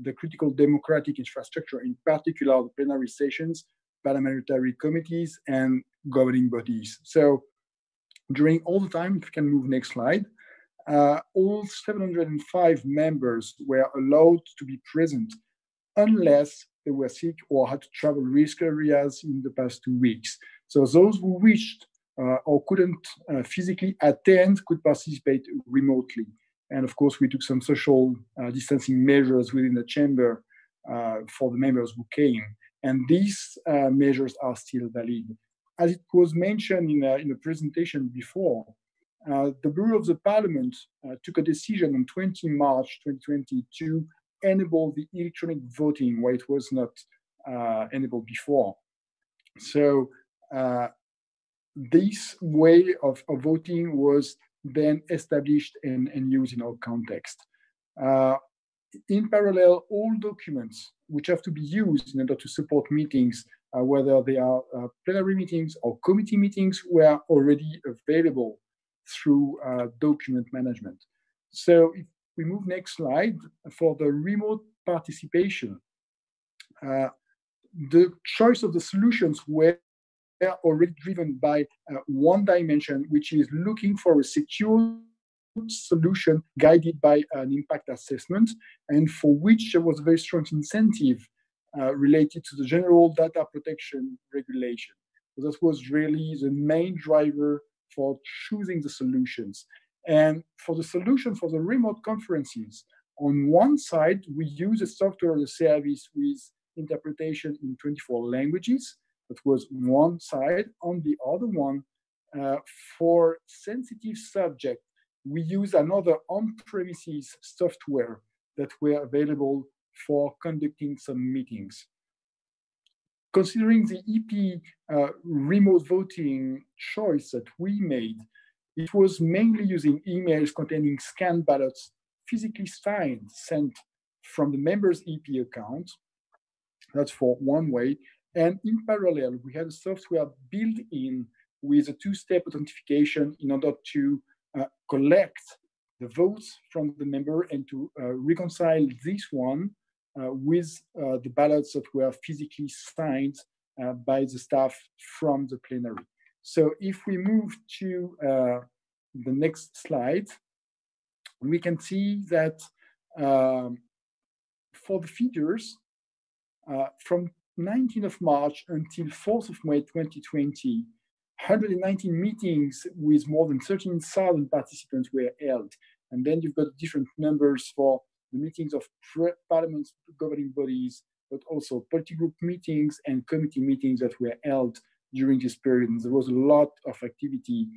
Speaker 18: the critical democratic infrastructure, in particular the plenary sessions, parliamentary committees, and governing bodies. So during all the time, if you can move next slide, all 705 members were allowed to be present unless they were sick or had to travel risk areas in the past 2 weeks. So those who wished or couldn't physically attend could participate remotely. And of course, we took some social distancing measures within the chamber for the members who came. And these measures are still valid. As it was mentioned in the presentation before, the Bureau of the Parliament took a decision on 20 March 2020 to enable the electronic voting where it was not enabled before. So this way of voting was then established and used in our context. In parallel, all documents which have to be used in order to support meetings, whether they are plenary meetings or committee meetings, were already available through document management. So if we move next slide, for the remote participation, the choice of the solutions were already driven by one dimension, which is looking for a secure solution guided by an impact assessment, and for which there was a very strong incentive related to the general data protection regulation. So that was really the main driver for choosing the solutions. And for the solution for the remote conferences, on one side, we use a software as a service with interpretation in 24 languages. That was one side. On the other one, For sensitive subject, we use another on-premises software that were available for conducting some meetings. Considering the EP remote voting choice that we made, it was mainly using emails containing scanned ballots physically signed, sent from the member's EP account. That's for one way. And in parallel, we had a software built in with a two-step authentication in order to collect the votes from the member and to reconcile this one with the ballots that were physically signed by the staff from the plenary. So if we move to the next slide, we can see that for the figures, from 19th of March until 4th of May 2020, 119 meetings with more than 13,000 participants were held. And then you've got different numbers for the meetings of parliaments, governing bodies, but also political group meetings and committee meetings that were held during this period. And there was a lot of activity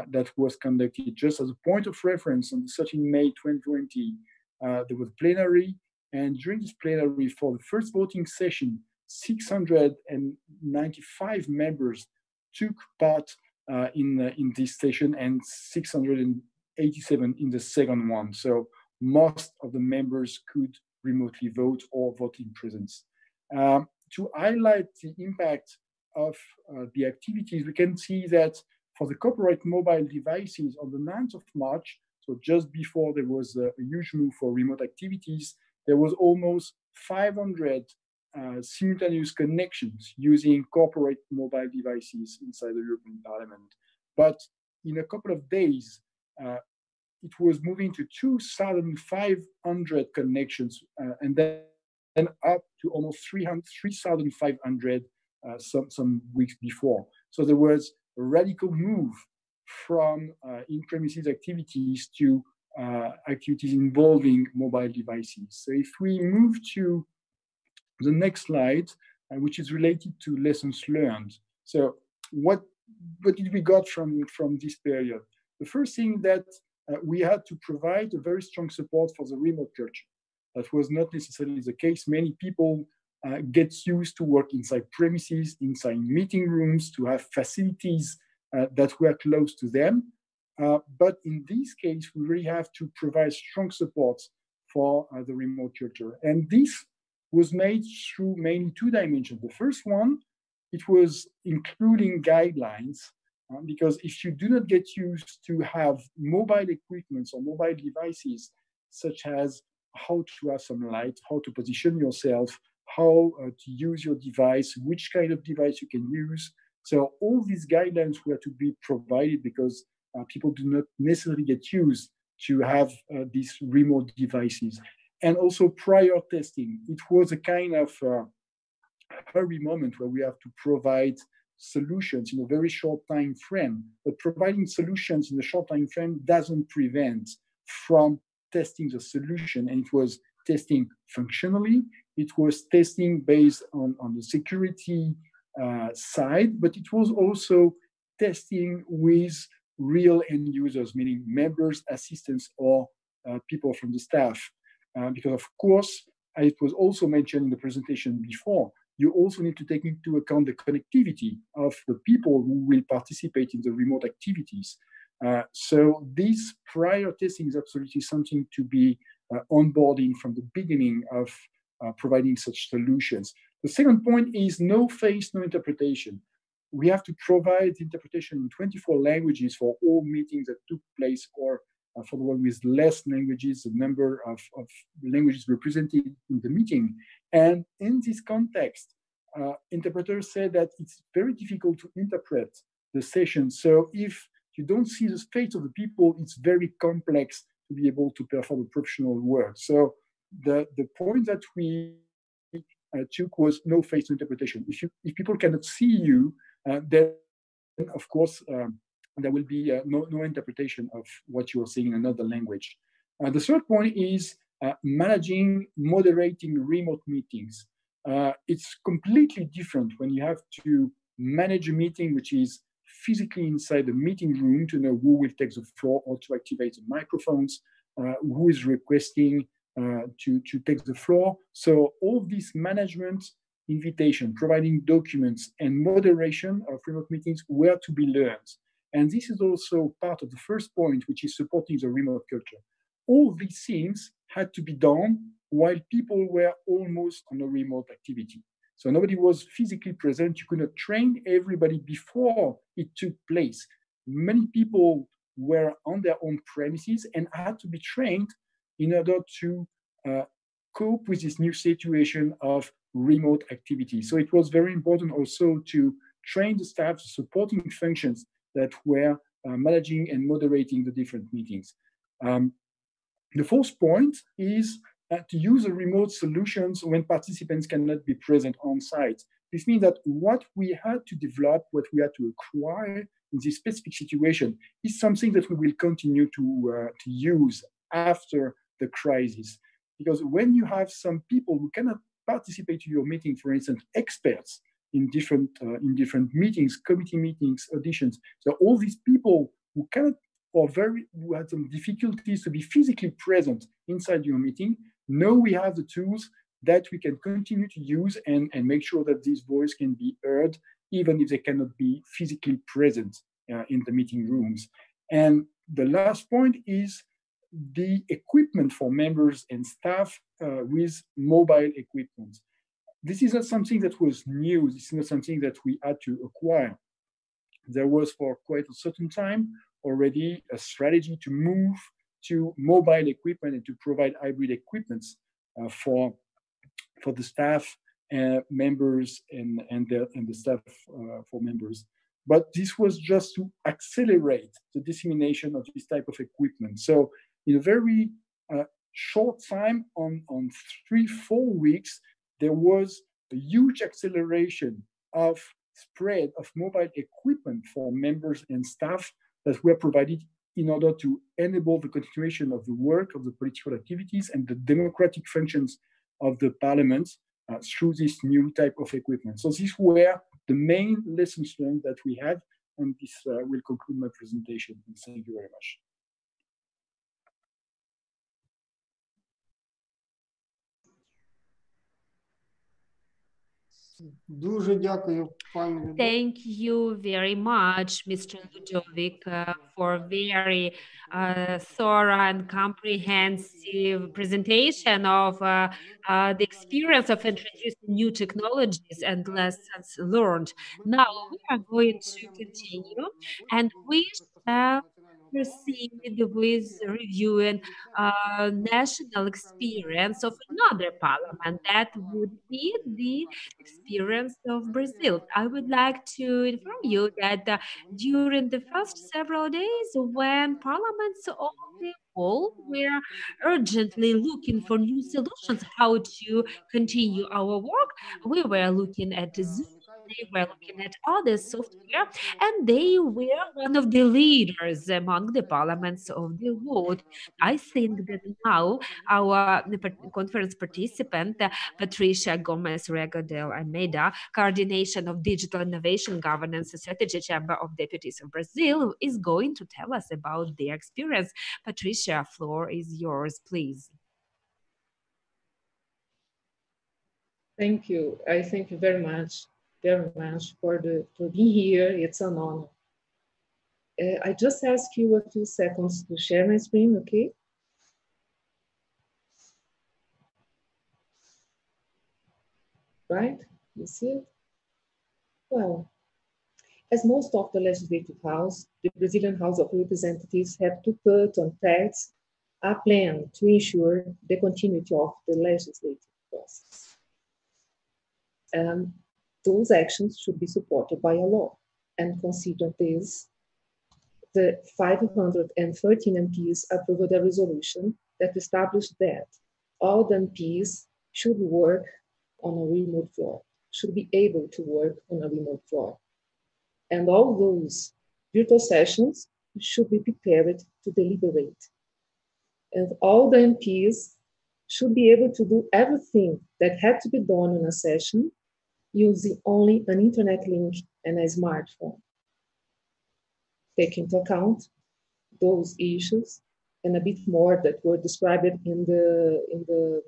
Speaker 18: that was conducted. Just as a point of reference, on the 13th May 2020, there was a plenary. And during this plenary, for the first voting session, 695 members took part in this session and 687 in the second one. So most of the members could remotely vote or vote in presence. To highlight the impact of the activities, we can see that for the corporate mobile devices on the 9th of March, so just before there was a huge move for remote activities, there was almost 500 simultaneous connections using corporate mobile devices inside the European Parliament. But in a couple of days, it was moving to 2,500 connections and then up to almost 3,500 some weeks before. So there was a radical move from in-premises activities to activities involving mobile devices. So if we move to the next slide, which is related to lessons learned. So what did we got from this period? The first thing that we had to provide a very strong support for the remote culture. That was not necessarily the case. Many people get used to work inside premises, inside meeting rooms, to have facilities that were close to them. But in this case, we really have to provide strong support for the remote culture. And this was made through mainly two dimensions. The first one, it was including guidelines, because if you do not get used to have mobile equipments or mobile devices, such as how to have some light, how to position yourself, how to use your device, which kind of device you can use. So all these guidelines were to be provided because people do not necessarily get used to have these remote devices. And also prior testing. It was a kind of hurry moment where we have to provide solutions in a very short time frame. But providing solutions in a short time frame doesn't prevent from testing the solution. And it was testing functionally. It was testing based on the security side, but it was also testing with real end users, meaning members, assistants, or people from the staff. Because of course, it was also mentioned in the presentation before, you also need to take into account the connectivity of the people who will participate in the remote activities. So this prior testing is absolutely something to be onboarding from the beginning of providing such solutions. The second point is no face, no interpretation. We have to provide interpretation in 24 languages for all meetings that took place, or for the one with less languages, the number of languages represented in the meeting. And in this context, interpreters said that it's very difficult to interpret the session. So if you don't see the face of the people, it's very complex to be able to perform a professional work. So the point that we took was no face interpretation. If people cannot see you, then of course there will be no interpretation of what you are saying in another language. The third point is moderating remote meetings. It's completely different when you have to manage a meeting which is physically inside the meeting room to know who will take the floor or to activate the microphones, who is requesting to take the floor. So all this management, invitation, providing documents, and moderation of remote meetings were to be learned. And this is also part of the first point, which is supporting the remote culture. All these things had to be done while people were almost on a remote activity. So nobody was physically present. You could not train everybody before it took place. Many people were on their own premises and had to be trained in order to cope with this new situation of remote activity. So it was very important also to train the staff, supporting functions that were managing and moderating the different meetings. The fourth point is to use the remote solutions when participants cannot be present on site. This means that what we had to develop, what we had to acquire in this specific situation is something that we will continue to use after the crisis. Because when you have some people who cannot participate to your meeting, for instance, experts in different meetings, committee meetings, auditions, so all these people who cannot who had some difficulties to be physically present inside your meeting, now we have the tools that we can continue to use and make sure that this voice can be heard, even if they cannot be physically present in the meeting rooms. And the last point is the equipment for members and staff with mobile equipment. This is not something that was new. This is not something that we had to acquire. There was for quite a certain time already a strategy to move to mobile equipment and to provide hybrid equipments for the staff members and the staff for members. But this was just to accelerate the dissemination of this type of equipment. So in a very short time, on 3-4 weeks, there was a huge acceleration of spread of mobile equipment for members and staff that were provided in order to enable the continuation of the work of the political activities and the democratic functions of the parliament through this new type of equipment. So these were the main lessons learned that we had, and this will conclude my presentation. Thank you very much.
Speaker 5: Thank you very much, Mr. Ludovic, for very thorough and comprehensive presentation of the experience of introducing new technologies and lessons learned. Now we are going to continue, and we shall proceed with reviewing national experience of another parliament. That would be the experience of Brazil. I would like to inform you that during the first several days, when parliaments of the world were urgently looking for new solutions, how to continue our work, we were looking at Zoom, they were looking at other software, and they were one of the leaders among the parliaments of the world. I think that now our conference participant, Patricia Gomez Rego del Almeida, Coordination of Digital Innovation Governance Strategy Chamber of Deputies of Brazil, is going to tell us about their experience. Patricia, floor is yours, please.
Speaker 19: Thank you. I thank you very much for being here. It's an honor. I just ask you a few seconds to share my screen, okay? Right? You see it? Well, as most of the Legislative House, the Brazilian House of Representatives have to put on text a plan to ensure the continuity of the legislative process. Those actions should be supported by a law, and consider this. The 513 MPs approved a resolution that established that all the MPs should work on a remote floor, should be able to work on a remote floor. And all those virtual sessions should be prepared to deliberate. And all the MPs should be able to do everything that had to be done in a session using only an internet link and a smartphone. take into account those issues and a bit more that were described in the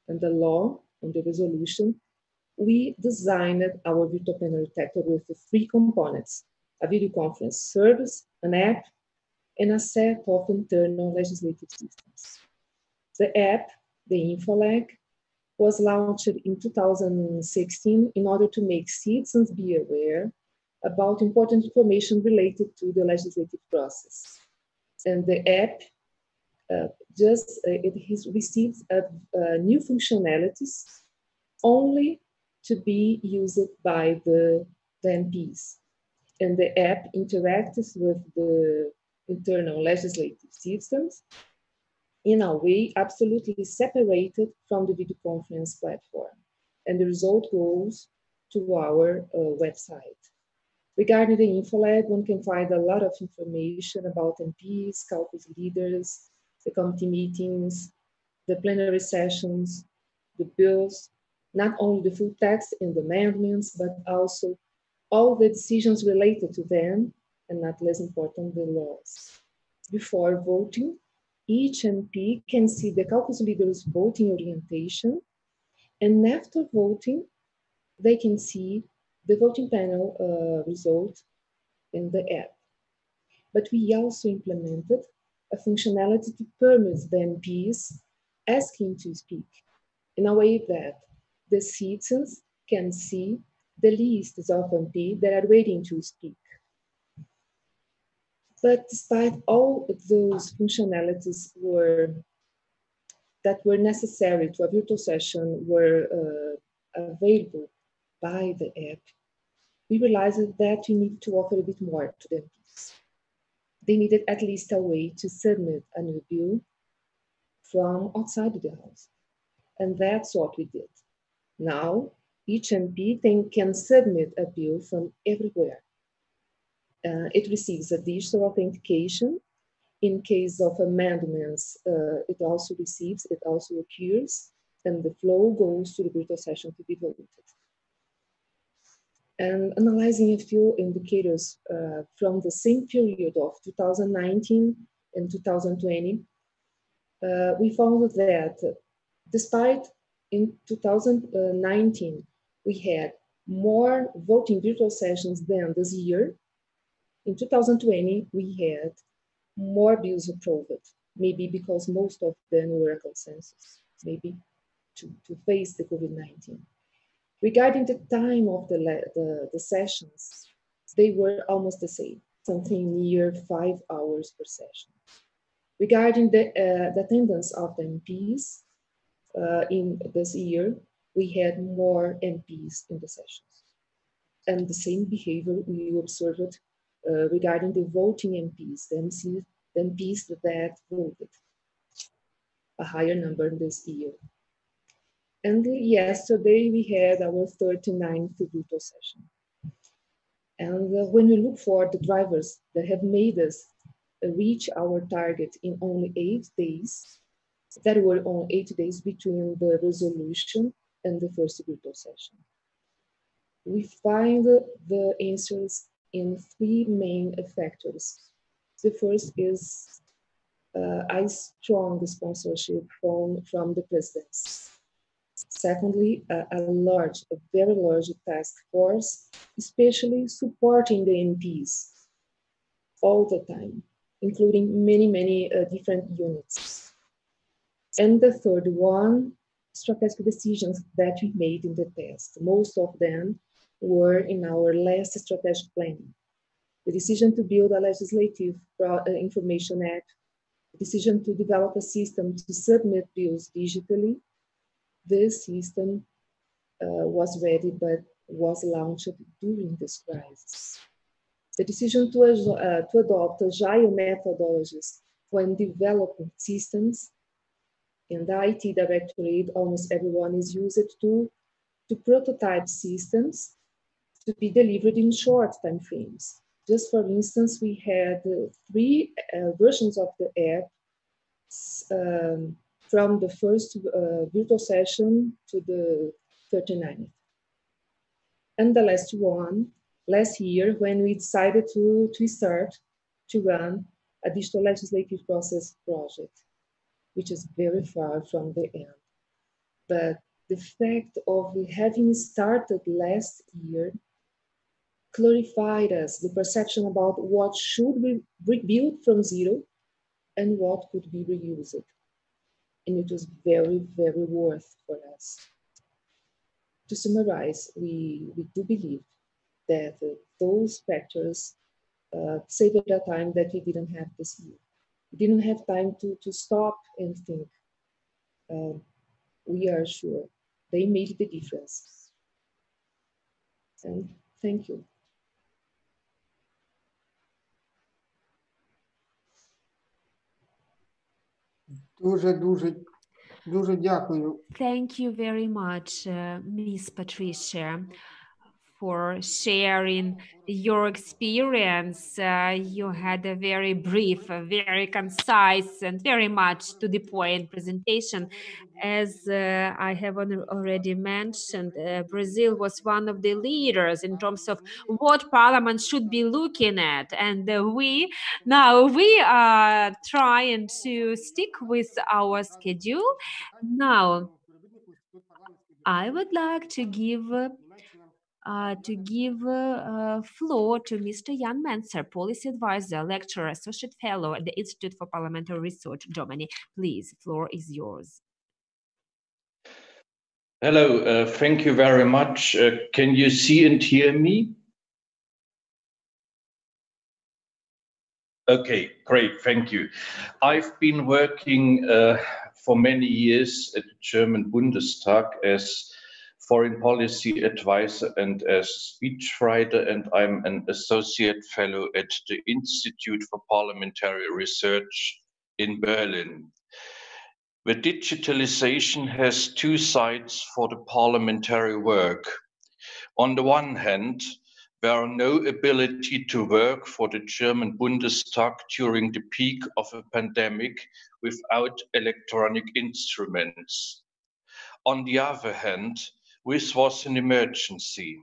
Speaker 19: law, in the resolution. We designed our virtual plenary detector with the 3 components: a video conference service, an app, and a set of internal legislative systems. The app, the InfoLeg, was launched in 2016 in order to make citizens be aware about important information related to the legislative process. And the app it has received new functionalities only to be used by the MPs. And the app interacts with the internal legislative systems in a way absolutely separated from the video conference platform. And the result goes to our website. Regarding the InfoLab, one can find a lot of information about MPs, caucus leaders, the committee meetings, the plenary sessions, the bills, not only the full text and the amendments, but also all the decisions related to them, and not less important, the laws. Before voting, each MP can see the caucus leader's voting orientation, and after voting, they can see the voting panel result in the app. But we also implemented a functionality to permit the MPs asking to speak in a way that the citizens can see the lists of MPs that are waiting to speak. But despite all of those functionalities that were necessary to a virtual session were available by the app, we realized that we need to offer a bit more to the MPs. They needed at least a way to submit a new bill from outside the House. And that's what we did. Now, each MP can submit a bill from everywhere. It receives a digital authentication. In case of amendments, it also occurs, and the flow goes to the virtual session to be voted. And analyzing a few indicators from the same period of 2019 and 2020, we found that despite in 2019, we had more voting virtual sessions than this year. In 2020, we had more bills approved, maybe because most of them were a consensus, maybe to face the COVID-19. Regarding the time of the sessions, they were almost the same, something near 5 hours per session. Regarding the attendance of the MPs, in this year, we had more MPs in the sessions. And the same behavior we observed regarding the voting MPs, the MPs that voted, a higher number this year. And yesterday we had our 39th virtual session. And when we look for the drivers that have made us reach our target in only 8 days, there were only 8 days between the resolution and the first virtual session. We find the answers in 3 main factors. The first is a strong sponsorship from the presidents. Secondly, a very large task force, especially supporting the MPs all the time, including many different units. And the third one, strategic decisions that we made in the past. Most of them were in our last strategic planning. The decision to build a legislative information act, the decision to develop a system to submit bills digitally. This system was ready but was launched during this crisis. The decision to adopt agile methodologies when developing systems. In the IT directorate, almost everyone is used to prototype systems to be delivered in short time frames. Just for instance, we had 3 versions of the app from the first virtual session to the 39th. And the last one last year when we decided to start to run a digital legislative process project, which is very far from the end. But the fact of having started last year clarified us the perception about what should be rebuilt from zero and what could be reused. And it was very, very worth for us. To summarize, we do believe that those factors saved the time that we didn't have this year. We didn't have time to stop and think. We are sure they made the difference. And thank you.
Speaker 17: Дуже дякую.
Speaker 5: Thank you very much, Miss Patricia, for sharing your experience. You had a very brief, very concise, and very much to the point presentation. As I have already mentioned, Brazil was one of the leaders in terms of what Parliament should be looking at. And we are trying to stick with our schedule. Now, I would like to give floor to Mr. Jan Menzer, Policy Advisor, Lecturer, Associate Fellow at the Institute for Parliamentary Research, Germany. Please, floor is yours.
Speaker 20: Hello, thank you very much. Can you see and hear me? Okay, great, thank you. I've been working for many years at the German Bundestag as foreign policy advisor and as speechwriter, and I'm an associate fellow at the Institute for Parliamentary Research in Berlin. The digitalization has two sides for the parliamentary work. On the one hand, there are no ability to work for the German Bundestag during the peak of a pandemic without electronic instruments. On the other hand, this was an emergency.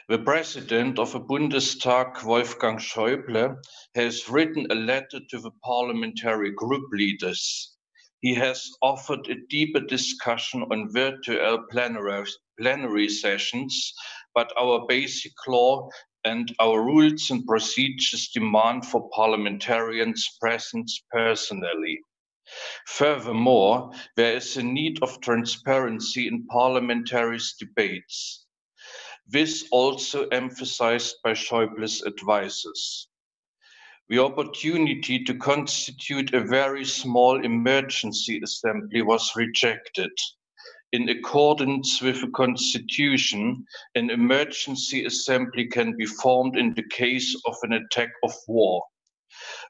Speaker 20: The president of the Bundestag, Wolfgang Schäuble, has written a letter to the parliamentary group leaders. He has offered a deeper discussion on virtual plenary sessions, but our basic law and our rules and procedures demand for parliamentarians presence personally. Furthermore, there is a need of transparency in parliamentary debates. This also emphasized by Schäuble's advisors. The opportunity to constitute a very small emergency assembly was rejected. In accordance with the Constitution, an emergency assembly can be formed in the case of an attack of war.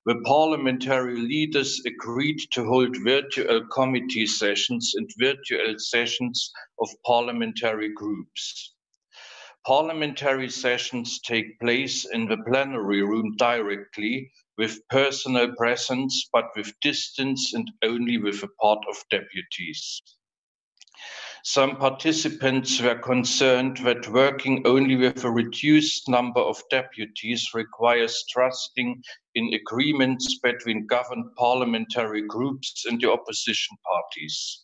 Speaker 20: The parliamentary leaders agreed to hold virtual committee sessions and virtual sessions of parliamentary groups. Parliamentary sessions take place in the plenary room directly, with personal presence, but with distance and only with a part of deputies. Some participants were concerned that working only with a reduced number of deputies requires trusting in agreements between governed parliamentary groups and the opposition parties.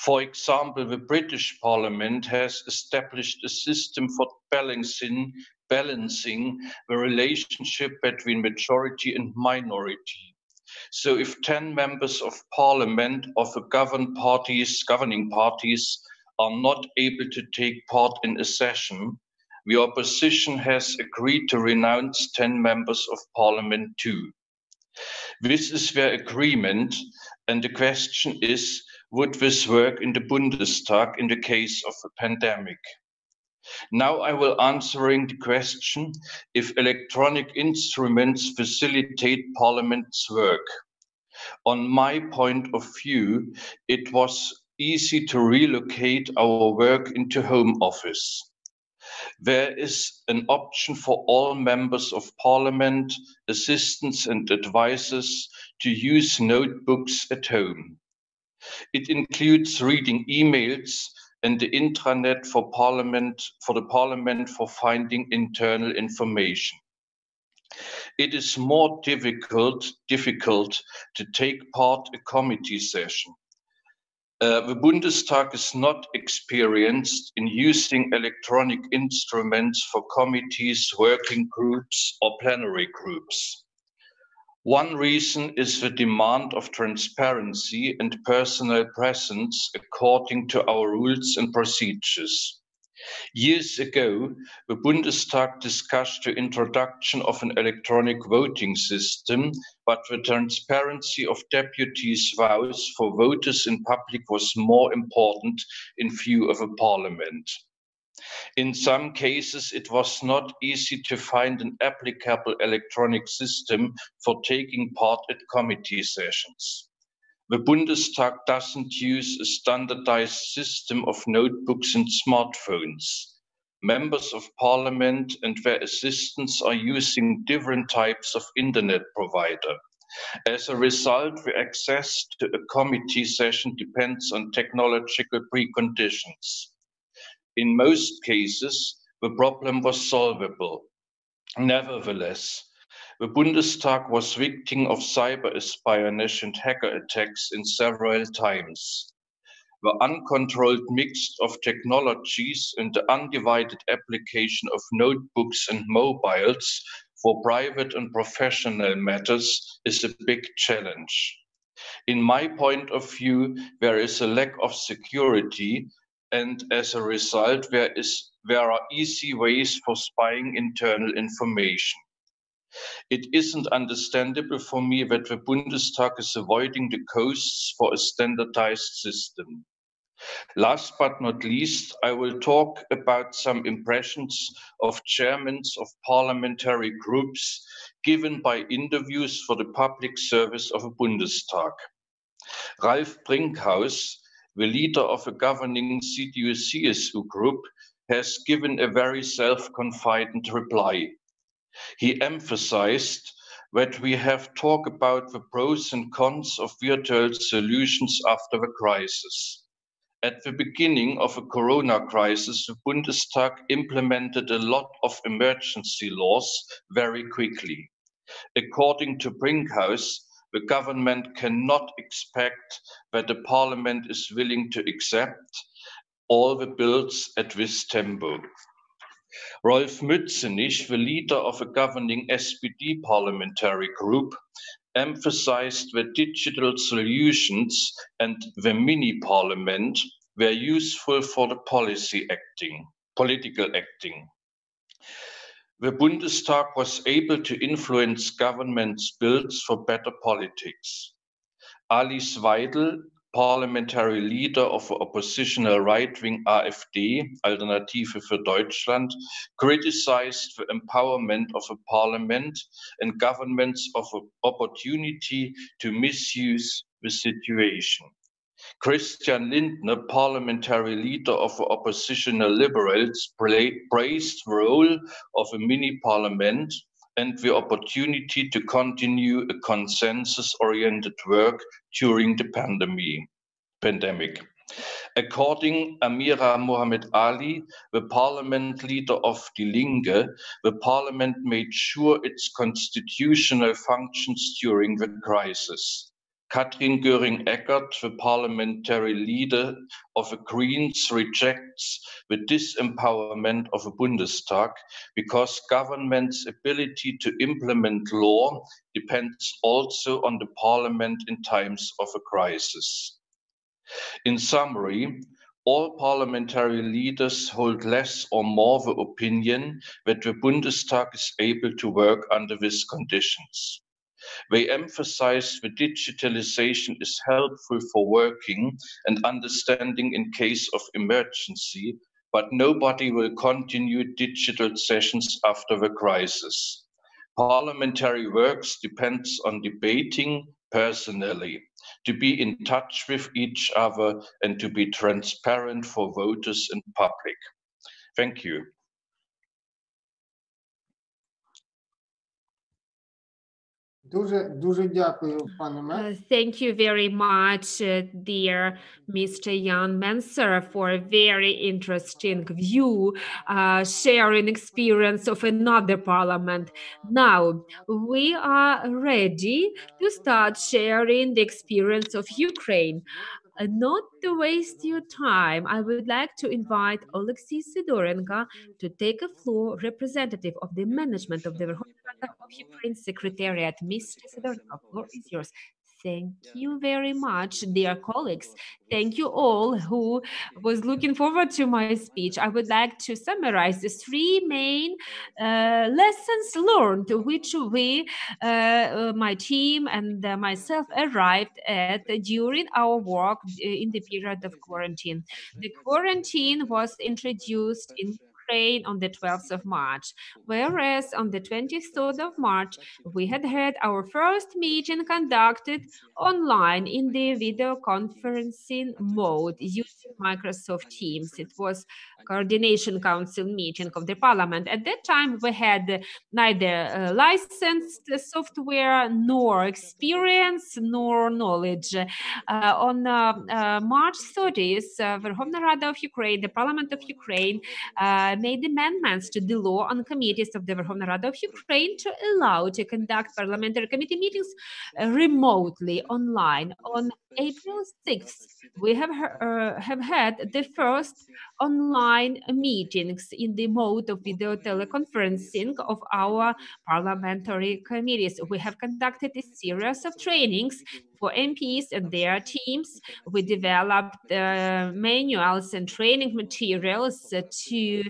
Speaker 20: For example, the British Parliament has established a system for balancing the relationship between majority and minority. So if 10 members of parliament of the governing parties are not able to take part in a session, the opposition has agreed to renounce 10 members of parliament too. This is their agreement, and the question is, would this work in the Bundestag in the case of a pandemic? Now I will answering the question if electronic instruments facilitate Parliament's work. On my point of view, it was easy to relocate our work into home office. There is an option for all members of Parliament, assistants and advisors to use notebooks at home. It includes reading emails and the intranet for the parliament for finding internal information. It is more difficult to take part in a committee session. The Bundestag is not experienced in using electronic instruments for committees, working groups, or plenary groups. One reason is the demand of transparency and personal presence according to our rules and procedures. Years ago, the Bundestag discussed the introduction of an electronic voting system, but the transparency of deputies' vows for voters in public was more important in view of a parliament. In some cases, it was not easy to find an applicable electronic system for taking part at committee sessions. The Bundestag doesn't use a standardized system of notebooks and smartphones. Members of parliament and their assistants are using different types of internet provider. As a result, the access to a committee session depends on technological preconditions. In most cases, the problem was solvable. Nevertheless, the Bundestag was victim of cyber espionage and hacker attacks in several times. The uncontrolled mix of technologies and the undivided application of notebooks and mobiles for private and professional matters is a big challenge. In my point of view, there is a lack of security, and as a result, there are easy ways for spying internal information. It isn't understandable for me that the Bundestag is avoiding the costs for a standardized system. Last but not least, I will talk about some impressions of chairmen of parliamentary groups given by interviews for the public service of a Bundestag. Ralf Brinkhaus, the leader of a governing CDU-CSU group, has given a very self-confident reply. He emphasized that we have talked about the pros and cons of virtual solutions after the crisis. At the beginning of the corona crisis, the Bundestag implemented a lot of emergency laws very quickly. According to Brinkhaus, the government cannot expect that the parliament is willing to accept all the bills at this tempo. Rolf Mützenich, the leader of a governing SPD parliamentary group, emphasized that digital solutions and the mini parliament were useful for the political acting. The Bundestag was able to influence government's bills for better politics. Alice Weidel, parliamentary leader of the oppositional right-wing AfD, Alternative für Deutschland, criticized the empowerment of a parliament and governments of an opportunity to misuse the situation. Christian Lindner, parliamentary leader of the oppositional liberals, praised the role of a mini parliament and the opportunity to continue a consensus-oriented work during the pandemic. According to Amira Mohamed Ali, the parliament leader of Die Linke, the parliament made sure its constitutional functions during the crisis. Katrin Göring-Eckardt, the parliamentary leader of the Greens, rejects the disempowerment of the Bundestag because government's ability to implement law depends also on the parliament in times of a crisis. In summary, all parliamentary leaders hold less or more the opinion that the Bundestag is able to work under these conditions. They emphasize that digitalization is helpful for working and understanding in case of emergency, but nobody will continue digital sessions after the crisis. Parliamentary work depends on debating personally, to be in touch with each other and to be transparent for voters and public. Thank you.
Speaker 5: Thank you very much, dear Mr. Jan Menser, for a very interesting view, sharing experience of another parliament. Now, we are ready to start sharing the experience of Ukraine. Not to waste your time, I would like to invite Oleksiy Sidorenko to take a floor, representative of the management of the Verkhovna Rada of Ukraine Secretariat. Mr. Sidorenko, floor is yours. Thank you very much, dear colleagues. Thank you all who was looking forward to my speech. I would like to summarize the three main lessons learned, which we, my team and myself arrived at during our work in the period of quarantine. The quarantine was introduced in Ukraine on the 12th of March, whereas on the 23rd of March, we had our first meeting conducted online in the video conferencing mode using Microsoft Teams. It was Coordination Council meeting of the Parliament. At that time, we had neither licensed software, nor experience, nor knowledge. On March 30th, Verkhovna Rada of Ukraine, the Parliament of Ukraine, made amendments to the law on committees of the Verkhovna Rada of Ukraine to allow to conduct parliamentary committee meetings remotely online. On April 6th, we have had the first online meetings in the mode of video teleconferencing of our parliamentary committees. We have conducted a series of trainings for MPs and their teams. We developed manuals and training materials to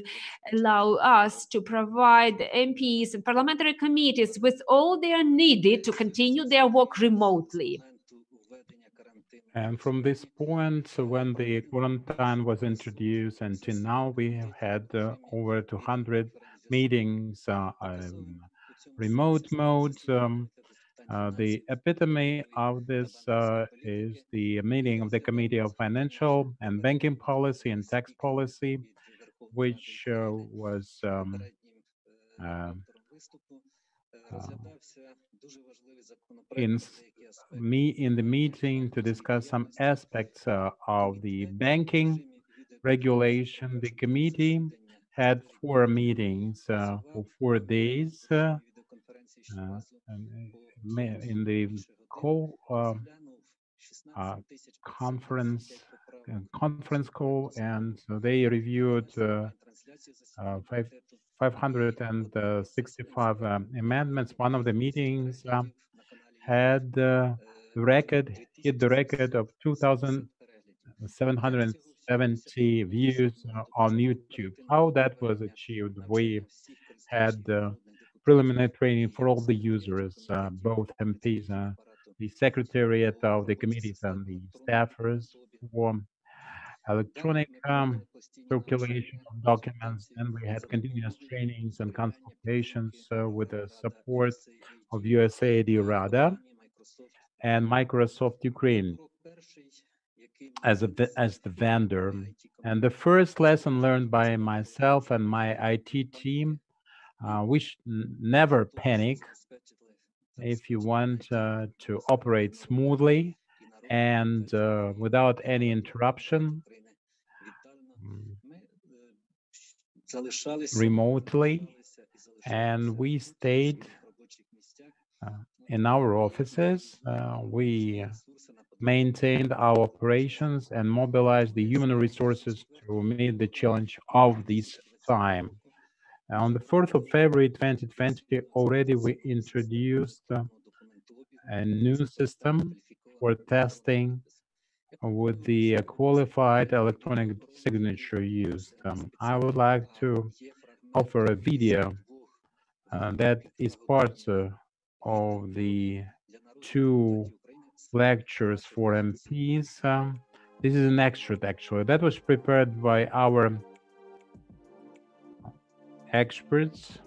Speaker 5: allow us to provide MPs and parliamentary committees with all they are needed to continue their work remotely.
Speaker 1: And from this point, so when the quarantine was introduced until now, we have had over 200 meetings remote mode. The epitome of this is the meeting of the Committee of Financial and Banking Policy and Tax Policy, which was in the meeting to discuss some aspects of the banking regulation. The committee had 4 meetings for 4 days in the conference call, and so they reviewed 565 amendments. One of the meetings hit the record of 2,770 views on YouTube. How that was achieved? We had preliminary training for all the users, both MPs, the secretariat of the committees, and the staffers for electronic circulation of documents. And we had continuous trainings and consultations with the support of USAID Rada and Microsoft Ukraine as the vendor. And the first lesson learned by myself and my IT team, we should never panic if you want to operate smoothly and without any interruption remotely. And we stayed in our offices. We maintained our operations and mobilized the human resources to meet the challenge of this time. On the 4th of February 2020, already we introduced a new system for testing with the qualified electronic signature used. I would like to offer a video that is part of the 2 lectures for MPs. This is an extract, actually, that was prepared by our experts.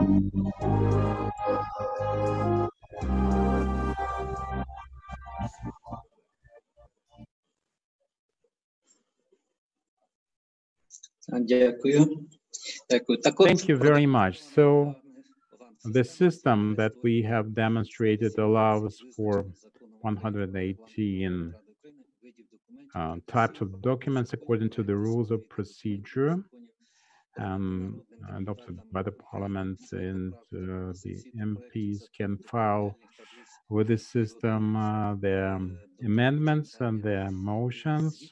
Speaker 1: Thank you very much. So the system that we have demonstrated allows for 118 types of documents according to the rules of procedure adopted by the Parliament, and the MPs can file with the system their amendments and their motions,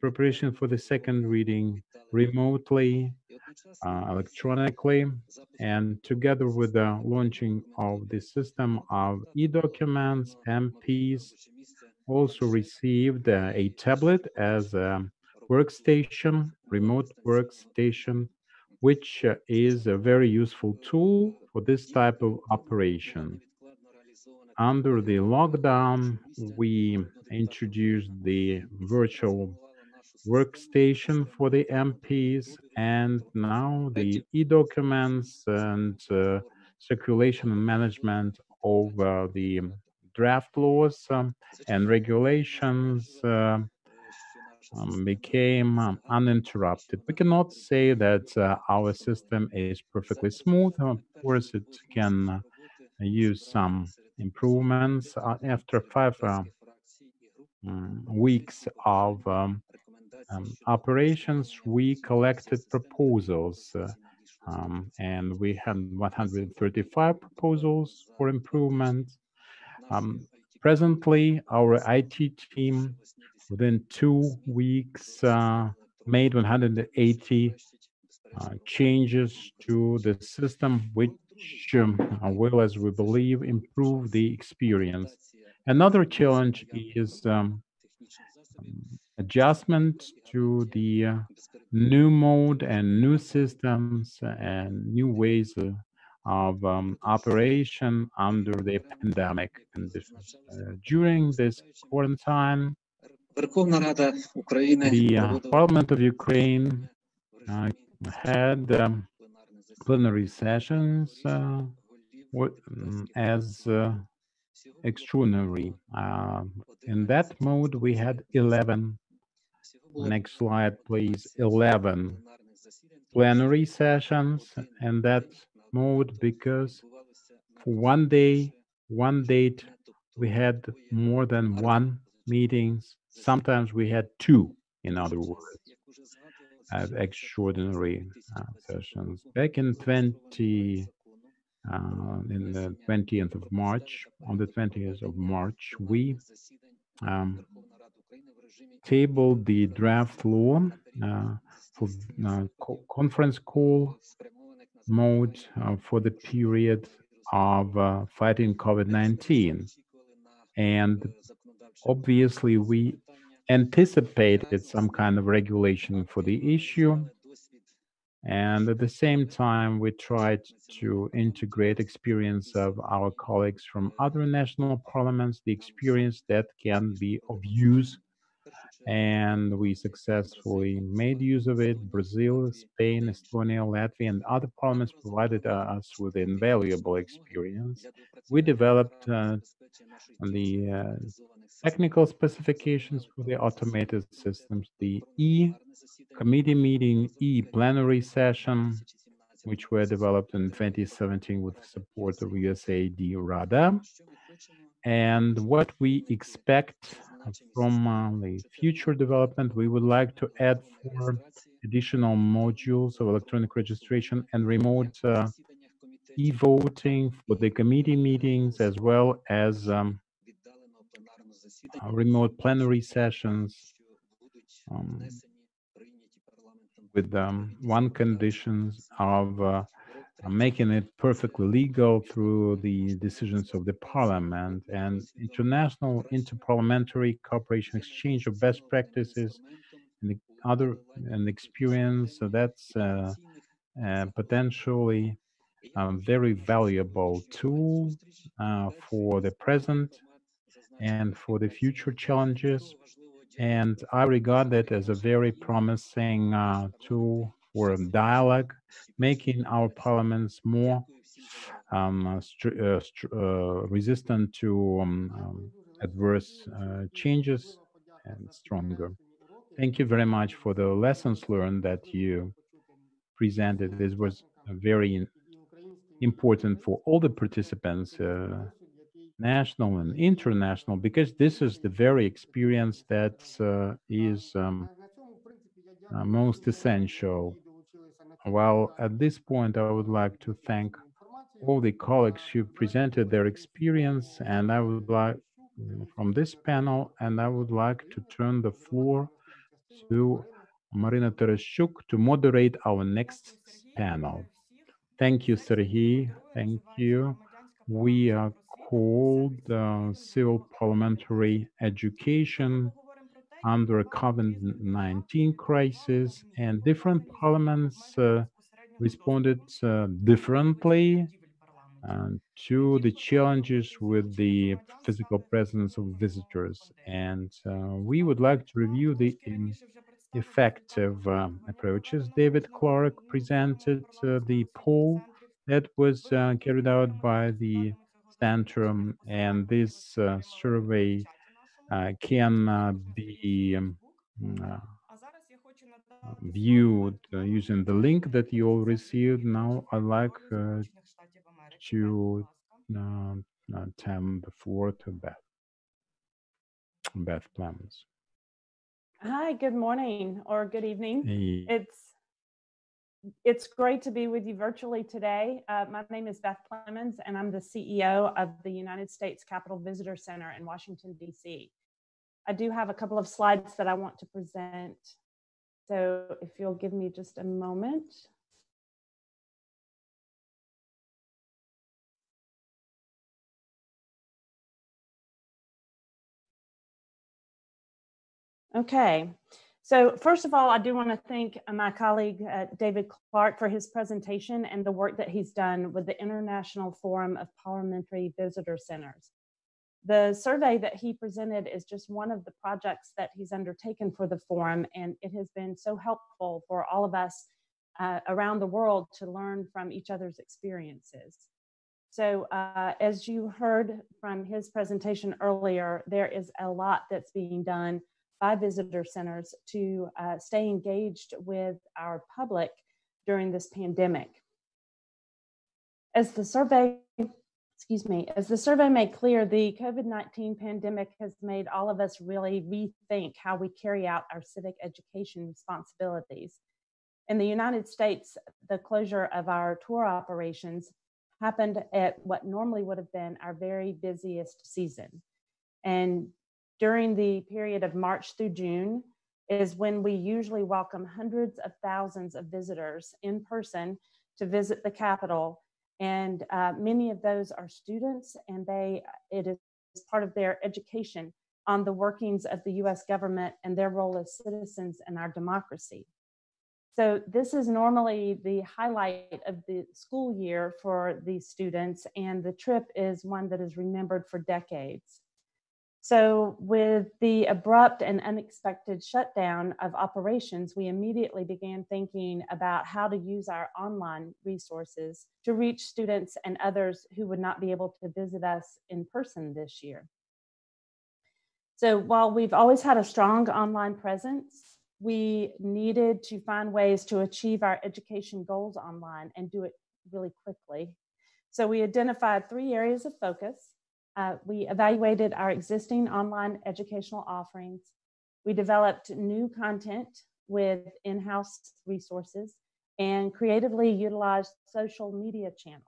Speaker 1: preparation for the second reading remotely, electronically, and together with the launching of the system of e-documents, MPs also received a tablet as a workstation, remote workstation, which is a very useful tool for this type of operation. Under the lockdown, we introduced the virtual workstation for the MPs, and now the e-documents and circulation and management of the draft laws and regulations became uninterrupted. We cannot say that our system is perfectly smooth. Of course, it can use some improvements. After 5 weeks of operations, we collected proposals, and we had 135 proposals for improvement. Presently, our IT team, within 2 weeks, made 180 changes to the system, which will, as we believe, improve the experience. Another challenge is adjustment to the new mode and new systems and new ways of operation under the pandemic conditions. During this quarantine, the Parliament of Ukraine had plenary sessions as extraordinary. In that mode, we had 11. Next slide, please. 11 plenary sessions in that mode, because for one day, one date, we had more than one meetings. Sometimes we had two, in other words, extraordinary sessions. Back in the 20th of March, on the 20th of March, we tabled the draft law for conference call mode for the period of fighting COVID-19. And obviously, we anticipated some kind of regulation for the issue. And at the same time, we tried to integrate experience of our colleagues from other national parliaments, the experience that can be of use. And we successfully made use of it. Brazil, Spain, Estonia, Latvia, and other parliaments provided us with invaluable experience. We developed the technical specifications for the automated systems, the e-committee meeting, e-plenary session, which were developed in 2017 with the support of USAID RADA. And what we expect from the future development, we would like to add 4 additional modules of electronic registration and remote e-voting for the committee meetings, as well as remote plenary sessions with one condition of making it perfectly legal through the decisions of the parliament, and international interparliamentary cooperation, exchange of best practices and experience. So that's potentially a very valuable tool for the present and for the future challenges. And I regard that as a very promising tool for dialogue, making our parliaments more resistant to adverse changes and stronger. Thank you very much for the lessons learned that you presented. This was very important for all the participants, national and international, because this is the very experience that is most essential. Well, at this point, I would like to thank all the colleagues who presented their experience, and I would like from this panel, and I would like to turn the floor to Marina Tereshchuk to moderate our next panel. Thank you, Sergei. Thank you. We are called Civil Parliamentary Education under a COVID-19 crisis, and different parliaments responded differently to the challenges with the physical presence of visitors. And we would like to review the effective approaches. David Clark presented the poll that was carried out by the Center, and this survey can be viewed using the link that you all received. Now I'd like to turn the floor to Beth Clemens.
Speaker 21: Hi, good morning or good evening.
Speaker 1: Hey.
Speaker 21: It's great to be with you virtually today. My name is Beth Clemens, and I'm the CEO of the United States Capitol Visitor Center in Washington, D.C. I do have a couple of slides that I want to present. So if you'll give me just a moment. Okay, so first of all, I do want to thank my colleague, David Clark, for his presentation and the work that he's done with the International Forum of Parliamentary Visitor Centers. The survey that he presented is just one of the projects that he's undertaken for the forum, and it has been so helpful for all of us around the world to learn from each other's experiences. So as you heard from his presentation earlier, there is a lot that's being done by visitor centers to stay engaged with our public during this pandemic. As the survey made clear, the COVID-19 pandemic has made all of us really rethink how we carry out our civic education responsibilities. In the United States, the closure of our tour operations happened at what normally would have been our very busiest season. And during the period of March through June is when we usually welcome hundreds of thousands of visitors in person to visit the Capitol. And many of those are students, and it is part of their education on the workings of the US government and their role as citizens in our democracy. So this is normally the highlight of the school year for these students, and the trip is one that is remembered for decades. So with the abrupt and unexpected shutdown of operations, we immediately began thinking about how to use our online resources to reach students and others who would not be able to visit us in person this year. So while we've always had a strong online presence, we needed to find ways to achieve our education goals online and do it really quickly. So we identified 3 areas of focus. We evaluated our existing online educational offerings. We developed new content with in-house resources and creatively utilized social media channels.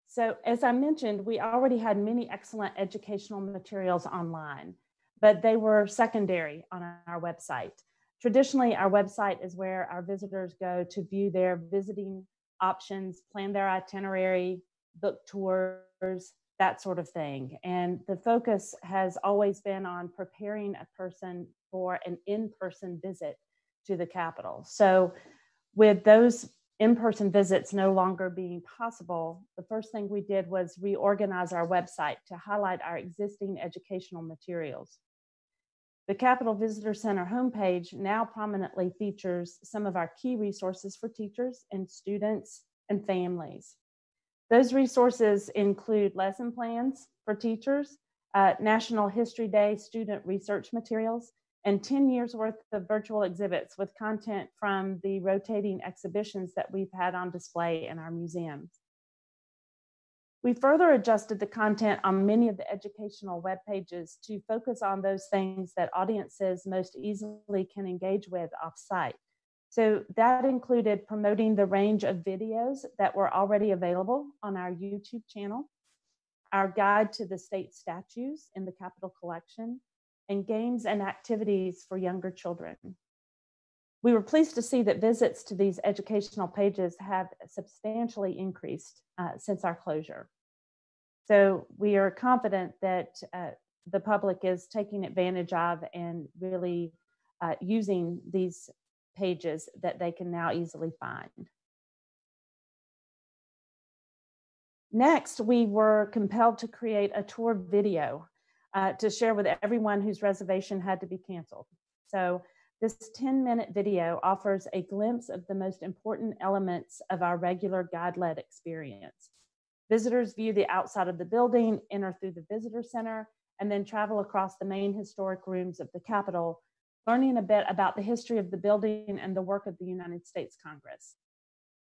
Speaker 21: So as I mentioned, we already had many excellent educational materials online, but they were secondary on our website. Traditionally, our website is where our visitors go to view their visiting options, plan their itinerary, book tours, that sort of thing. And the focus has always been on preparing a person for an in-person visit to the Capitol. So with those in-person visits no longer being possible, the first thing we did was reorganize our website to highlight our existing educational materials. The Capitol Visitor Center homepage now prominently features some of our key resources for teachers and students and families. Those resources include lesson plans for teachers, National History Day student research materials, and 10 years worth of virtual exhibits with content from the rotating exhibitions that we've had on display in our museums. We further adjusted the content on many of the educational web pages to focus on those things that audiences most easily can engage with off-site. So that included promoting the range of videos that were already available on our YouTube channel, our guide to the state statues in the Capitol collection, and games and activities for younger children. We were pleased to see that visits to these educational pages have substantially increased since our closure. So we are confident that the public is taking advantage of and really using these pages that they can now easily find. Next, we were compelled to create a tour video to share with everyone whose reservation had to be canceled. So this 10-minute video offers a glimpse of the most important elements of our regular guide-led experience. Visitors view the outside of the building, enter through the visitor center, and then travel across the main historic rooms of the Capitol, learning a bit about the history of the building and the work of the United States Congress.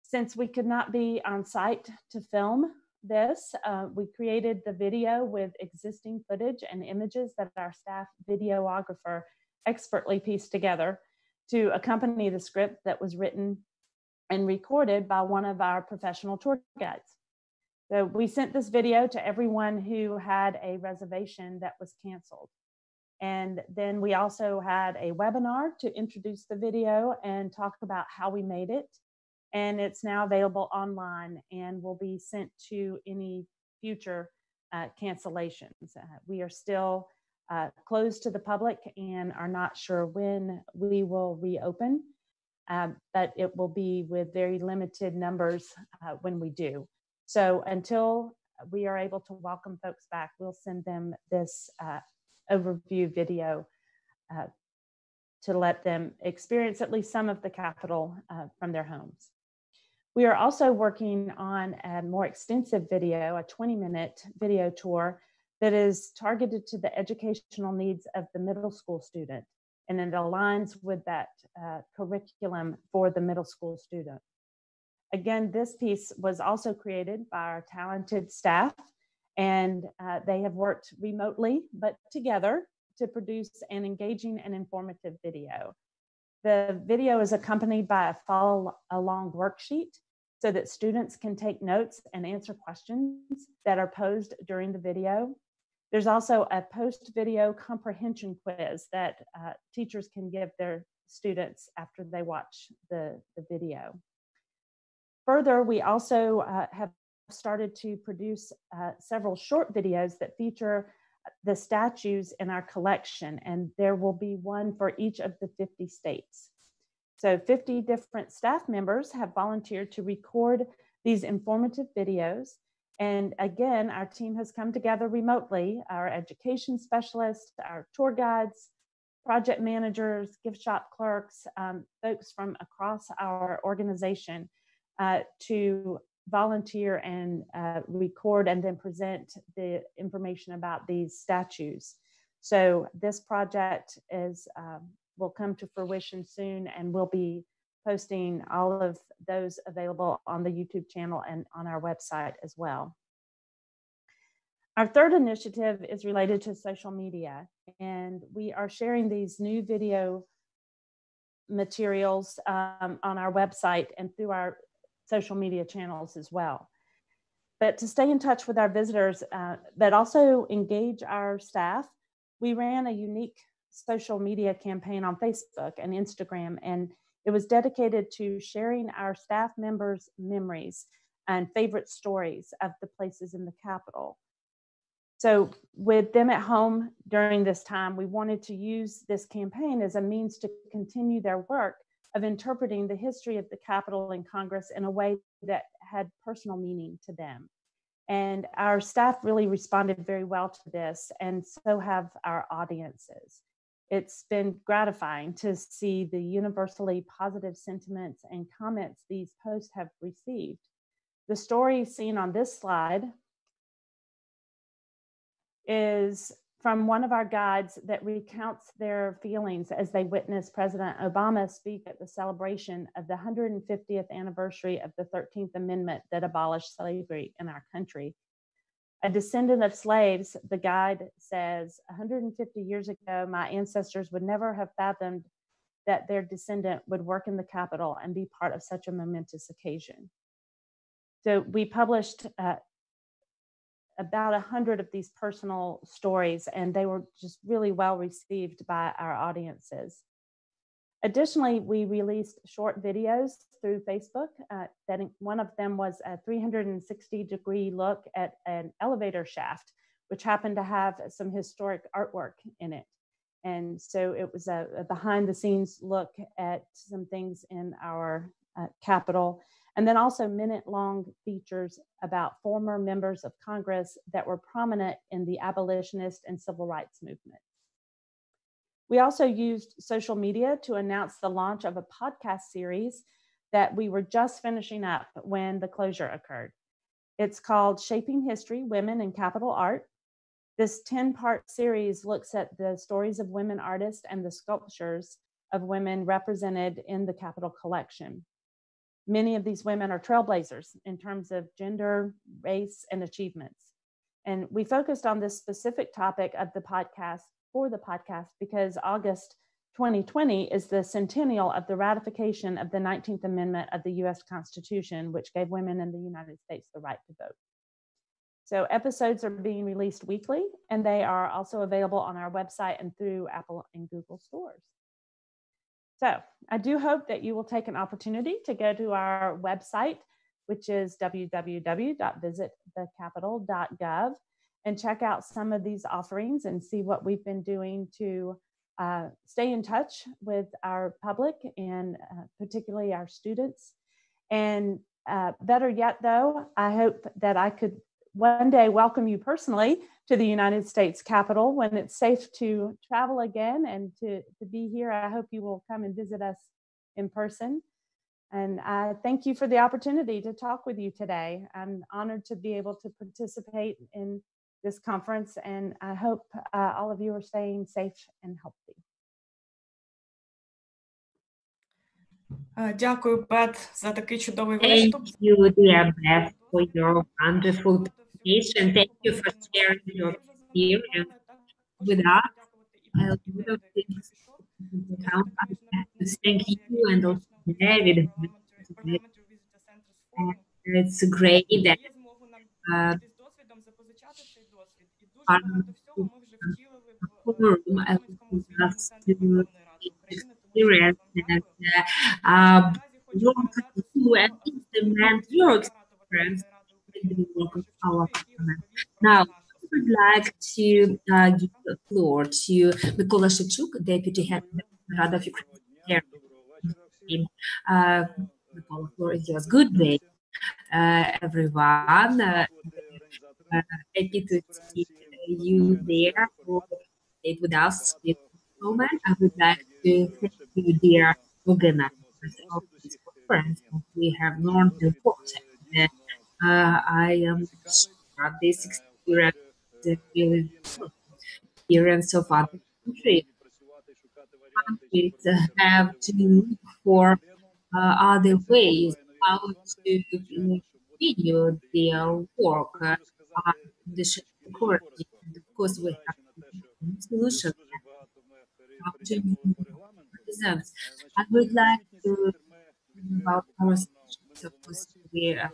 Speaker 21: Since we could not be on site to film this, we created the video with existing footage and images that our staff videographer expertly pieced together to accompany the script that was written and recorded by one of our professional tour guides. So we sent this video to everyone who had a reservation that was canceled. And then we also had a webinar to introduce the video and talk about how we made it. And it's now available online and will be sent to any future cancellations. We are still closed to the public and are not sure when we will reopen, but it will be with very limited numbers when we do. So until we are able to welcome folks back, we'll send them this overview video to let them experience at least some of the Capitol from their homes. We are also working on a more extensive video, a 20-minute video tour that is targeted to the educational needs of the middle school student, and it aligns with that curriculum for the middle school student. Again, this piece was also created by our talented staff, and they have worked remotely but together to produce an engaging and informative video. The video is accompanied by a follow-along worksheet so that students can take notes and answer questions that are posed during the video. There's also a post-video comprehension quiz that teachers can give their students after they watch the video. Further, we also have started to produce several short videos that feature the statues in our collection, and there will be one for each of the 50 states. So 50 different staff members have volunteered to record these informative videos. And again, our team has come together remotely, our education specialists, our tour guides, project managers, gift shop clerks, folks from across our organization to volunteer and record and then present the information about these statues. So this project is will come to fruition soon, and we'll be posting all of those available on the YouTube channel and on our website as well. Our third initiative is related to social media, and we are sharing these new video materials on our website and through our social media channels as well. But to stay in touch with our visitors, but also engage our staff, we ran a unique social media campaign on Facebook and Instagram, and it was dedicated to sharing our staff members' memories and favorite stories of the places in the Capitol. So with them at home during this time, we wanted to use this campaign as a means to continue their work of interpreting the history of the Capitol and Congress in a way that had personal meaning to them. And our staff really responded very well to this, and so have our audiences. It's been gratifying to see the universally positive sentiments and comments these posts have received. The story seen on this slide is from one of our guides that recounts their feelings as they witnessed President Obama speak at the celebration of the 150th anniversary of the 13th Amendment that abolished slavery in our country. A descendant of slaves, the guide says, 150 years ago, my ancestors would never have fathomed that their descendant would work in the Capitol and be part of such a momentous occasion. So we published about 100 of these personal stories, and they were just really well received by our audiences. Additionally, we released short videos through Facebook. One of them was a 360-degree look at an elevator shaft, which happened to have some historic artwork in it. And so it was a behind-the-scenes look at some things in our Capitol, and then also minute-long features about former members of Congress that were prominent in the abolitionist and civil rights movement. We also used social media to announce the launch of a podcast series that we were just finishing up when the closure occurred. It's called Shaping History, Women in Capitol Art. This 10-part series looks at the stories of women artists and the sculptures of women represented in the Capitol collection. Many of these women are trailblazers in terms of gender, race, and achievements. And we focused on this specific topic of the podcast because August 2020 is the centennial of the ratification of the 19th Amendment of the US Constitution, which gave women in the United States the right to vote. So episodes are being released weekly, and they are also available on our website and through Apple and Google stores. So I do hope that you will take an opportunity to go to our website, which is www.visitthecapitol.gov, and check out some of these offerings and see what we've been doing to stay in touch with our public and particularly our students. And better yet, though, I hope that I could one day welcome you personally to the United States Capitol when it's safe to travel again and to be here. I hope you will come and visit us in person. And I thank you for the opportunity to talk with you today. I'm honored to be able to participate in this conference, and I hope all of you are staying safe and healthy.
Speaker 2: Дякую, Бет, за такий чудовий
Speaker 12: Thank
Speaker 2: виступ.
Speaker 12: you, dear Beth, for your wonderful presentation. Thank you for sharing your experience with us. I have to thank you and also David. And it's great that forum allows us to experience and implement your experience in the work of our government. Now, I would like to give the floor to Mykola Shevchuk, Deputy Head of the Rada of Ukraine. Mykola, floor is yours. Good day, everyone. Happy to see you there for it with us this moment. I would like to thank you, dear organizers of this conference. We have learned a lot. I am sure this experience is really good experience of other countries. Countries have to look for other ways how to continue their work on the security. And of course, we have solutions to present. I would like to about our solutions. Of course, we are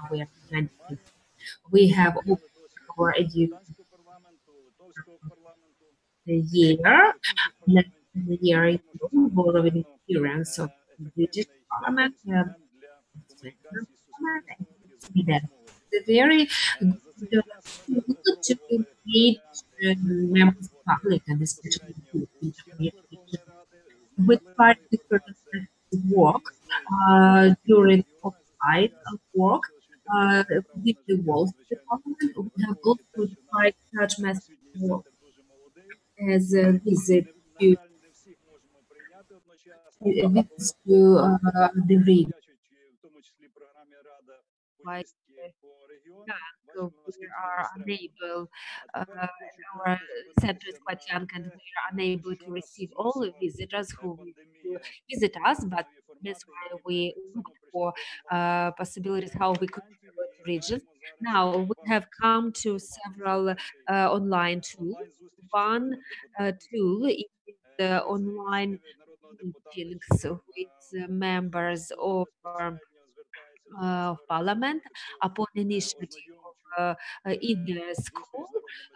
Speaker 12: presenting. We have our education year board of experience of the British Parliament the very good to engage members of the public and especially with particular work during offsite work with the walls of the Parliament. We have also tried such massive work as visit to visits to the region. Like we are unable, our center is quite young and we are unable to receive all the visitors who visit us, but that's why we looked for possibilities how we could cover the region. Now we have come to several online tools. One tool is the online meetings with members of parliament upon initiative of either school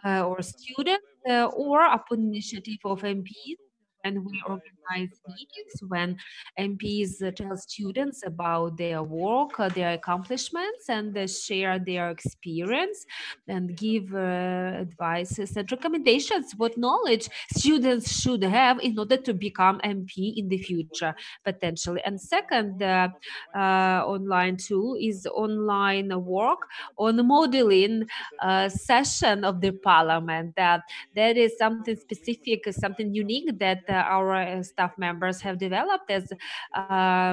Speaker 12: or student or upon initiative of MPs. And we organize meetings when MPs tell students about their work, their accomplishments, and share their experience and give advices and recommendations what knowledge students should have in order to become MP in the future, potentially. And second, online tool is online work on modeling session of the parliament. That is something specific, something unique that our staff members have developed as a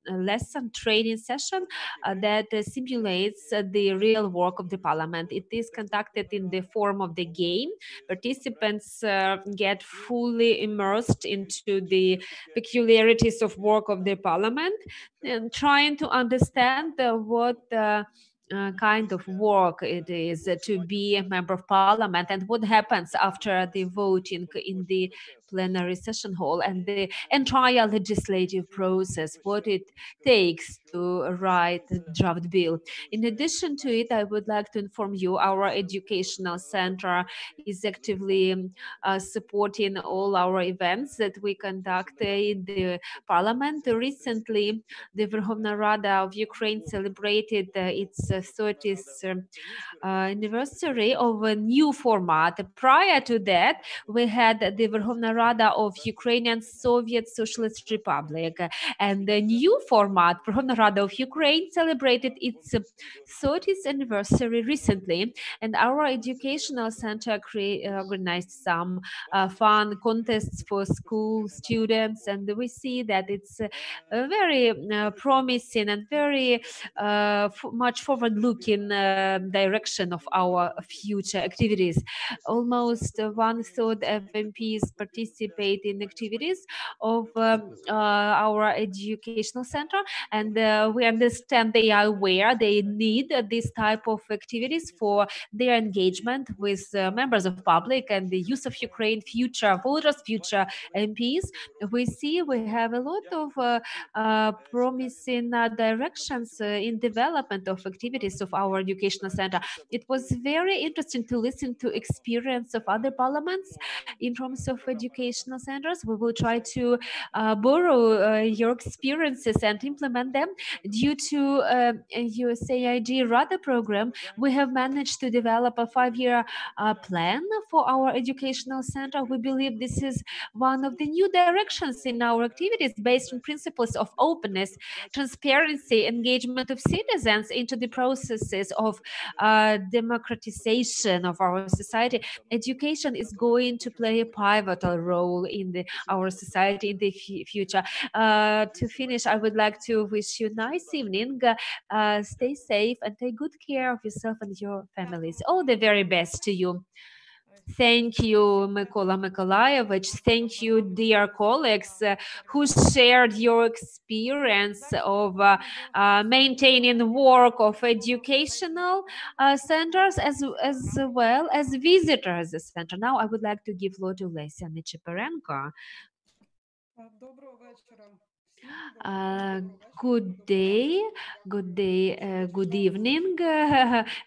Speaker 12: lesson training session that simulates the real work of the parliament. It is conducted in the form of the game. Participants get fully immersed into the peculiarities of work of the parliament and trying to understand what kind of work it is to be a member of parliament and what happens after the voting in the plenary session hall and the entire legislative process, what it takes to write a draft bill. In addition to it, I would like to inform you our educational center is actively supporting all our events that we conduct in the parliament. Recently, the Verkhovna Rada of Ukraine celebrated its 30th anniversary of a new format. Prior to that, we had the Verkhovna Rada of Ukrainian Soviet Socialist Republic, and the new format, Verkhovna Rada of Ukraine, celebrated its 30th anniversary recently, and our educational center organized some fun contests for school students, and we see that it's a very promising and very much forward-looking direction of our future activities. Almost one-third of MPs participate in activities of our educational center, and we understand they are aware they need this type of activities for their engagement with members of public and the use of Ukraine future voters, future MPs. We see we have a lot of promising directions in development of activities of our educational center. It was very interesting to listen to experience of other parliaments in terms of educational centers. We will try to borrow your experiences and implement them. Due to USAID RADA program, we have managed to develop a 5-year plan for our educational center. We believe this is one of the new directions in our activities based on principles of openness, transparency, engagement of citizens into the processes of democratization of our society. Education is going to play a pivotal role in our society in the future. To finish, I would like to wish you a nice evening. Stay safe and take good care of yourself and your families. All the very best to you. Thank you, Mykola Mykolaievich. Thank you, dear colleagues, who shared your experience of maintaining work of educational centers as well as visitors center. Now, I would like to give floor to Lesia Necheperenko. Good day, good evening,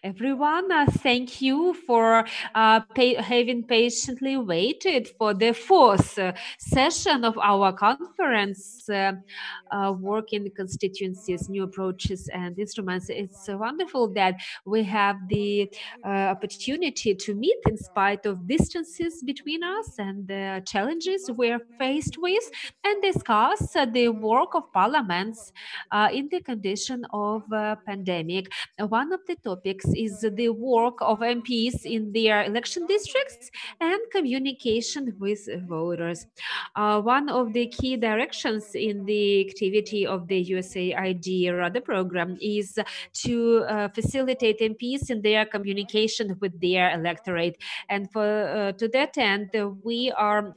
Speaker 12: everyone. Thank you for having patiently waited for the fourth session of our conference, Working Constituencies, New Approaches and Instruments. It's wonderful that we have the opportunity to meet in spite of distances between us and the challenges we're faced with and discuss the work of parliaments
Speaker 5: in the condition of pandemic. One of the topics is the work of MPs in their election districts and communication with voters. One of the key directions in the activity of the USAID RADA program is to facilitate MPs in their communication with their electorate. And to that end, we are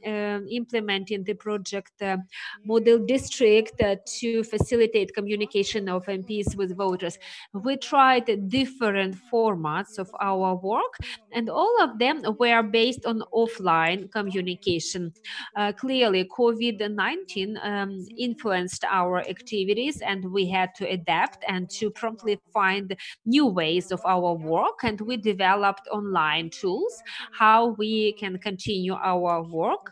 Speaker 5: implementing the project Model District to facilitate communication of MPs with voters. We tried different formats of our work, and all of them were based on offline communication. Clearly, COVID-19 influenced our activities, and we had to adapt and to promptly find new ways of our work. And we developed online tools how we can continue our work.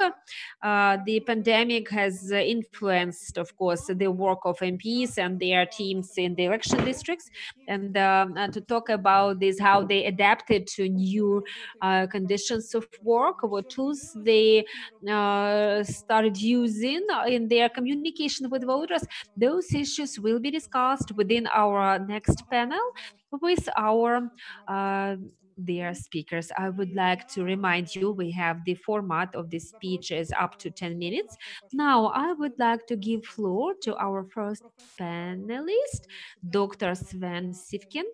Speaker 5: The pandemic has influenced, of course, the work of MPs and their teams in the election districts. And to talk about this, how they adapted to new conditions of work, what tools they started using in their communication with voters, those issues will be discussed within our next panel with our dear speakers. I would like to remind you, we have the format of the speech is up to 10 minutes. Now, I would like to give floor to our first panelist, Dr. Sven Sivkin,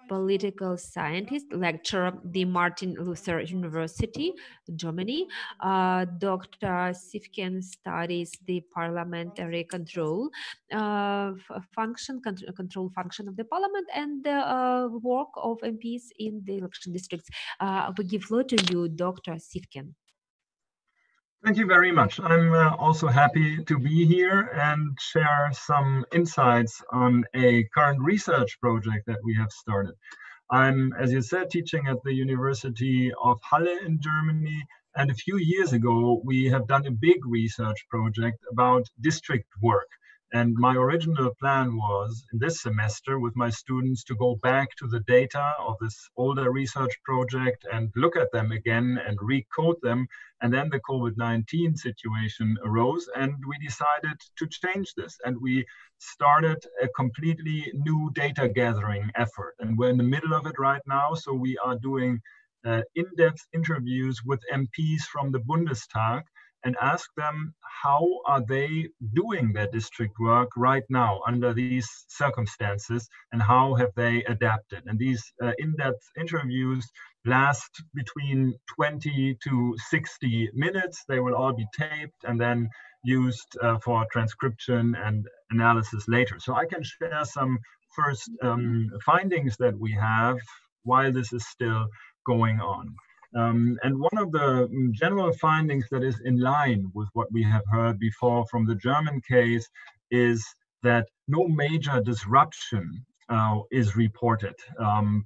Speaker 5: political scientist, lecturer at the Martin Luther University, Germany. Dr. Sivkin studies the parliamentary control function of the parliament and the work of MPs in the election districts. We give floor to you, Dr. Sivkin.
Speaker 4: Thank you very much. I'm also happy to be here and share some insights on a current research project that we have started. I'm, as you said, teaching at the University of Halle in Germany. And a few years ago, we have done a big research project about district work. And my original plan was, in this semester, with my students, to go back to the data of this older research project and look at them again and recode them. And then the COVID-19 situation arose, and we decided to change this. And we started a completely new data gathering effort. And we're in the middle of it right now. So we are doing in-depth interviews with MPs from the Bundestag and ask them how are they doing their district work right now under these circumstances, and how have they adapted. And these in-depth interviews last between 20 to 60 minutes. They will all be taped and then used for transcription and analysis later. So I can share some first findings that we have while this is still going on. And one of the general findings that is in line with what we have heard before from the German case is that no major disruption is reported.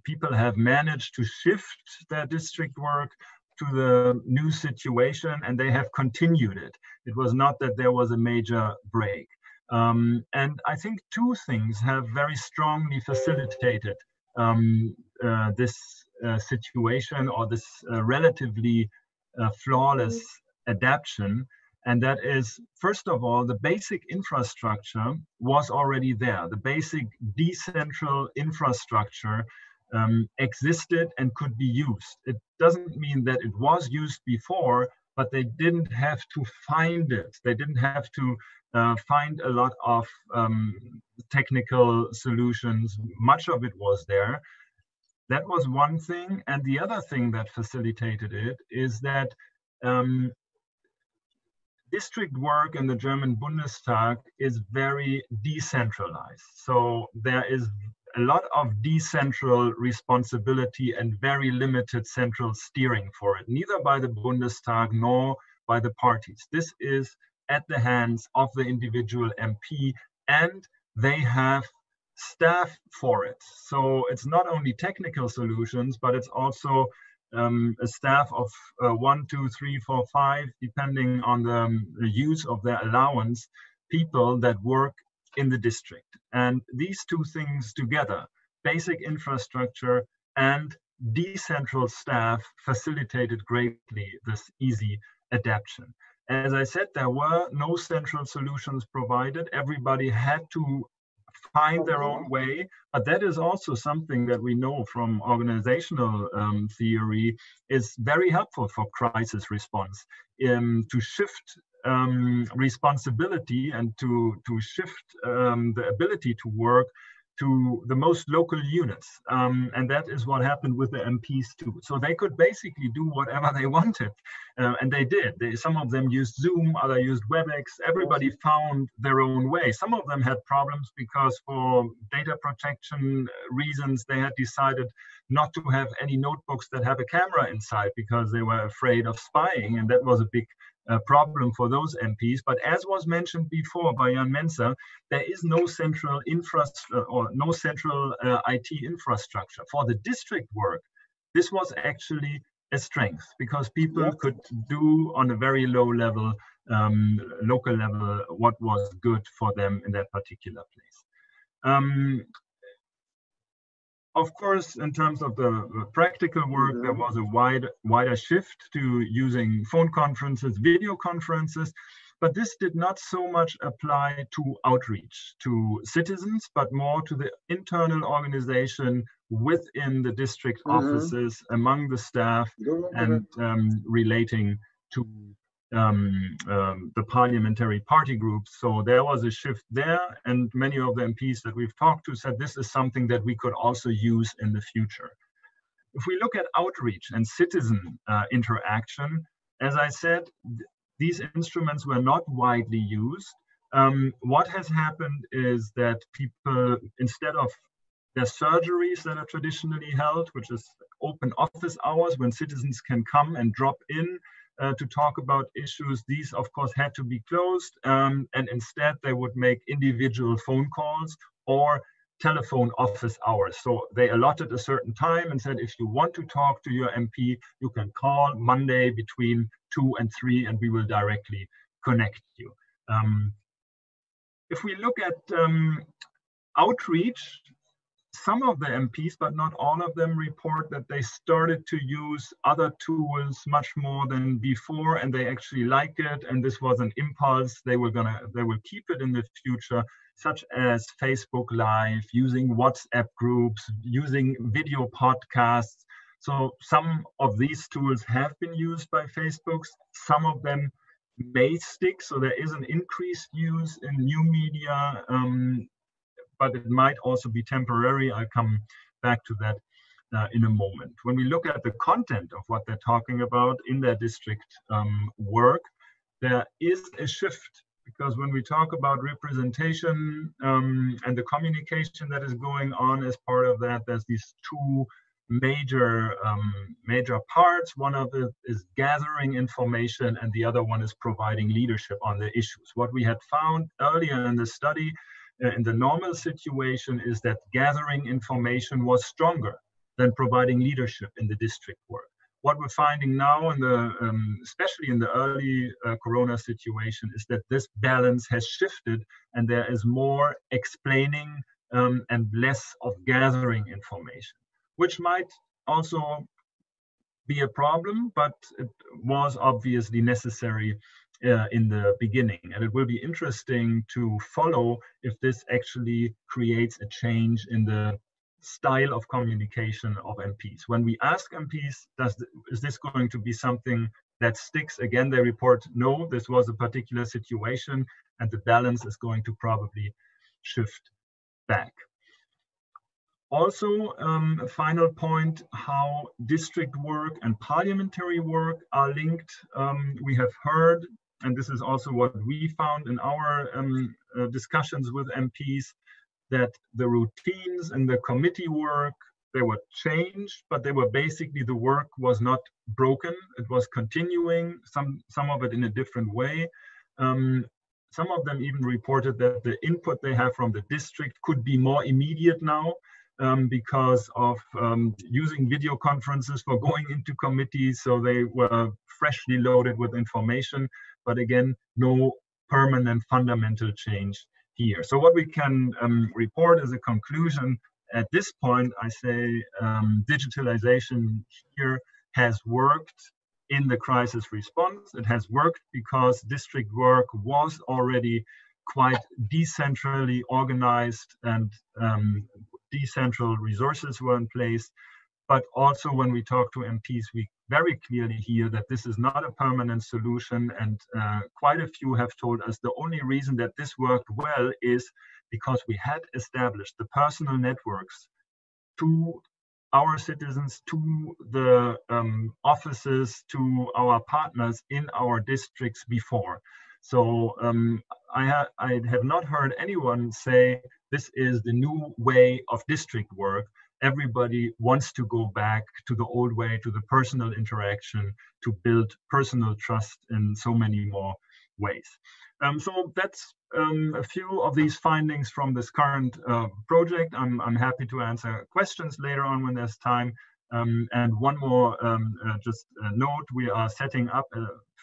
Speaker 4: People have managed to shift their district work to the new situation, and they have continued it. It was not that there was a major break. And I think two things have very strongly facilitated this situation, or this relatively flawless adaptation. And that is, first of all, the basic infrastructure was already there. The basic decentral infrastructure existed and could be used. It doesn't mean that it was used before, but they didn't have to find it. They didn't have to find a lot of technical solutions. Much of it was there. That was one thing. And the other thing that facilitated it is that district work in the German Bundestag is very decentralized. So there is a lot of decentral responsibility and very limited central steering for it, neither by the Bundestag nor by the parties. This is at the hands of the individual MP, and they have staff for it. So it's not only technical solutions, but it's also a staff of 1, 2, 3, 4, 5, depending on the use of their allowance, people that work in the district. And these two things together, basic infrastructure and decentral staff, facilitated greatly this easy adaptation. As I said, there were no central solutions provided. Everybody had to find their own way. But that is also something that we know from organizational theory is very helpful for crisis response, to shift responsibility and to shift the ability to work to the most local units. And that is what happened with the MPs too. So they could basically do whatever they wanted. And they did. Some of them used Zoom, others used WebEx. Everybody found their own way. Some of them had problems because for data protection reasons, they had decided not to have any notebooks that have a camera inside because they were afraid of spying. And that was a big problem for those MPs. But as was mentioned before by Jan Menzer, there is no central infrastructure or no central IT infrastructure. For the district work, this was actually a strength because people could do on a very low level, local level, what was good for them in that particular place. Of course, in terms of the practical work, there was a wider shift to using phone conferences, video conferences, but this did not so much apply to outreach to citizens, but more to the internal organization within the district offices, among the staff, and relating to the parliamentary party groups. So there was a shift there, and many of the MPs that we've talked to said this is something that we could also use in the future. If we look at outreach and citizen interaction, as I said, these instruments were not widely used. What has happened is that people, instead of their surgeries that are traditionally held, which is open office hours when citizens can come and drop in to talk about issues, these of course had to be closed, and instead they would make individual phone calls or telephone office hours. So they allotted a certain time and said, if you want to talk to your MP, you can call Monday between 2 and 3 and we will directly connect you. If we look at outreach, some of the MPs, but not all of them, report that they started to use other tools much more than before, and they actually like it. And this was an impulse. They will keep it in the future, such as Facebook Live, using WhatsApp groups, using video podcasts. So some of these tools have been used by Facebook. Some of them may stick. So there is an increased use in new media, but it might also be temporary. I'll come back to that in a moment. When we look at the content of what they're talking about in their district work, there is a shift, because when we talk about representation and the communication that is going on as part of that, there's these two major parts. One of it is gathering information, and the other one is providing leadership on the issues. What we had found earlier in the study, in the normal situation, is that gathering information was stronger than providing leadership in the district work. What we're finding now, especially in the early Corona situation, is that this balance has shifted, and there is more explaining and less of gathering information, which might also be a problem, but it was obviously necessary in the beginning. And it will be interesting to follow if this actually creates a change in the style of communication of MPs. When we ask MPs, is this going to be something that sticks? Again, they report, no, this was a particular situation, and the balance is going to probably shift back. Also, a final point, how district work and parliamentary work are linked. We have heard, and this is also what we found in our discussions with MPs, that the routines and the committee work, they were changed, but they were basically, the work was not broken. It was continuing, some of it in a different way. Some of them even reported that the input they have from the district could be more immediate now, because of using video conferences for going into committees. So they were freshly loaded with information, but again, no permanent fundamental change here. So what we can report as a conclusion at this point, I say digitalization here has worked in the crisis response. It has worked because district work was already quite decentrally organized and decentral resources were in place. But also when we talk to MPs, we very clearly hear that this is not a permanent solution. And quite a few have told us the only reason that this worked well is because we had established the personal networks to our citizens, to the offices, to our partners in our districts before. So I have not heard anyone say this is the new way of district work. Everybody wants to go back to the old way, to the personal interaction, to build personal trust in so many more ways. So that's a few of these findings from this current project. I'm happy to answer questions later on when there's time. And one more just note, we are setting up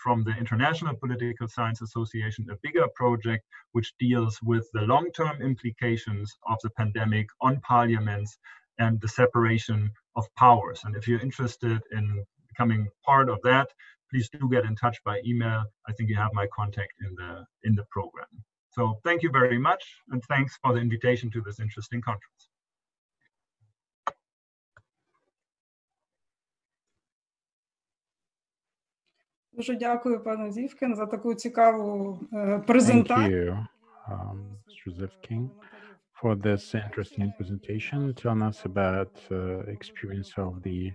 Speaker 4: from the International Political Science Association a bigger project which deals with the long-term implications of the pandemic on parliaments and the separation of powers. And if you're interested in becoming part of that, please do get in touch by email. I think you have my contact in the program. So thank you very much, and thanks for the invitation to this interesting conference.
Speaker 2: Дуже дякую, пане Зівкін, за таку цікаву
Speaker 1: Thank
Speaker 2: презентацію.
Speaker 1: you, Mr. Zivkin, for this interesting presentation, telling us about experience of the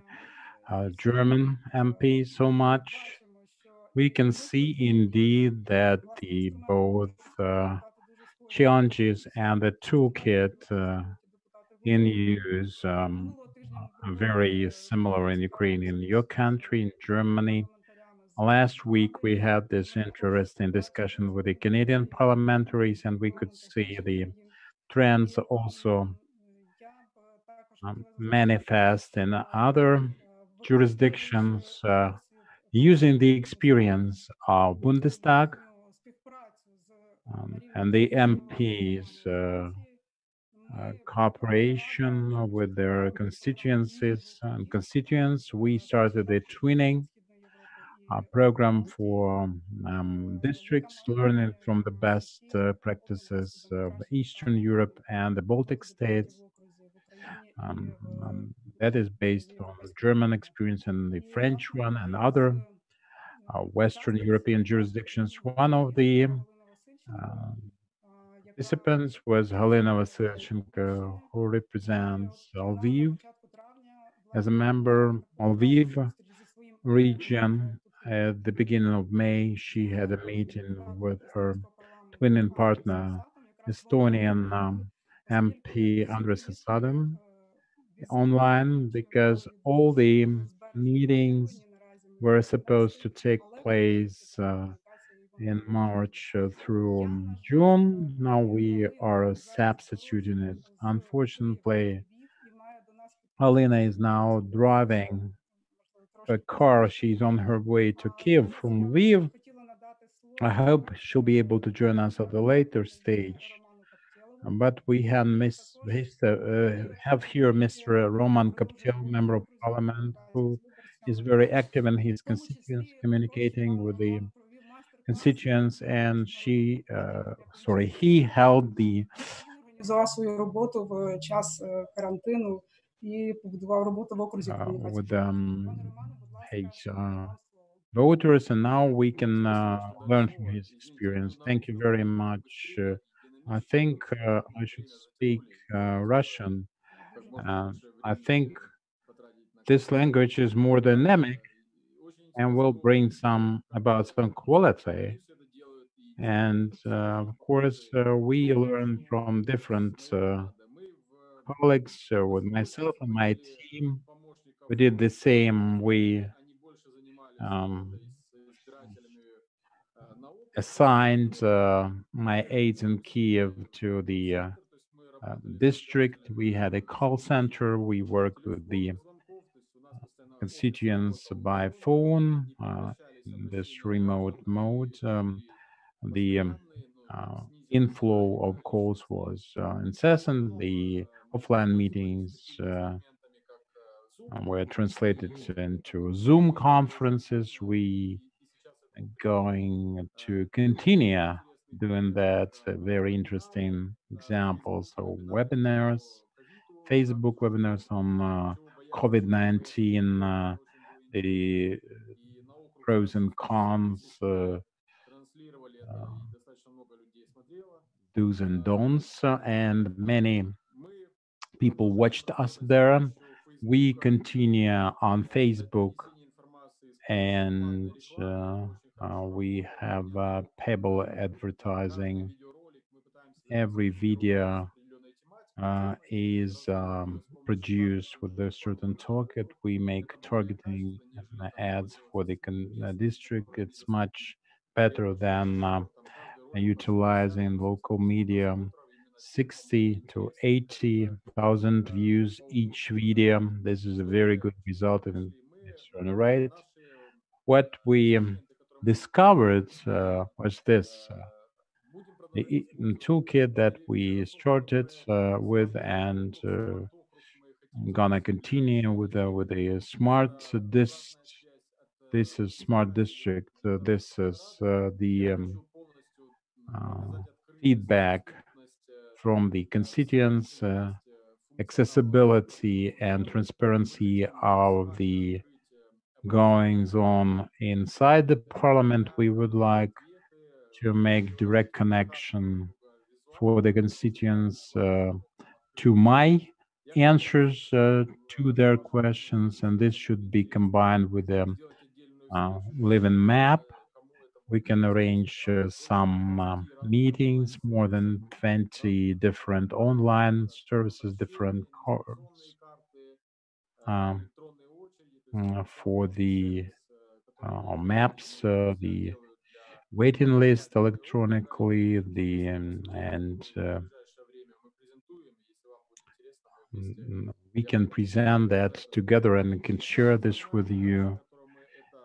Speaker 1: German MP so much. We can see indeed that the both challenges and the toolkit in use are very similar in Ukraine, in your country, in Germany. Last week, we had this interesting discussion with the Canadian parliamentaries, and we could see the trends also manifest in other jurisdictions using the experience of Bundestag and the MPs cooperation with their constituencies and constituents. We started the twinning program for districts, learning from the best practices of Eastern Europe and the Baltic states. That is based on the German experience and the French one and other Western European jurisdictions. One of the participants was Helena Vasilchenko, who represents Lviv as a member of Lviv region. At the beginning of May, she had a meeting with her twinning partner, Estonian MP Andres Asadam, online, because all the meetings were supposed to take place in March through June. Now we are substituting it. Unfortunately, Alina is now driving a car. She's on her way to Kiev from Lviv. I hope she'll be able to join us at a later stage. But we have here Mr. Roman Koptel, Member of Parliament, who is very active in his constituents, communicating with the constituents, and he held the
Speaker 2: Організував свою роботу в час карантину і побудував роботу в окрузі комунікації.
Speaker 1: with his voters, and now we can learn from his experience. Thank you very much. I think I should speak Russian. I think this language is more dynamic and will bring about some quality. And of course, we learn from different colleagues. With myself and my team, we did the same. We assigned my aides in Kiev to the district. We had a call center. We worked with the constituents by phone in this remote mode. The inflow of calls was incessant. The offline meetings were translated into Zoom conferences. We are going to continue doing that. Very interesting examples of webinars, Facebook webinars on COVID-19, the pros and cons, do's and don'ts, and many people watched us there. We continue on Facebook, and we have payable advertising. Every video is produced with a certain target. We make targeting ads for the district. It's much better than utilizing local media. 60 to 80,000 views each video. This is a very good result in its own right. What we discovered was this. The toolkit that we started with, and gonna continue with a smart this is smart district. This is the feedback from the constituents, accessibility and transparency of the goings on inside the parliament. We would like to make direct connection for the constituents to my answers to their questions, and this should be combined with the living map. We can arrange some meetings, more than 20 different online services, different for the maps, the waiting list electronically, the and we can present that together and can share this with you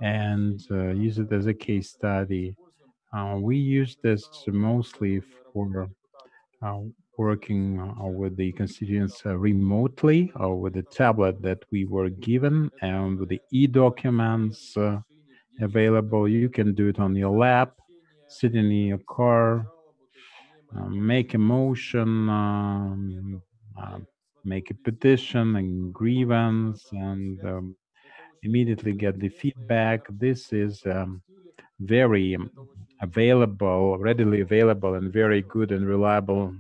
Speaker 1: and use it as a case study. We use this mostly for uh, working with the constituents remotely or with the tablet that we were given, and with the e-documents available. You can do it on your lap, sitting in your car, make a motion, make a petition and grievance, and immediately get the feedback. This is very available, readily available, and very good and reliable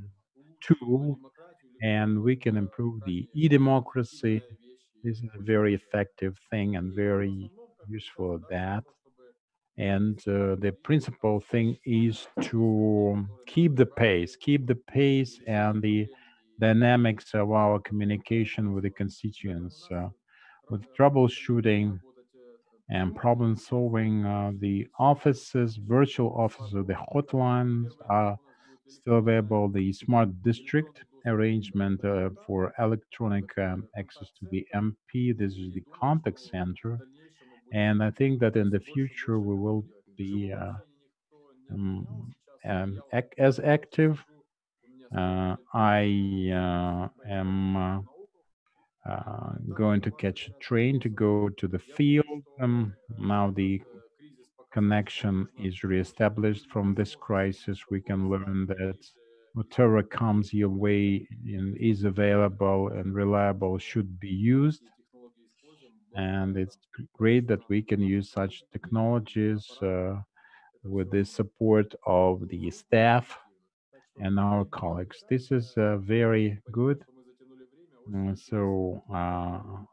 Speaker 1: tool, and we can improve the e-democracy. This is a very effective thing and very useful at that. And the principal thing is to keep the pace and the dynamics of our communication with the constituents, with troubleshooting and problem solving. The offices, virtual offices, the hotlines are still available. The smart district arrangement for electronic access to the MP. This is the contact center. And I think that in the future we will be as active. I am going to catch a train to go to the field. Now the connection is reestablished from this crisis. We can learn that whatever comes your way and is available and reliable should be used. And it's great that we can use such technologies with the support of the staff and our colleagues. This is very good. So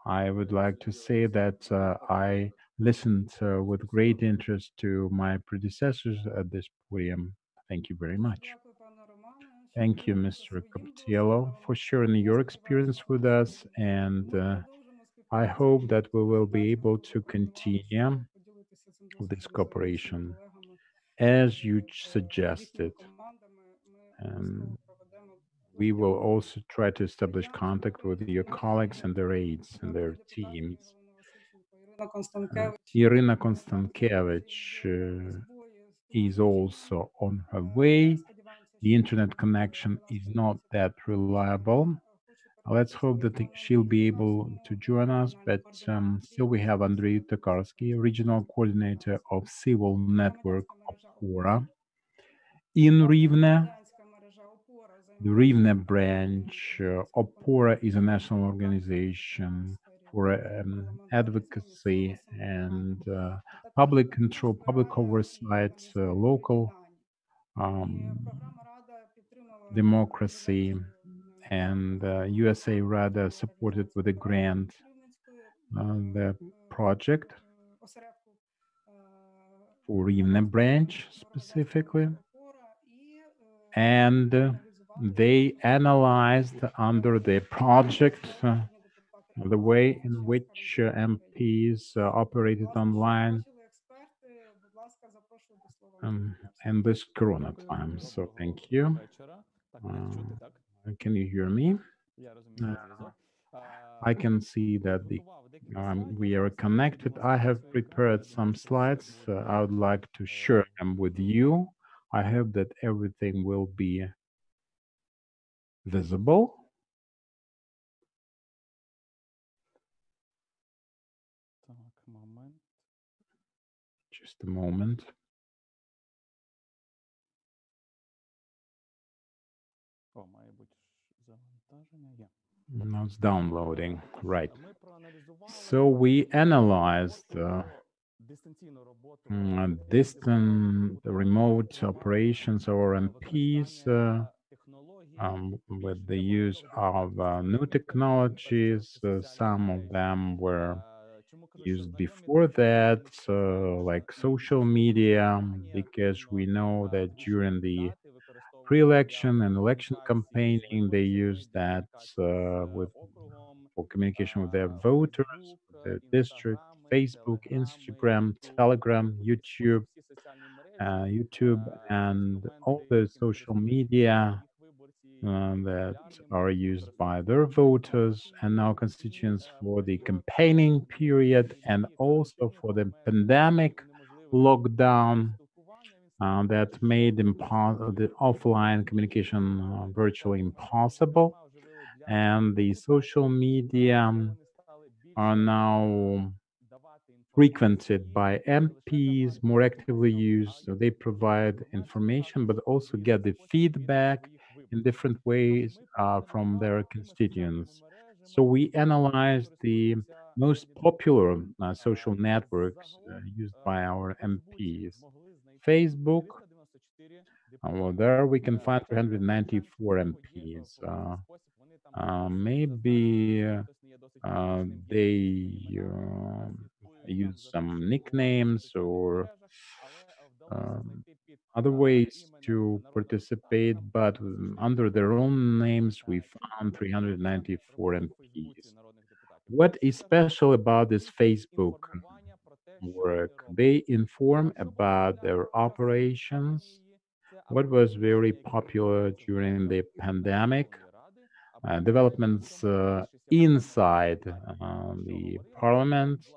Speaker 1: I would like to say that I listened with great interest to my predecessors at this podium. Thank you very much. Thank you, Mr. Captiello, for sharing your experience with us, and I hope that we will be able to continue this cooperation as you suggested. And we will also try to establish contact with your colleagues and their aides and their teams. Irina Konstankevich is also on her way. The internet connection is not that reliable. Let's hope that she'll be able to join us, but still we have Andrei Tokarsky, Regional Coordinator of Civil Network of Quora. in Rivne. The Rivne branch, Opora is a national organization for advocacy and public control, public oversight, local democracy, and USA Rada supported with a grant the project for Rivne branch specifically. And they analyzed under the project the way in which MPs operated online in this Corona time. So thank you. Can you hear me? I can see that we are connected. I have prepared some slides. I would like to share them with you. I hope that everything will be visible. Just a moment. Now it's downloading, right. So we analyzed distant remote operations or MPs with the use of new technologies. Some of them were used before that, like social media, because we know that during the pre-election and election campaigning, they use that for communication with their voters, their district, Facebook, Instagram, Telegram, YouTube, and all the social media that are used by their voters and our constituents for the campaigning period and also for the pandemic lockdown that made the offline communication virtually impossible. And the social media are now frequented by MPs, more actively used. So they provide information, but also get the feedback in different ways from their constituents. So we analyzed the most popular social networks used by our MPs. Facebook, well, there we can find 394 MPs. Maybe they use some nicknames or other ways to participate, but under their own names, we found 394 MPs. What is special about this Facebook work? They inform about their operations, what was very popular during the pandemic, developments inside the parliament,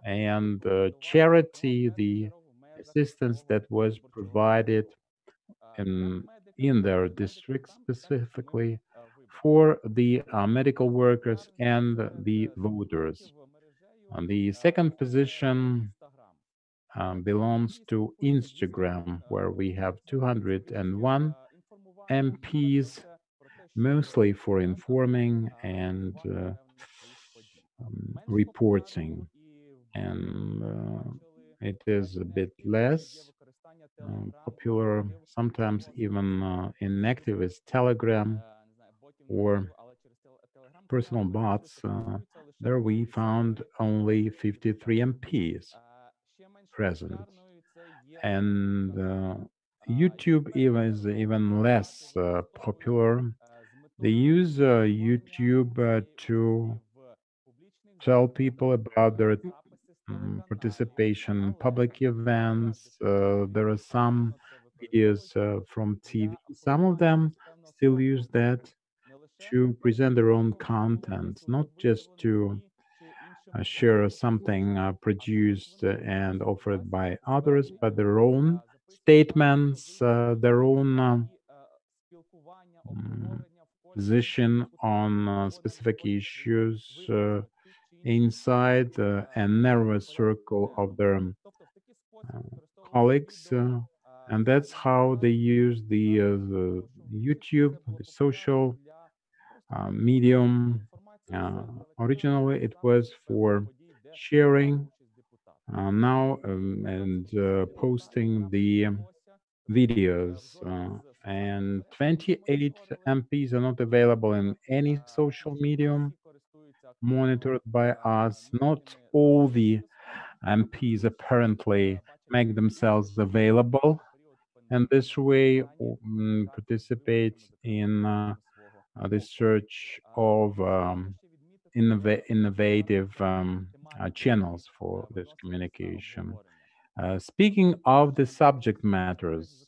Speaker 1: and charity, the assistance that was provided in their district specifically for the medical workers and the voters. The second position belongs to Instagram, where we have 201 MPs, mostly for informing and reporting. And it is a bit less popular, sometimes even inactive, is Telegram or personal bots. There we found only 53 MPs present. And YouTube even is even less popular. They use YouTube to tell people about their participation in public events. There are some videos from TV. Some of them still use that to present their own content, not just to share something produced and offered by others, but their own statements, their own position on specific issues inside a narrow circle of their colleagues And that's how they use the YouTube, the social medium. Originally, it was for sharing now and posting the videos. And 28 MPs are not available in any social medium monitored by us. Not all the MPs apparently make themselves available and this way participate in the search of innovative channels for this communication. Speaking of the subject matters,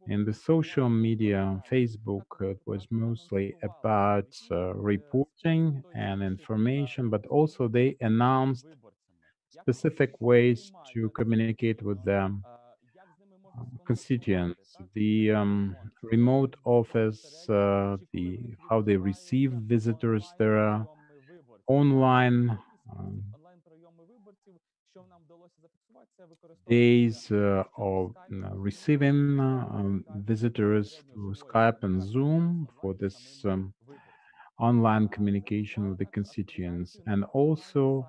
Speaker 1: in the social media, Facebook, it was mostly about reporting and information, but also they announced specific ways to communicate with them constituents, the remote office, the how they receive visitors, there are online days of receiving visitors through Skype and Zoom for this online communication with the constituents, and also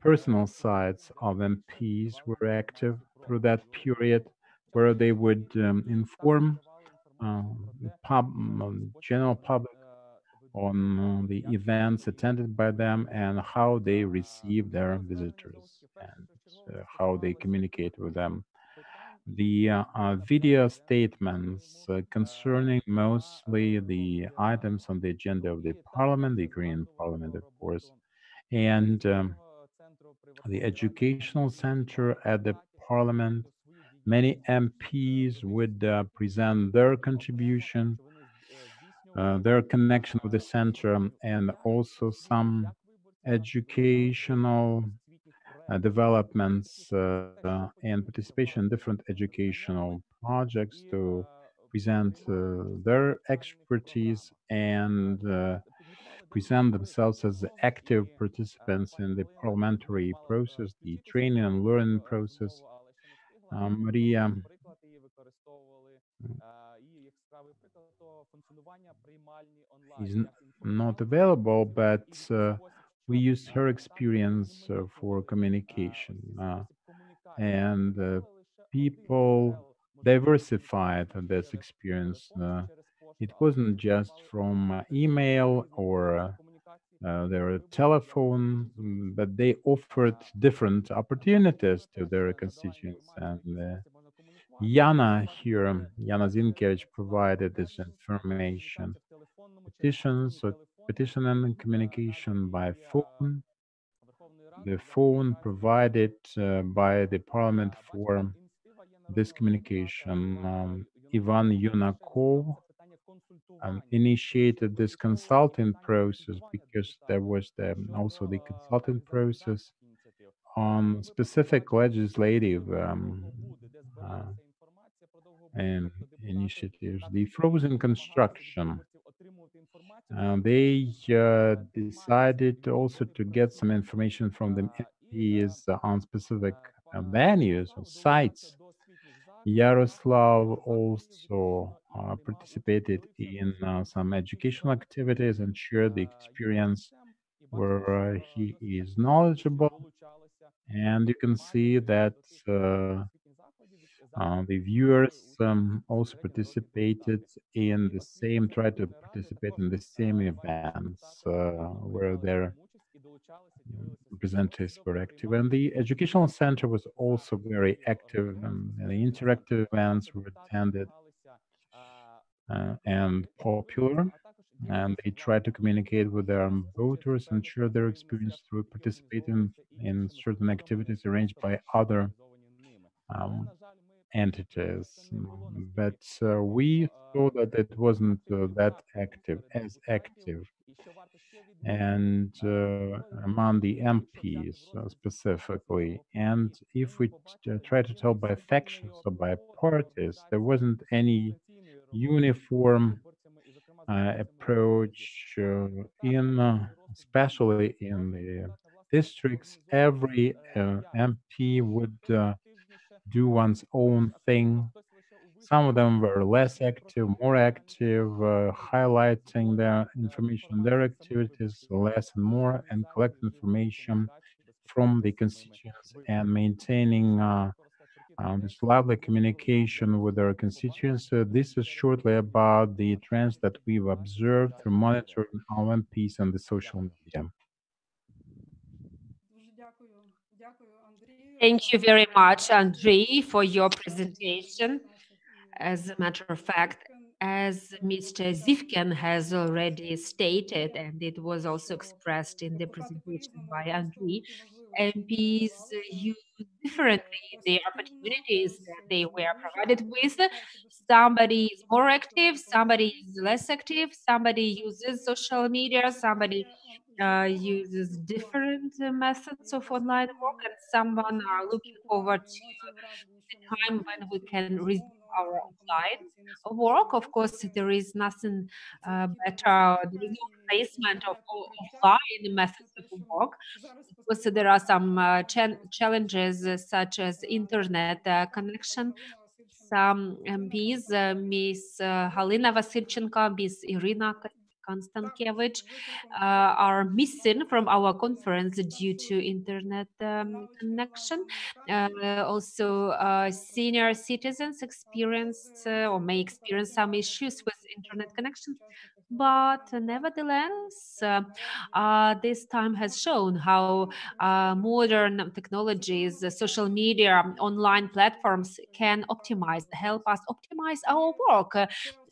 Speaker 1: personal sites of MPs were active through that period where they would inform general public on the events attended by them and how they receive their visitors and how they communicate with them. The video statements concerning mostly the items on the agenda of the parliament, the Korean parliament, of course, and the educational center at the parliament. Many MPs would present their contribution, their connection with the center, and also some educational developments and participation in different educational projects to present their expertise and present themselves as active participants in the parliamentary process, the training and learning process. Maria is not available, but we used her experience for communication. And people diversified this experience. It wasn't just from email or their telephone, but they offered different opportunities to their constituents. And Yana here, Yana Zinkevich provided this information. Petitions, petition and communication by phone, the phone provided by the parliament for this communication. Ivan Yunakov initiated this consulting process because there was also the consulting process on specific legislative uh, and initiatives. The frozen construction. They decided also to get some information from the MPs on specific venues or sites. Yaroslav also participated in some educational activities and shared the experience where he is knowledgeable. And you can see that the viewers also participated in the same, tried to participate in the same events where their representatives were active. And the educational center was also very active, and the interactive events were attended and popular. And they tried to communicate with their voters and share their experience through participating in certain activities arranged by other um, entities. But we saw that it wasn't that active, as active. And among the MPs specifically. And if we try to tell by factions or by parties, there wasn't any uniform approach especially in the districts. Every MP would do one's own thing. Some of them were less active, more active, highlighting their information, their activities less and more, and collect information from the constituents and maintaining this lively communication with their constituents. This is shortly about the trends that we've observed through monitoring our MPs on the social media.
Speaker 5: Thank you very much, Andrei, for your presentation. As a matter of fact, as Mr. Zivkin has already stated, and it was also expressed in the presentation by Andrei, MPs use differently the opportunities that they were provided with. Somebody is more active, somebody is less active, somebody uses social media, somebody uses different methods of online work, and someone are looking forward to the time when we can resume our offline work. Of course, there is nothing better, there is no replacement of offline methods of work. Of course, there are some challenges such as internet connection. Some MPs, Ms. Halina Vasilchenko, Ms. Irina Konstankevich, are missing from our conference due to internet connection. Also, senior citizens experience or may experience some issues with internet connection. But nevertheless, this time has shown how modern technologies, social media, online platforms can help us optimize our work,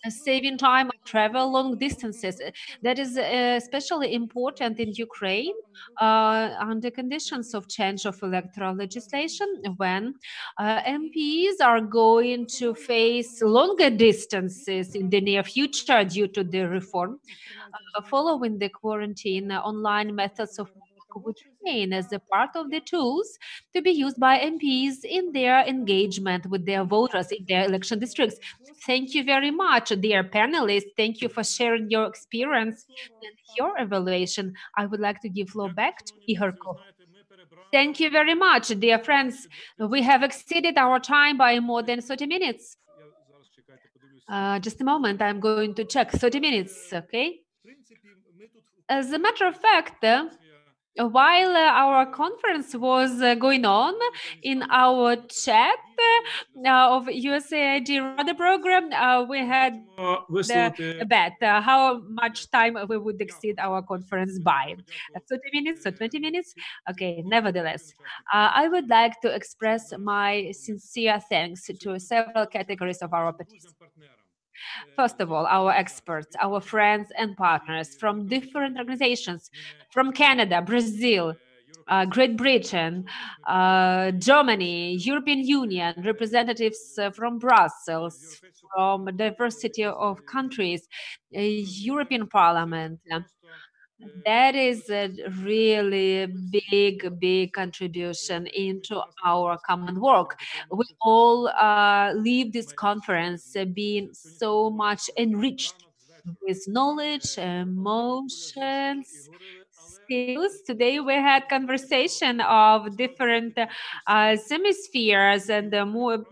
Speaker 5: saving time, travel long distances. That is especially important in Ukraine under conditions of change of electoral legislation, when MPs are going to face longer distances in the near future due to the reform. Following the quarantine, online methods of work would remain as a part of the tools to be used by MPs in their engagement with their voters in their election districts. Thank you very much, dear panelists. Thank you for sharing your experience and your evaluation. I would like to give floor back to Ihor Koch. Thank you very much, dear friends. We have exceeded our time by more than 30 minutes. Just a moment, I'm going to check. 30 minutes, okay? As a matter of fact, while our conference was going on, in our chat of USAID Rada program, we had a bet how much time we would exceed our conference by. 30 minutes or 20 minutes? Okay, nevertheless, I would like to express my sincere thanks to several categories of our participants. First of all, our experts, our friends and partners from different organizations, from Canada, Brazil, Great Britain, Germany, European Union, representatives from Brussels, from a diversity of countries, European Parliament. That is a really big contribution into our common work. We all leave this conference being so much enriched with knowledge, emotions, skills. Today we had conversation of different hemispheres, and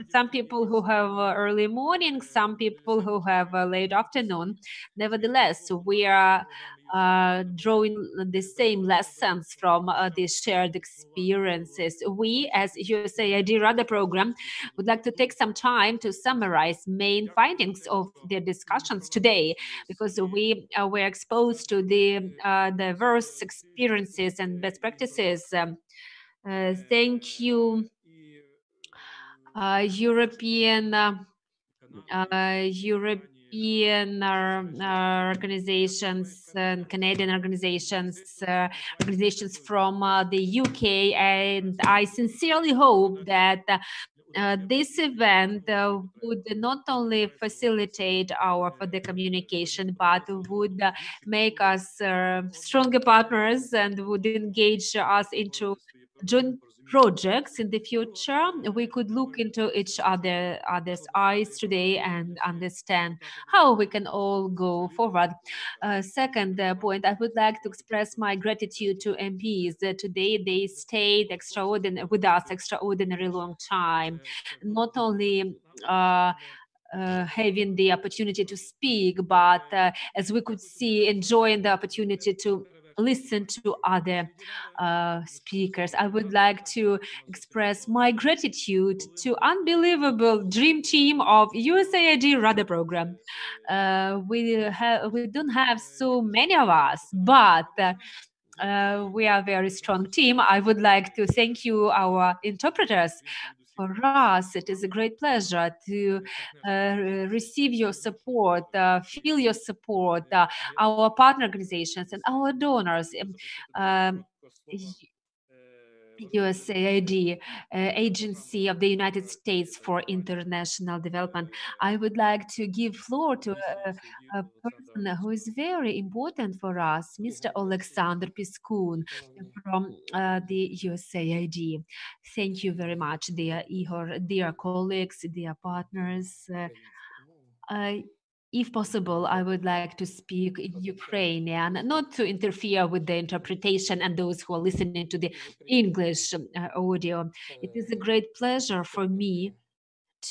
Speaker 5: some people who have early morning, some people who have late afternoon. Nevertheless, we are drawing the same lessons from these shared experiences. We, as USAID Rada program, would like to take some time to summarize main findings of the discussions today, because we were exposed to the diverse experiences and best practices. Thank you, European organizations and Canadian organizations, organizations from the UK, and I sincerely hope that this event would not only facilitate the communication, but would make us stronger partners and would engage us into joint projects in the future. We could look into each other's eyes today and understand how we can all go forward. Second point, I would like to express my gratitude to MPs. Today they stayed with us extraordinary long time. Not only having the opportunity to speak, but as we could see, enjoying the opportunity to listen to other speakers. I would like to express my gratitude to unbelievable dream team of USAID Rada program. We don't have so many of us, but we are a very strong team. I would like to thank you, our interpreters. For us, it is a great pleasure to receive your support, feel your support, our partner organizations and our donors. USAID, Agency of the United States for International Development. I would like to give floor to a person who is very important for us, Mr. Alexander Piskun from the USAID. Thank you very much, dear Ihor, dear colleagues, dear partners. If possible, I would like to speak in Ukrainian, not to interfere with the interpretation and those who are listening to the English audio. It is a great pleasure for me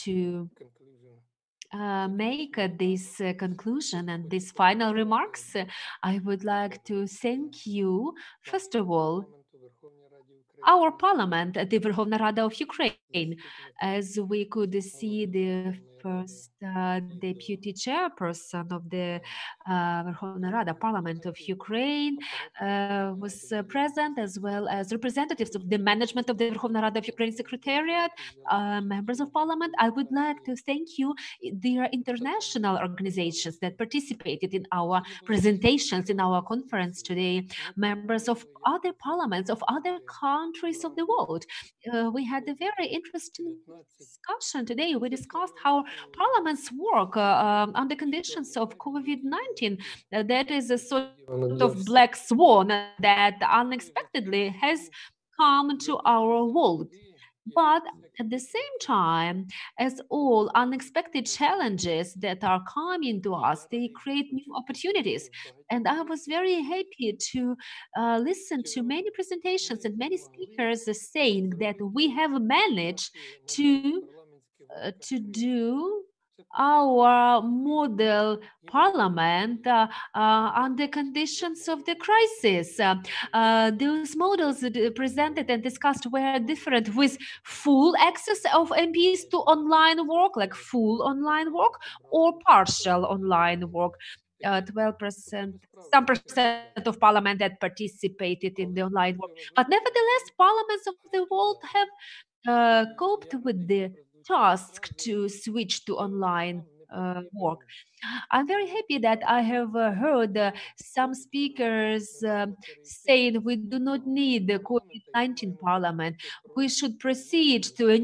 Speaker 5: to make this conclusion and these final remarks. I would like to thank you, first of all, our parliament, the Verkhovna Rada of Ukraine, as we could see the first deputy chairperson of the Verkhovna Rada Parliament of Ukraine was present, as well as representatives of the management of the Verkhovna Rada of Ukraine Secretariat, members of parliament. I would like to thank you. There are international organizations that participated in our presentations, in our conference today, members of other parliaments of other countries of the world. We had a very interesting discussion today. We discussed how parliaments work under conditions of COVID-19. That is a sort of black swan that unexpectedly has come to our world. But at the same time, as all unexpected challenges that are coming to us, they create new opportunities. And I was very happy to listen to many presentations and many speakers saying that we have managed to do our model parliament under conditions of the crisis. Those models presented and discussed were different, with full access of MPs to online work, like full online work, or partial online work. 12%, some percent of parliament that participated in the online work. But nevertheless, parliaments of the world have coped with the task to switch to online work. I'm very happy that I have heard some speakers saying we do not need the COVID-19 parliament. We should proceed to a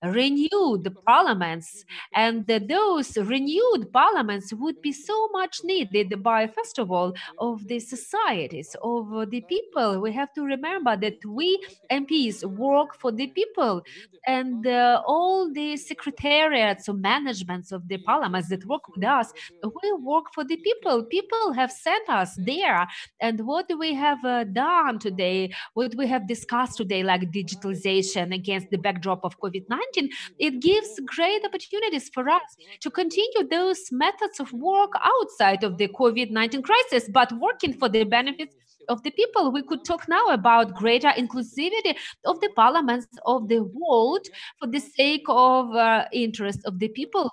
Speaker 5: renewed parliaments, and those renewed parliaments would be so much needed by, first of all, of the societies, of the people. We have to remember that we MPs work for the people, and all the secretariats or managements of the parliaments that work with us, we work for the people. People have sent us there, and what we have done today, what we have discussed today, like digitalization against the backdrop of COVID-19, it gives great opportunities for us to continue those methods of work outside of the COVID-19 crisis, but working for the benefits of the people. We could talk now about greater inclusivity of the parliaments of the world for the sake of interest of the people.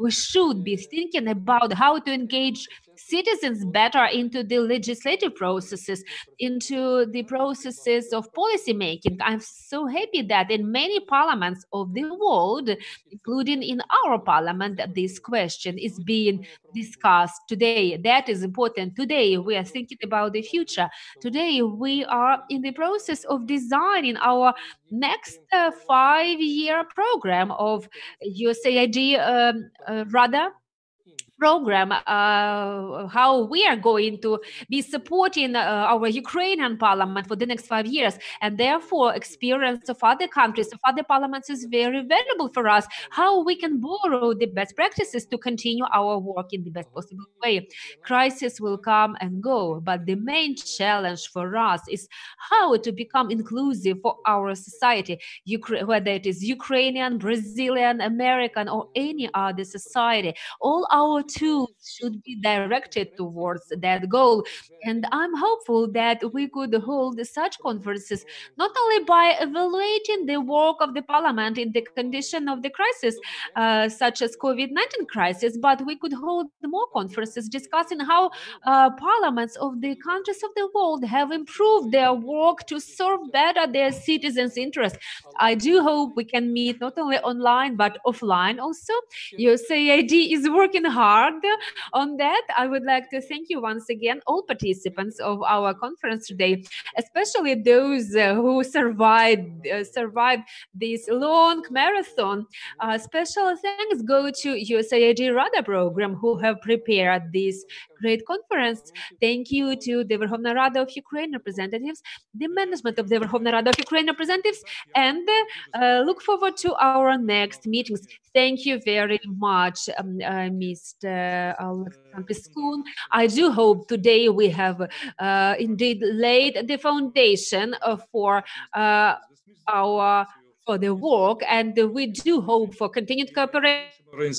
Speaker 5: We should be thinking about how to engage citizens better into the legislative processes, into the processes of policy making. I'm so happy that in many parliaments of the world, including in our parliament, this question is being discussed today. That is important. Today we are thinking about the future. Today we are in the process of designing our next 5-year program of USAID Rada program, how we are going to be supporting our Ukrainian parliament for the next 5 years. And therefore, experience of other countries, of other parliaments is very valuable for us, how we can borrow the best practices to continue our work in the best possible way. Crisis will come and go, but the main challenge for us is how to become inclusive for our society, whether it is Ukrainian, Brazilian, American, or any other society. All our tools should be directed towards that goal. And I'm hopeful that we could hold such conferences not only by evaluating the work of the parliament in the condition of the crisis, such as COVID-19 crisis, but we could hold more conferences discussing how parliaments of the countries of the world have improved their work to serve better their citizens' interests. I do hope we can meet not only online but offline also. USAID is working hard on that. I would like to thank you once again, all participants of our conference today, especially those who survived this long marathon. Special thanks go to USAID Rada program who have prepared this great conference. Thank you to the Verkhovna Rada of Ukraine representatives, the management of the Verkhovna Rada of Ukraine representatives, and look forward to our next meetings. Thank you very much, Mr. Alexander Piskun. I do hope today we have indeed laid the foundation for the work, and we do hope for continued cooperation with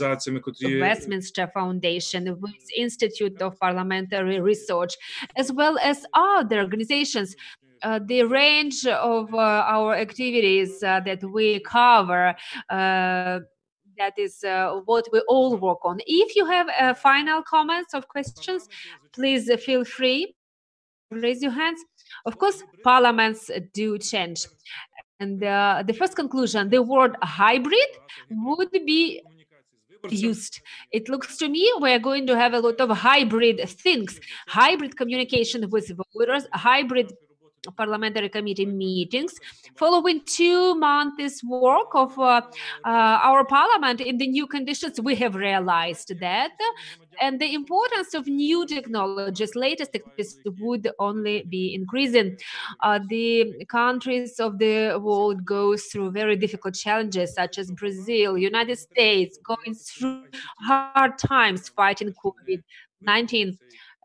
Speaker 5: the Westminster Foundation, with Institute of Parliamentary Research, as well as other organizations. The range of our activities that we cover, that is what we all work on. If you have final comments or questions, please feel free to raise your hands. Of course, parliaments do change. And the first conclusion, the word hybrid would be used. It looks to me we're going to have a lot of hybrid things, hybrid communication with voters, hybrid parliamentary committee meetings, following 2 months work of our parliament in the new conditions. We have realized that, and the importance of new technologies, latest technologies, would only be increasing. The countries of the world go through very difficult challenges, such as Brazil, United States, going through hard times fighting COVID-19,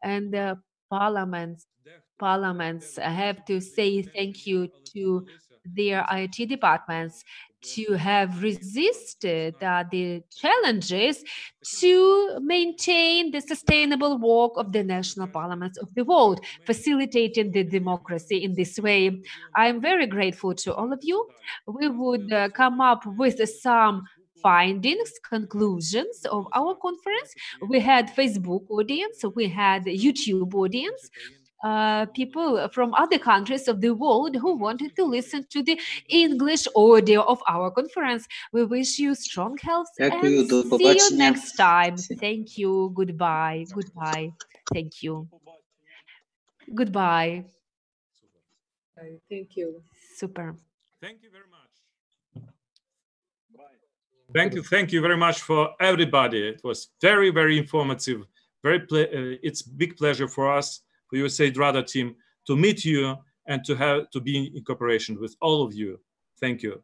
Speaker 5: and parliaments have to say thank you to their IT departments to have resisted the challenges to maintain the sustainable work of the national parliaments of the world, facilitating the democracy in this way. I'm very grateful to all of you. We would come up with some findings, conclusions of our conference. We had Facebook audience, we had YouTube audience, people from other countries of the world who wanted to listen to the English audio of our conference. We wish you strong health and see you next time. Thank you. Goodbye. Goodbye. Thank you. Goodbye.
Speaker 19: Thank you.
Speaker 5: Super.
Speaker 3: Thank you very much. Thank you very much for everybody. It was very, very informative. It's a big pleasure for us, for USAID Rada team, to meet you and to be in cooperation with all of you. Thank you.